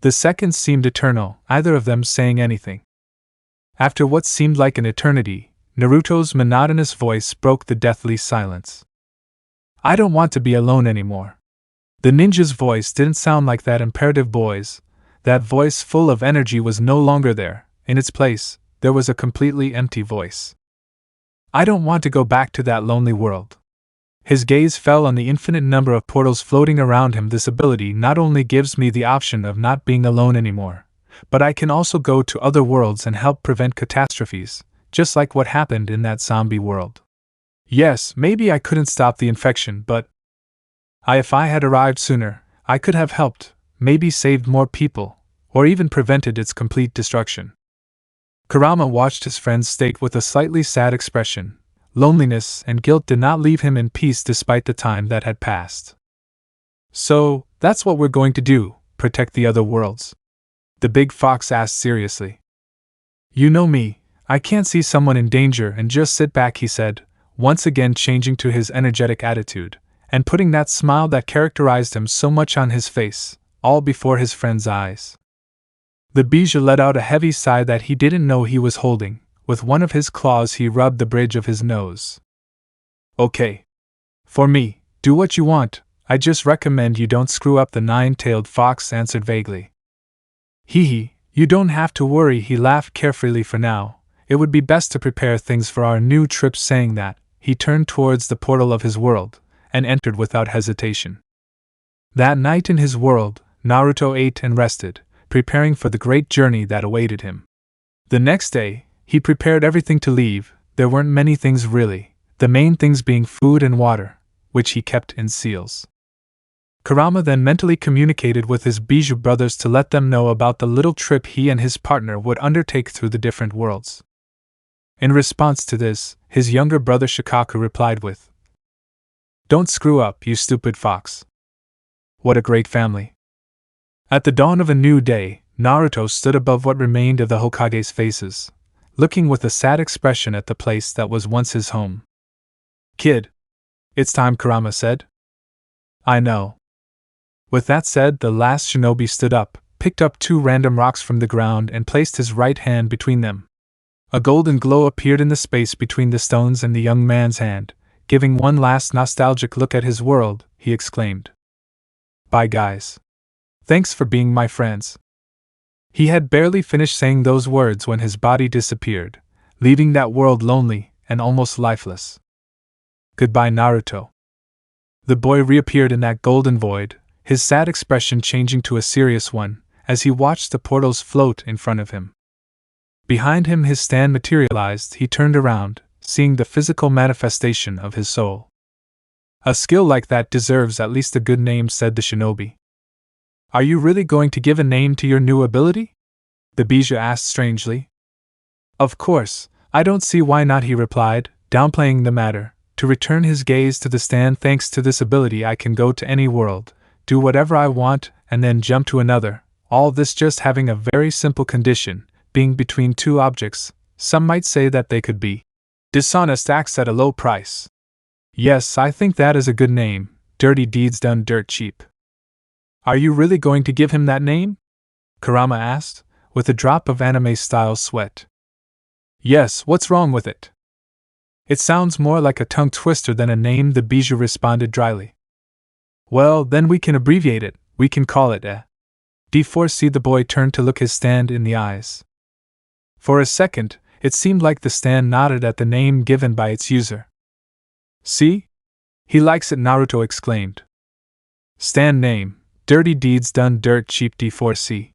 The seconds seemed eternal, neither of them saying anything. After what seemed like an eternity, Naruto's monotonous voice broke the deathly silence. "I don't want to be alone anymore." The ninja's voice didn't sound like that imperative boy's. That voice full of energy was no longer there. In its place, there was a completely empty voice. "I don't want to go back to that lonely world." His gaze fell on the infinite number of portals floating around him. "This ability not only gives me the option of not being alone anymore, but I can also go to other worlds and help prevent catastrophes, just like what happened in that zombie world. Yes, maybe I couldn't stop the infection, but if I had arrived sooner, I could have helped, maybe saved more people, or even prevented its complete destruction." Kurama watched his friend's state with a slightly sad expression. Loneliness and guilt did not leave him in peace despite the time that had passed. "So, that's what we're going to do, protect the other worlds?" the big fox asked seriously. "You know me, I can't see someone in danger and just sit back," he said, once again changing to his energetic attitude, and putting that smile that characterized him so much on his face, all before his friend's eyes. The Bijou let out a heavy sigh that he didn't know he was holding. With one of his claws he rubbed the bridge of his nose. Okay. For me, do what you want, I just recommend you don't screw up, the nine-tailed fox answered vaguely. Hee hee, you don't have to worry, he laughed carefree. For now, it would be best to prepare things for our new trip. Saying that, he turned towards the portal of his world, and entered without hesitation. That night in his world, Naruto ate and rested, preparing for the great journey that awaited him. The next day, he prepared everything to leave. There weren't many things really, the main things being food and water, which he kept in seals. Kurama then mentally communicated with his Bijou brothers to let them know about the little trip he and his partner would undertake through the different worlds. In response to this, his younger brother Shikaku replied with, "Don't screw up, you stupid fox." What a great family. At the dawn of a new day, Naruto stood above what remained of the Hokage's faces, looking with a sad expression at the place that was once his home. "Kid, it's time," Kurama said. "I know." With that said, the last shinobi stood up, picked up 2 random rocks from the ground and placed his right hand between them. A golden glow appeared in the space between the stones and the young man's hand. Giving one last nostalgic look at his world, he exclaimed, "Bye guys. Thanks for being my friends." He had barely finished saying those words when his body disappeared, leaving that world lonely and almost lifeless. "Goodbye, Naruto." The boy reappeared in that golden void, his sad expression changing to a serious one, as he watched the portals float in front of him. Behind him his stand materialized. He turned around, seeing the physical manifestation of his soul. "A skill like that deserves at least a good name," said the shinobi. "Are you really going to give a name to your new ability?" the Bijou asked strangely. "Of course, I don't see why not," he replied, downplaying the matter, to return his gaze to the stand. "Thanks to this ability I can go to any world, do whatever I want, and then jump to another, all this just having a very simple condition, being between 2 objects. Some might say that they could be dishonest acts at a low price. Yes, I think that is a good name, dirty deeds done dirt cheap." "Are you really going to give him that name?" Kurama asked, with a drop of anime-style sweat. "Yes, what's wrong with it? It sounds more like a tongue twister than a name," the Bijou responded dryly. "Well, then we can abbreviate it, we can call it D4C." The boy turned to look his stand in the eyes. For a second, it seemed like the stand nodded at the name given by its user. "See? He likes it," Naruto exclaimed. "Stand name, Dirty Deeds Done Dirt Cheap D4C.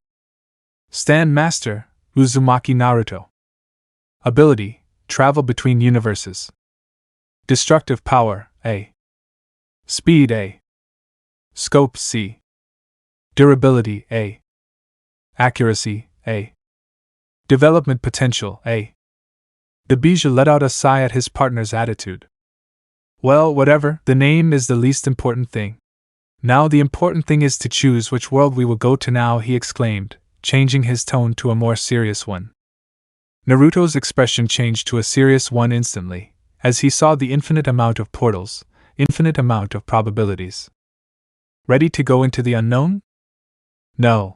Stand Master, Uzumaki Naruto. Ability, Travel Between Universes. Destructive Power, A. Speed, A. Scope, C. Durability, A. Accuracy, A. Development Potential, A." The Bijou let out a sigh at his partner's attitude. "Well, whatever, the name is the least important thing. Now the important thing is to choose which world we will go to now," he exclaimed, changing his tone to a more serious one. Naruto's expression changed to a serious one instantly, as he saw the infinite amount of portals, infinite amount of probabilities. "Ready to go into the unknown?" "No.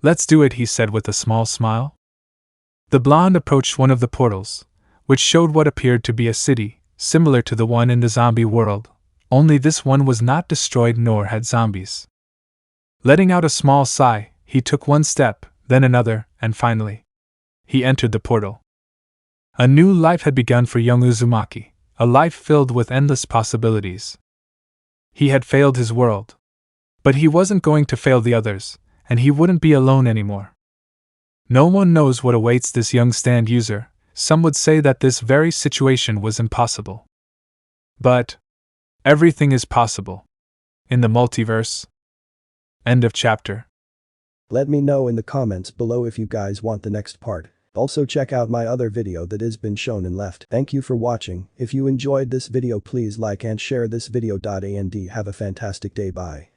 Let's do it," he said with a small smile. The blonde approached one of the portals, which showed what appeared to be a city, similar to the one in the zombie world, only this one was not destroyed nor had zombies. Letting out a small sigh, he took one step, then another, and finally, he entered the portal. A new life had begun for young Uzumaki, a life filled with endless possibilities. He had failed his world. But he wasn't going to fail the others, and he wouldn't be alone anymore. No one knows what awaits this young stand user. Some would say that this very situation was impossible. But everything is possible in the multiverse. End of chapter. Let me know in the comments below if you guys want the next part. Also check out my other video that has been shown and left. Thank you for watching. If you enjoyed this video, please like and share this video. And have a fantastic day. Bye.